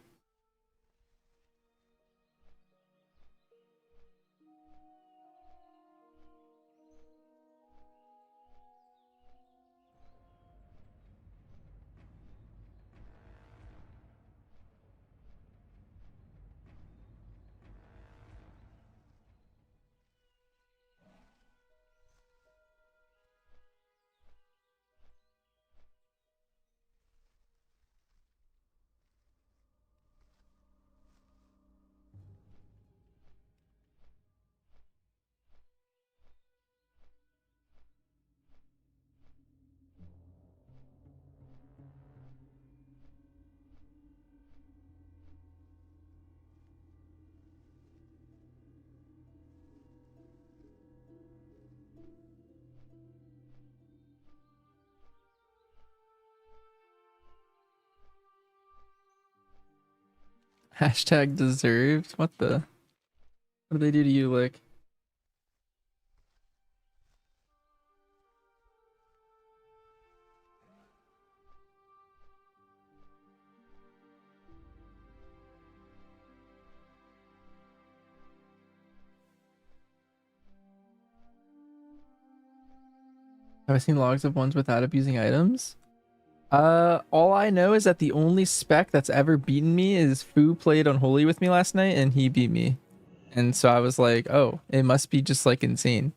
Hashtag deserved. What the? What do they do to you, Lick? Have I seen logs of ones without abusing items? All I know is that the only spec that's ever beaten me is Fu played Unholy with me last night and he beat me. And so I was like, oh, it must be just like insane.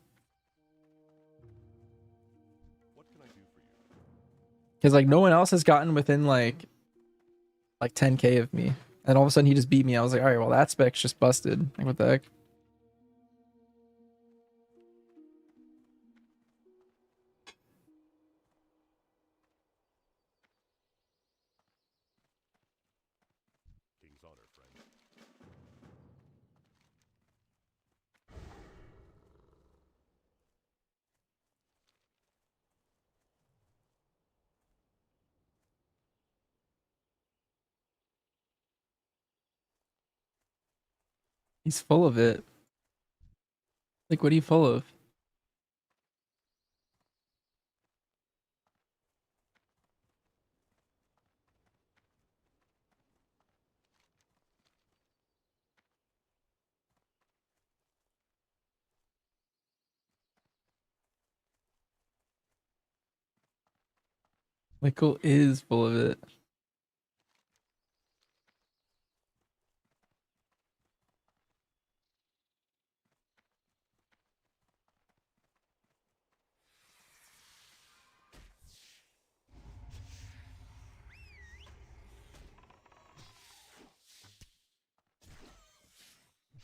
What can I do for you? Because like no one else has gotten within like 10k of me. And all of a sudden he just beat me. I was like, all right, well that spec's just busted. Like what the heck? King's honor, friend. He's full of it. Like what are you full of? Michael is full of it.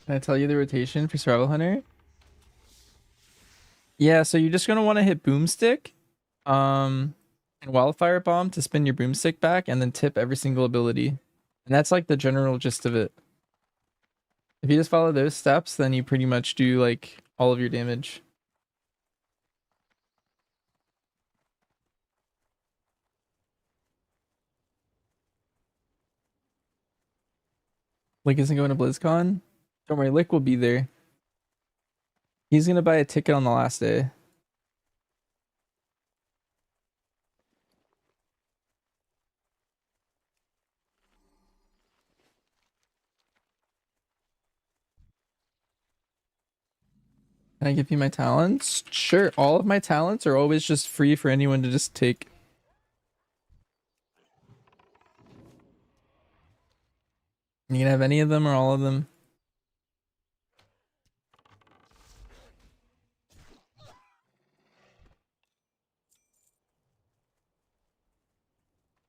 Can I tell you the rotation for Survival Hunter? Yeah, so you're just gonna want to hit Boomstick, and Wildfire Bomb to spin your Boomstick back, and then tip every single ability. And that's like the general gist of it. If you just follow those steps, then you pretty much do like all of your damage. Lick isn't going to BlizzCon? Don't worry, Lick will be there. He's gonna buy a ticket on the last day. Can I give you my talents? Sure, all of my talents are always just free for anyone to just take. You can have any of them or all of them.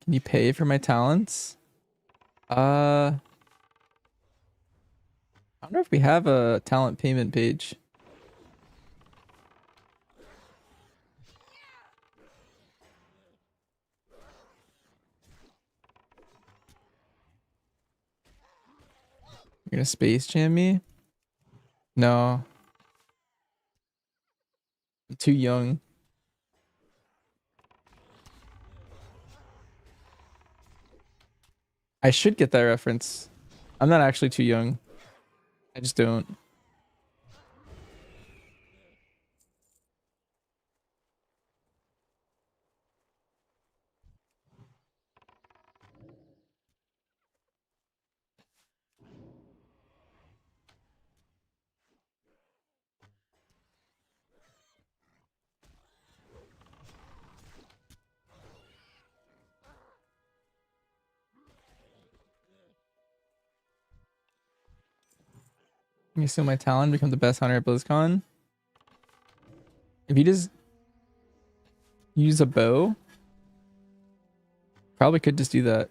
Can you pay for my talents? I don't know if we have a talent payment page. You're gonna space jam me? No. I'm too young. I should get that reference. I'm not actually too young. I just don't. Let me steal my talent, become the best hunter at BlizzCon. If you just use a bow, probably could just do that.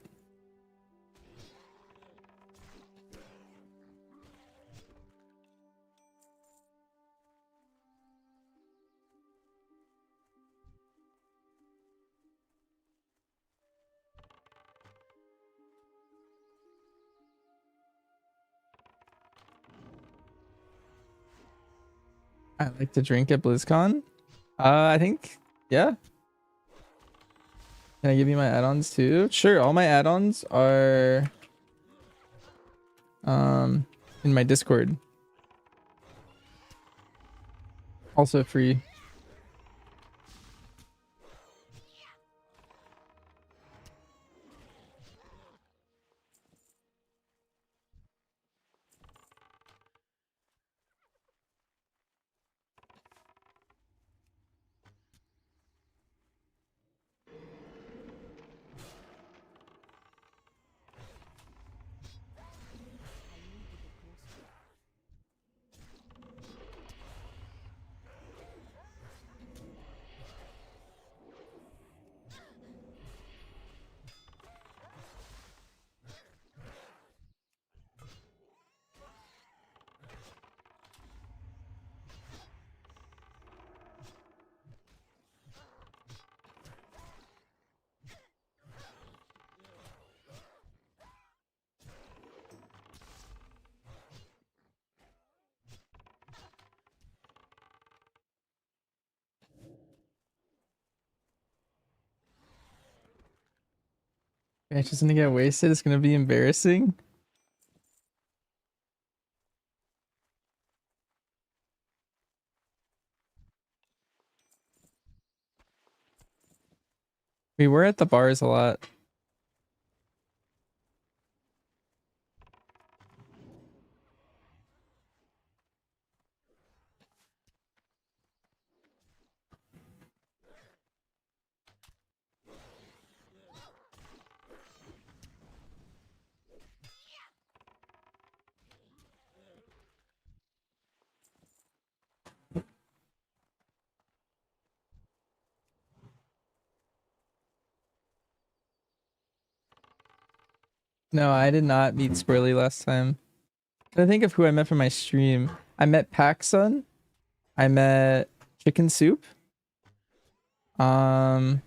I like to drink at BlizzCon. I think, yeah. Can I give you my add-ons too? Sure, all my add-ons are in my Discord. Also free. It's just gonna get wasted. It's gonna be embarrassing. We were at the bars a lot. No, I did not meet Squirrely last time. I think of who I met from my stream. I met Paxson. I met Chicken Soup. Um,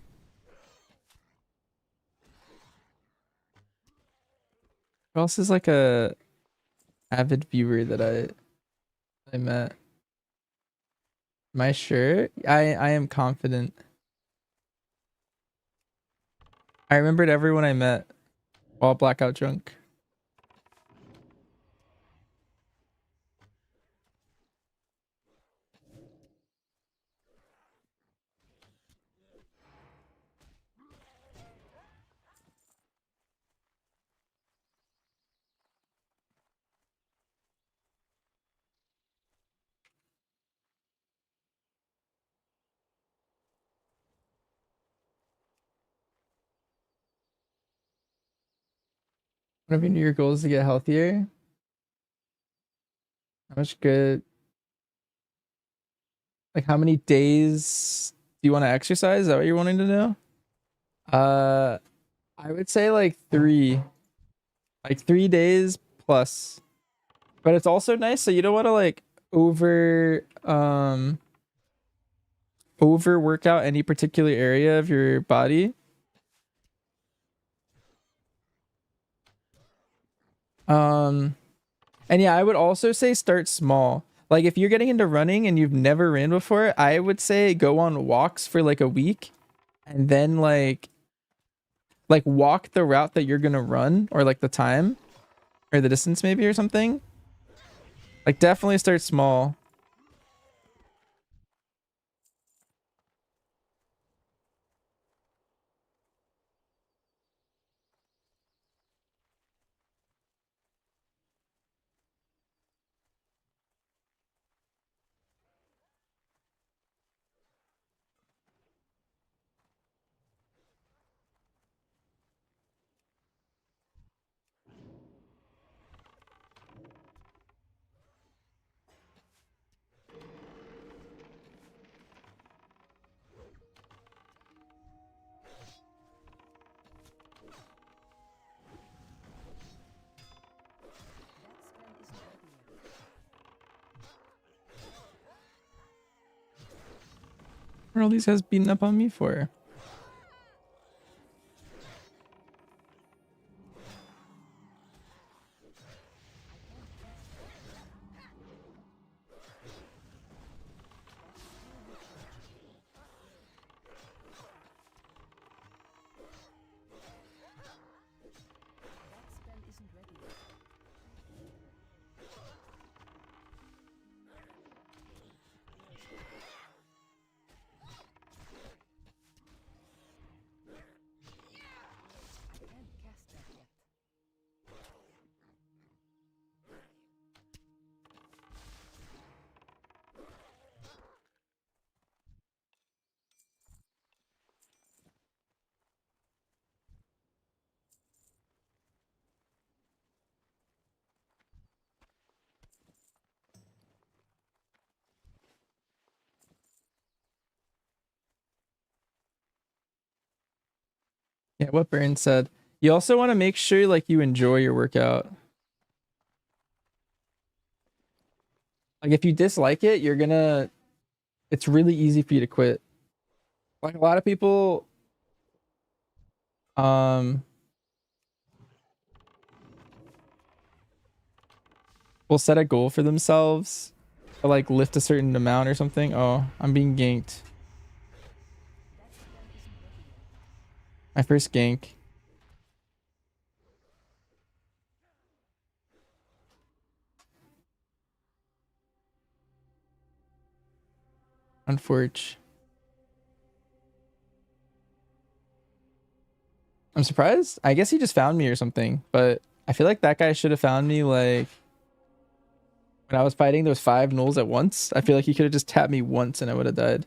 who else is like a avid viewer that I met? My shirt? I am confident. I remembered everyone I met while blackout drunk. One of your New Year goals is to get healthier. How much good? Like how many days do you want to exercise? Is that what you're wanting to know? Uh, I would say like 3. Like 3 days plus. But it's also nice, so you don't want to like over work out any particular area of your body. And yeah, I would also say start small. Like if you're getting into running and you've never ran before, I would say go on walks for like a week and then like walk the route that you're gonna run or like the time or the distance maybe or something. Like definitely start small. What are all these guys beating up on me for? That spell isn't ready yet. I can't cast that yet. Yeah, what Burn said. You also want to make sure like you enjoy your workout. Like if you dislike it, you're gonna it's really easy for you to quit. Like a lot of people um will set a goal for themselves to like lift a certain amount or something. Oh, I'm being ganked. That spell isn't ready yet. My first gank. Unfortunate. I'm surprised. I guess he just found me or something, but I feel like that guy should have found me like when I was fighting those 5 nulls at once. I feel like he could have just tapped me once and I would have died.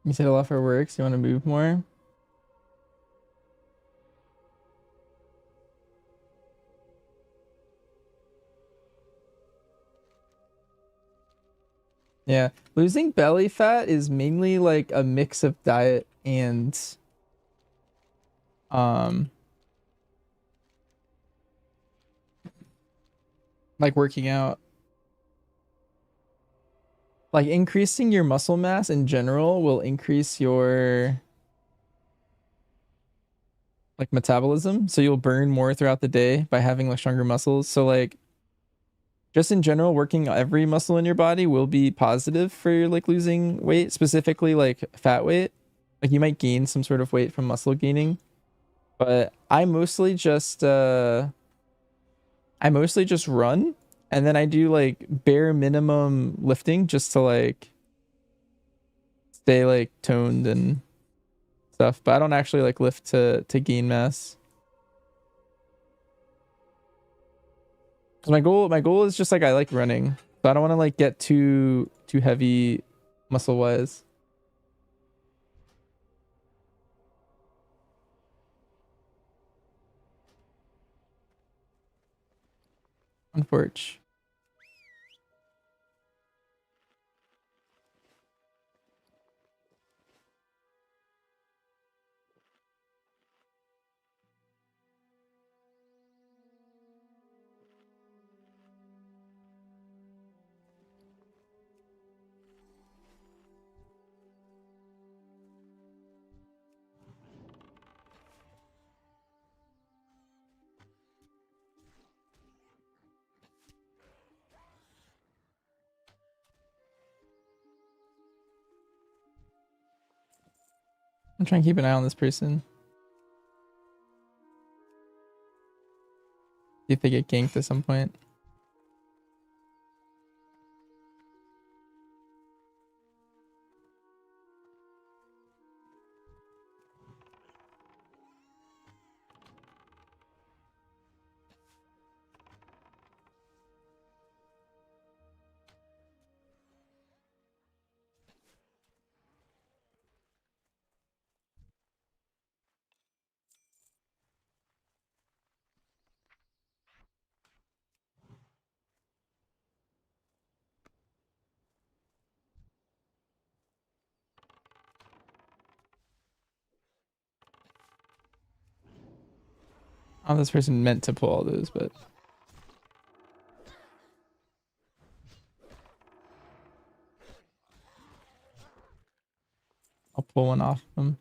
You said a lot for work, so you want to move more? Yeah. Losing belly fat is mainly like a mix of diet and um like working out. Like increasing your muscle mass in general will increase your like metabolism, so you'll burn more throughout the day by having like stronger muscles. So like just in general, working every muscle in your body will be positive for like losing weight, specifically like fat weight. Like you might gain some sort of weight from muscle gaining, but I mostly just run, and then I do like bare minimum lifting just to like stay like toned and stuff. But I don't actually like lift to gain mass. Cause my goal is just like I like running, so I don't want to like get too heavy muscle wise. Unfortunately. I'm trying to keep an eye on this person. See if they get ganked at some point. Oh, this person meant to pull all those, but I'll pull one off them.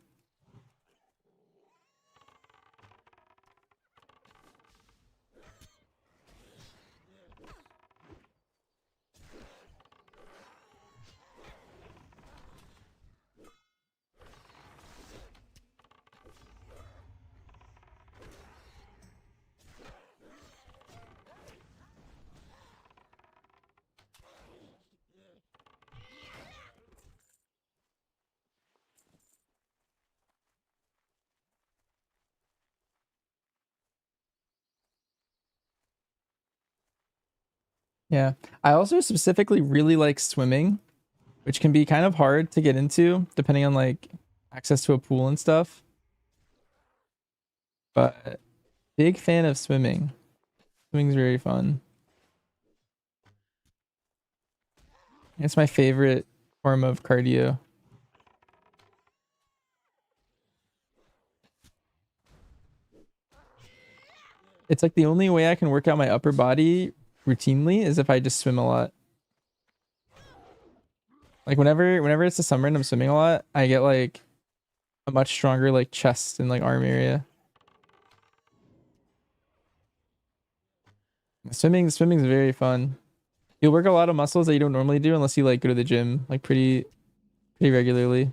Yeah. I also specifically really like swimming, which can be kind of hard to get into depending on like access to a pool and stuff. But big fan of swimming. Swimming's very fun. It's my favorite form of cardio. It's like the only way I can work out my upper body routinely is if I just swim a lot. Like whenever it's the summer and I'm swimming a lot, I get like a much stronger like chest and like arm area. Swimming's very fun. You'll work a lot of muscles that you don't normally do unless you like go to the gym like pretty regularly.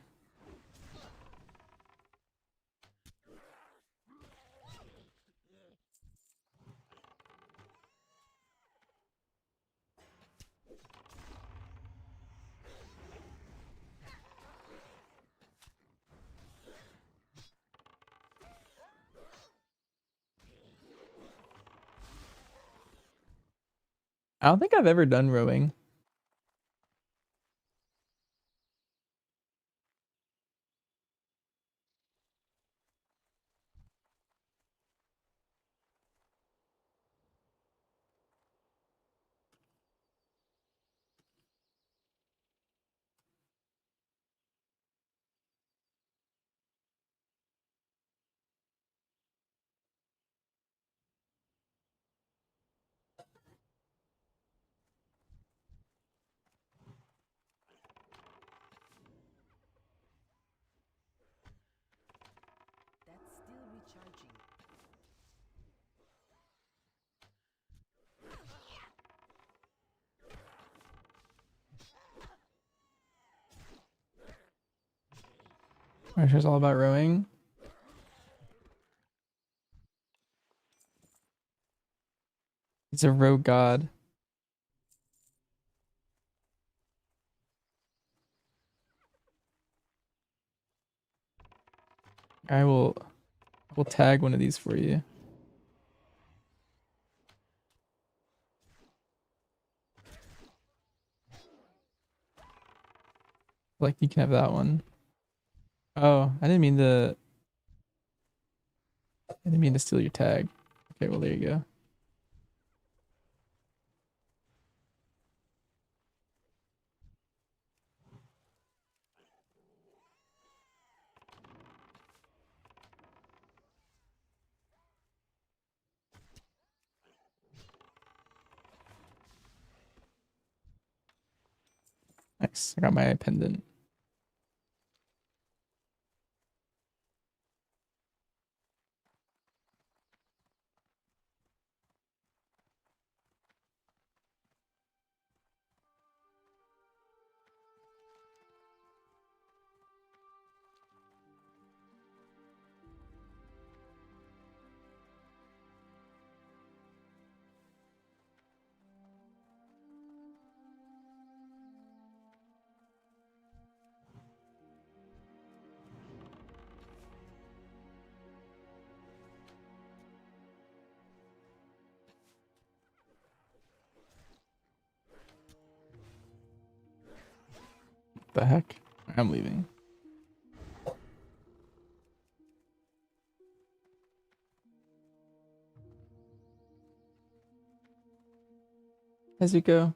I don't think I've ever done rowing. That's still recharging. Marsha's all about rowing. He's a row god. I will tag one of these for you. Like you can have that one. Oh, I didn't mean to steal your tag. Okay, well there you go. Nice. I got my pendant. The heck? I'm leaving. Nezuko.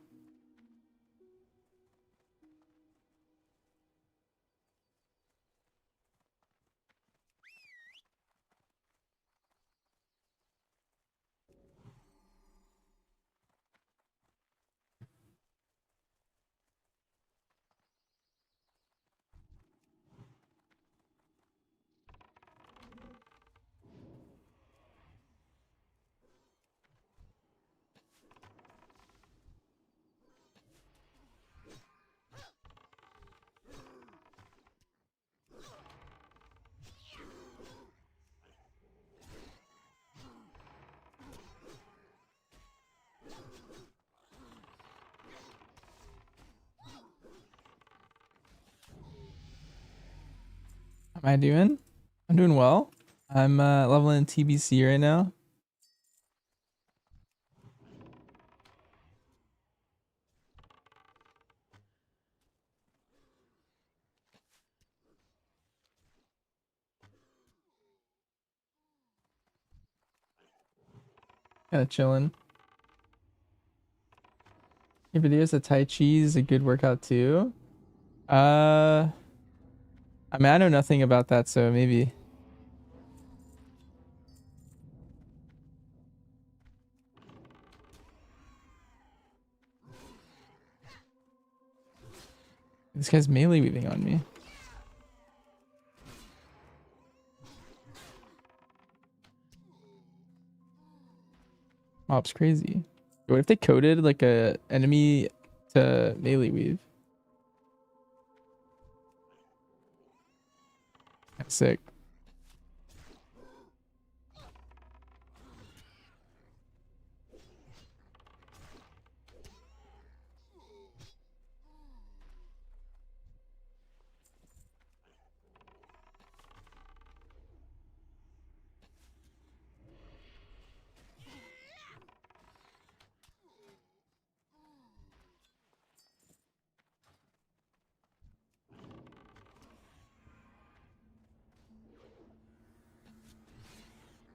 How am I doing? I'm doing well. I'm leveling TBC right now. Kind of chilling. Your videos of Tai Chi is a good workout too. I mean, I know nothing about that, so maybe. This guy's melee weaving on me. Mob's crazy. What if they coded like a enemy to melee weave? That's sick.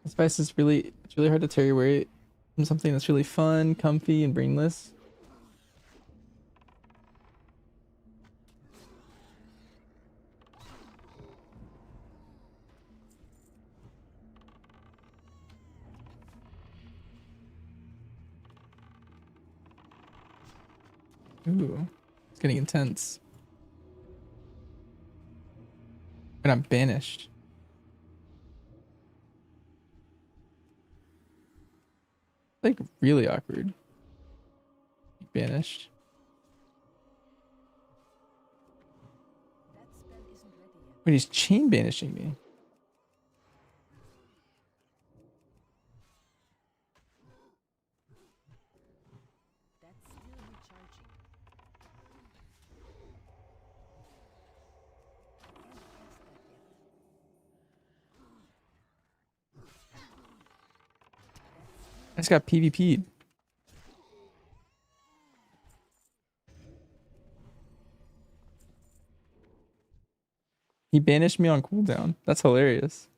This spice is it's really hard to tear away from something that's really fun, comfy, and brainless. Ooh, it's getting intense. And I'm banished. Like really awkward. Banished. That spell isn't ready yet. Wait, he's chain banishing me. That's still recharging. Can't cast that yet. I just got PvP'd. He banished me on cooldown. That's hilarious.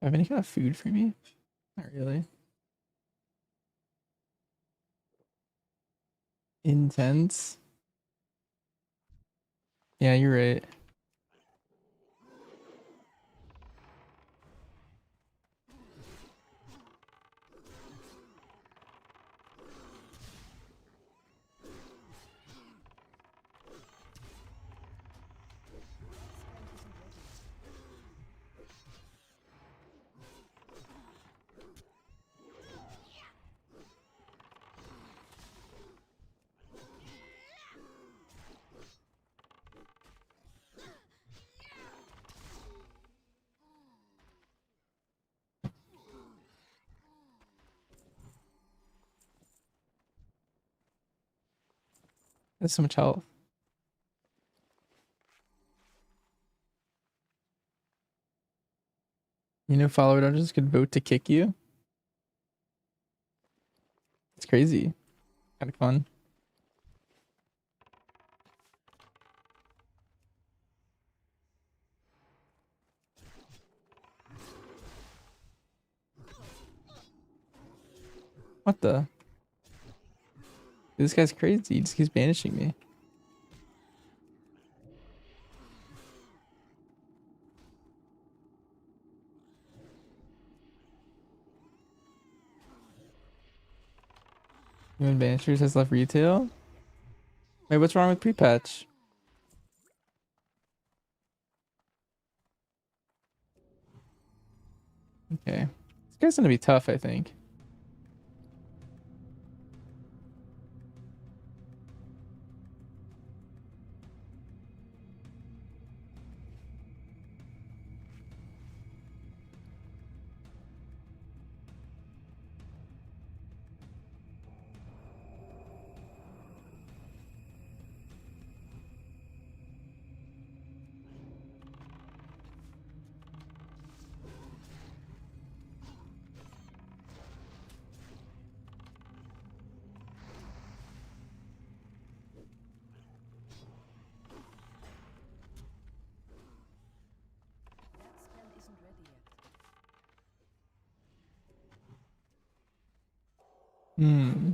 Have any kind of food for me? Not really. Intense. Yeah, you're right. That's so much health. You know, follower dungeons could vote to kick you. It's crazy. Kind of fun. What the? This guy's crazy. He just keeps banishing me. Human Banishers has left retail? Wait, what's wrong with pre-patch? Okay. This guy's gonna be tough, I think. That spell isn't ready yet. Hmm.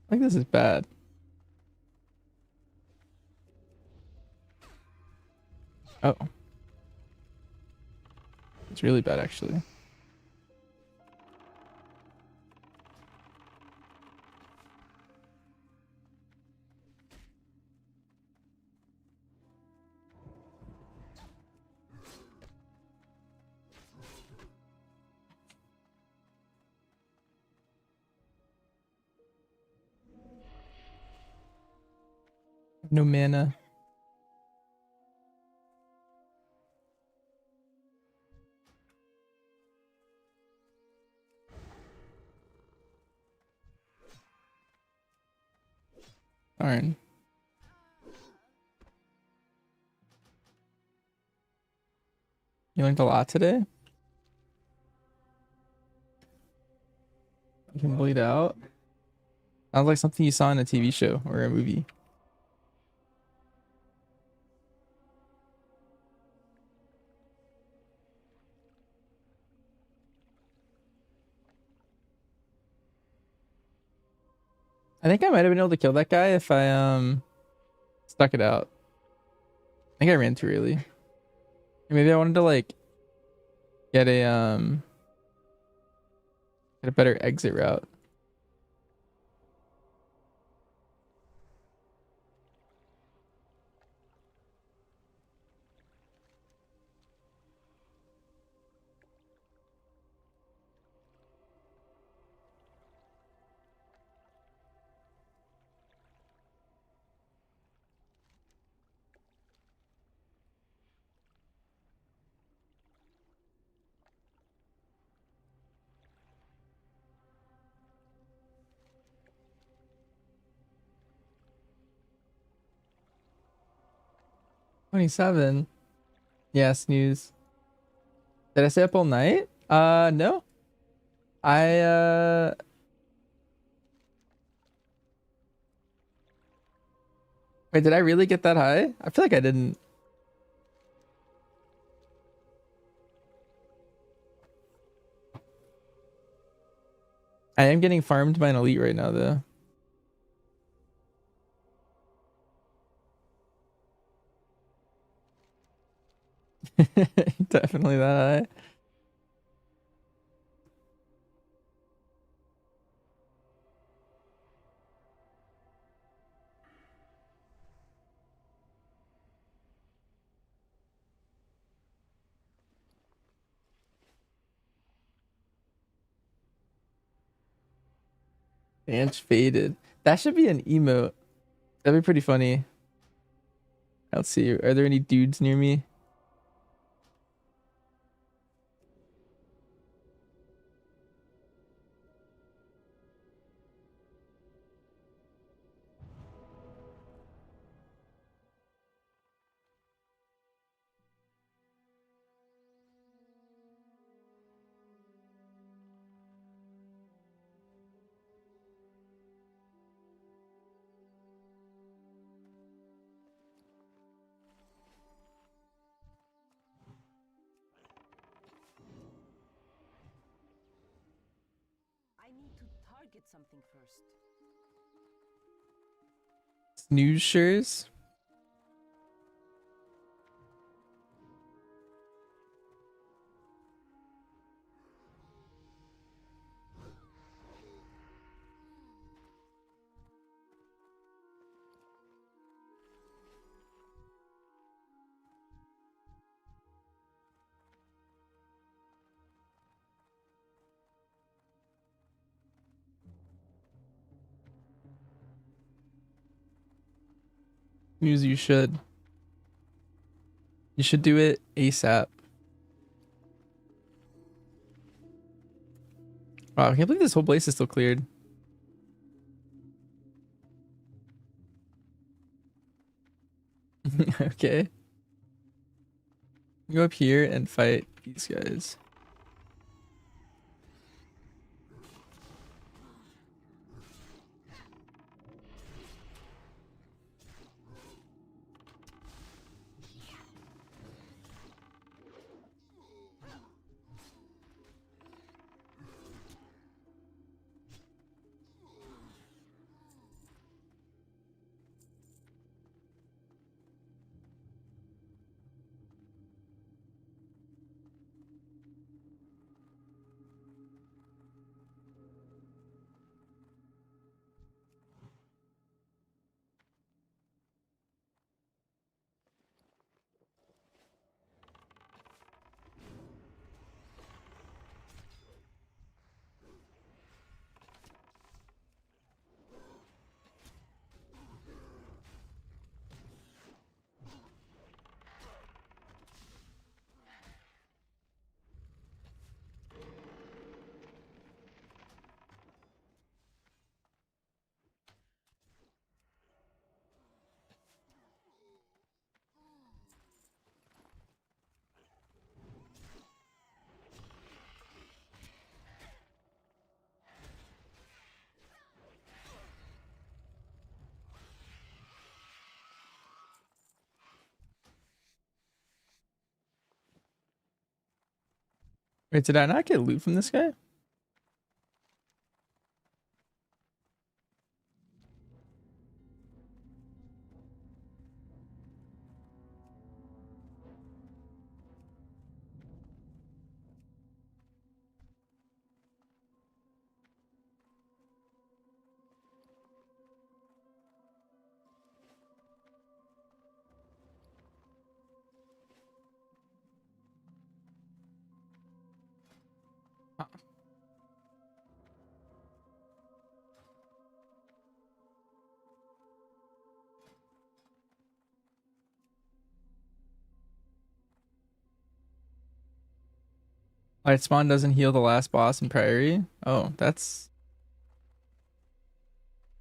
I think this is bad. Oh. It's really bad, actually. No mana. Darn. You learned a lot today? You can bleed out? Sounds like something you saw in a TV show or a movie. I think I might have been able to kill that guy if I stuck it out. I think I ran too early. Maybe I wanted to like get a better exit route. $27. Yeah, snooze. Did I stay up all night? No. I wait, did I really get that high? I feel like I didn't. I am getting farmed by an elite right now though. Definitely that high. Dance faded. That should be an emote. That'd be pretty funny. Let's see. Are there any dudes near me? to target something first. Snooze shares. Snooze, you should. You should do it ASAP. Wow, I can't believe this whole place is still cleared. Okay. Go up here and fight these guys. Wait, did I not get loot from this guy? Light spawn doesn't heal the last boss in Priory. Oh, that's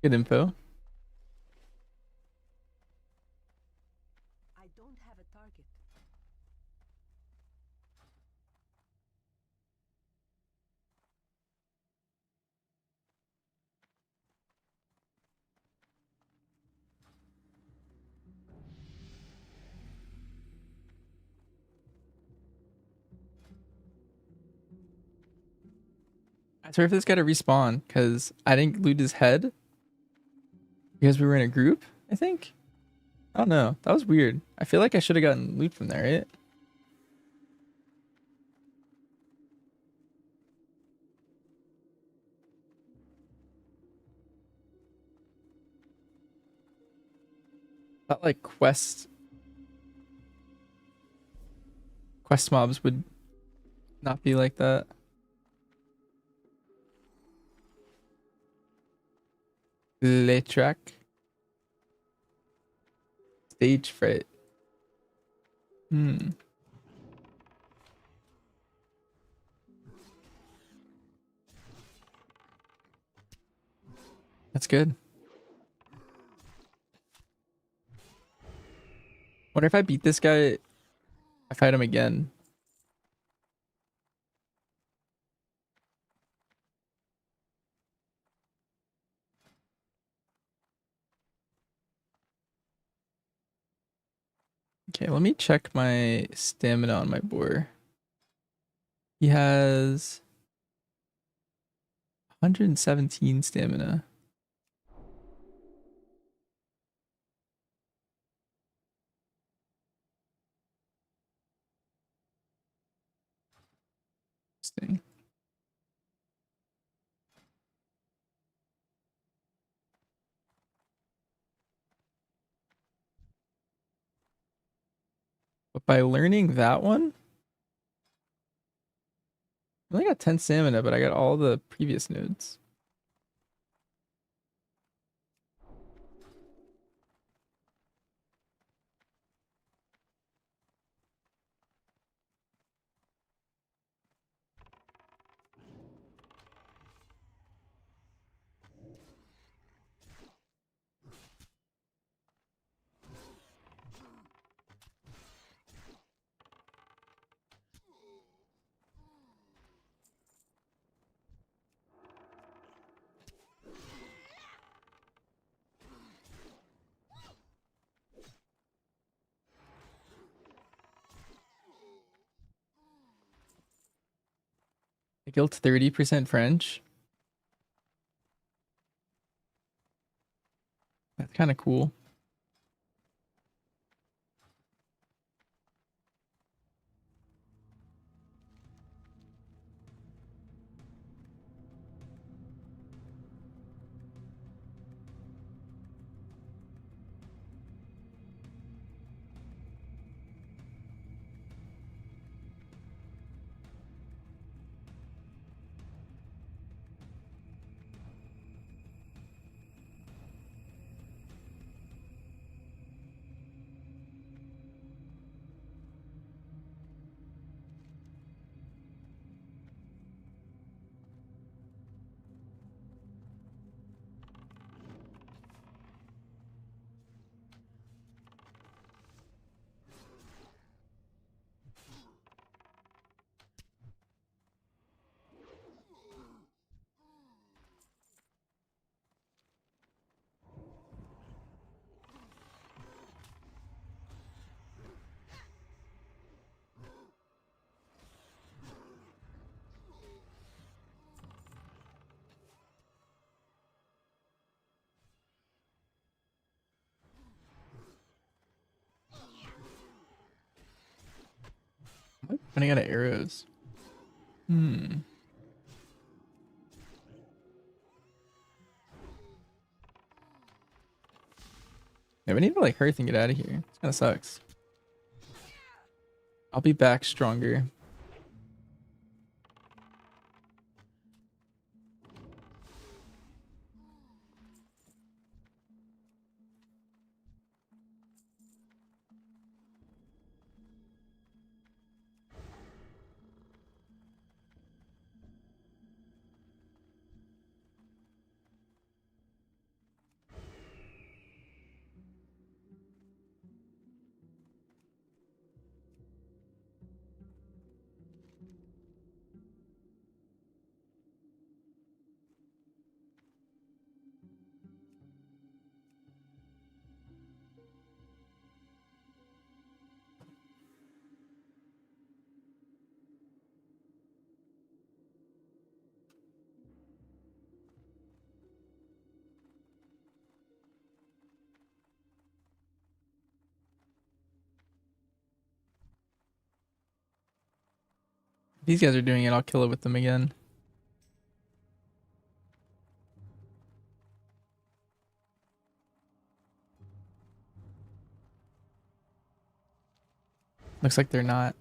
good info. I don't have a target. I swear if this guy to respawn because I didn't loot his head because we were in a group, I think. I don't know. That was weird. I feel like I should have gotten loot from there, right? Thought like quest mobs would not be like that. Le track. Stage fright. Hmm. That's good. Wonder if I beat this guy, I fight him again. Okay, let me check my stamina on my boar. He has 117 stamina. Interesting. But by learning that one, I only got 10 stamina, but I got all the previous nodes. I guilt 30% French. That's kind of cool. I'm running out of arrows. Hmm. Yeah, we need to like hurry and get out of here. This kind of sucks. I'll be back stronger. If these guys are doing it, I'll kill it with them again. Looks like they're not.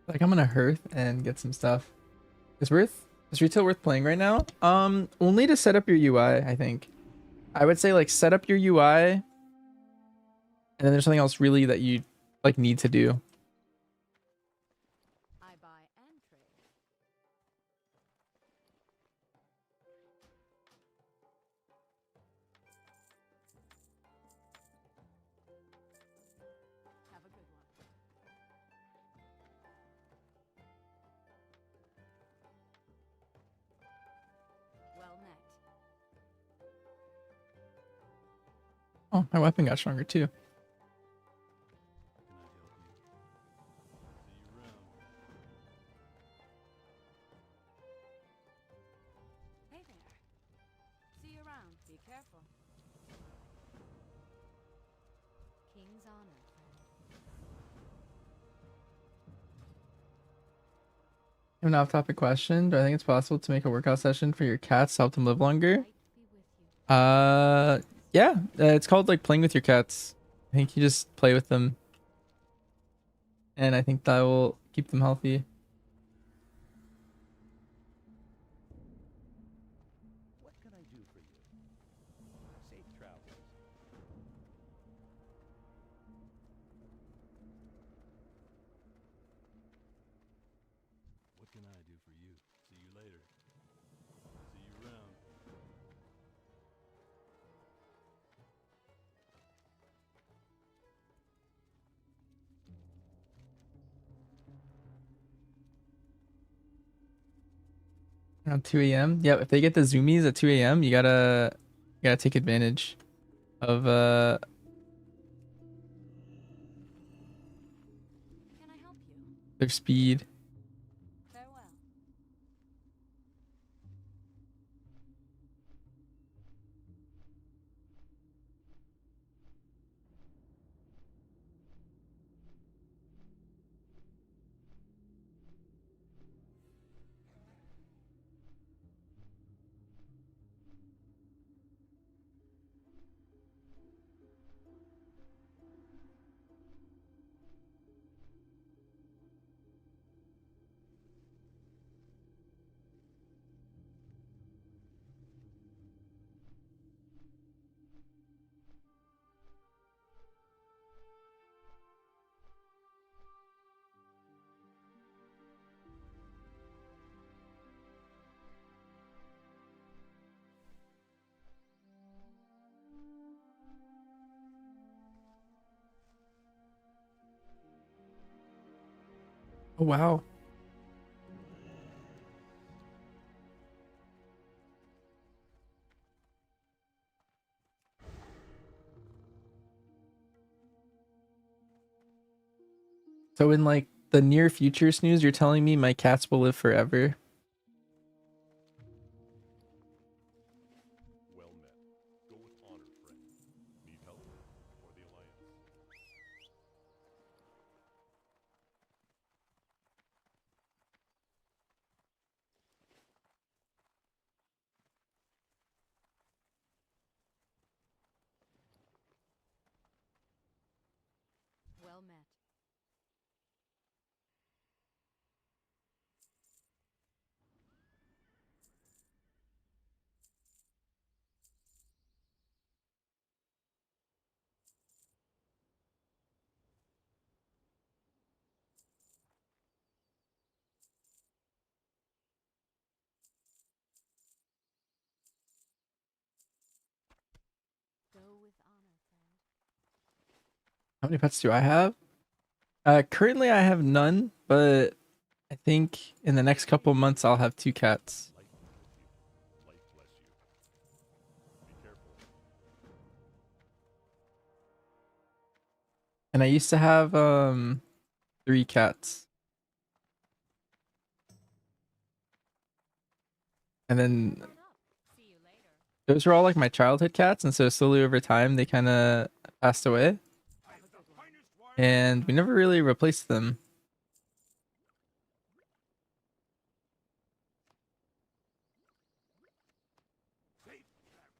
Like I'm gonna hearth and get some stuff. Is retail worth playing right now? Only to set up your UI, I think. I would say like set up your UI, and then there's something else really that you like need to do. I buy and trade. Have a good one. Well met. Oh, my weapon got stronger too. Can I help you? See you around. Hey there. See you around. Be careful. King's honor, friend. I have an off-topic question. Do I think it's possible to make a workout session for your cats to help them live longer? Light be with you. Yeah. It's called like playing with your cats. I think you just play with them, and I think that will keep them healthy. What can I do for you? Safe travels. What can I do for you? See you later. See you around. Around 2 a.m. Yeah, if they get the zoomies at 2 a.m., you gotta take advantage of Can I help you? their speed. Farewell. Oh wow. So in like the near future, Snooze, you're telling me my cats will live forever? Well met. Go with honor, friend. Need help? Or the Alliance? Well met. Go with honor, friend. How many pets do I have? Currently I have none, but I think in the next couple months I'll have 2 cats. Life be with you. Life bless you. Be careful. And I used to have 3 cats. And then Load up. See you later. those were all like my childhood cats, and so slowly over time they kind of passed away, Have a good one. Finest wine. and we never really replaced them. Safe travel.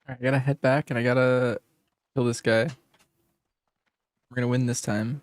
I gotta head back and I gotta kill this guy. We're gonna win this time.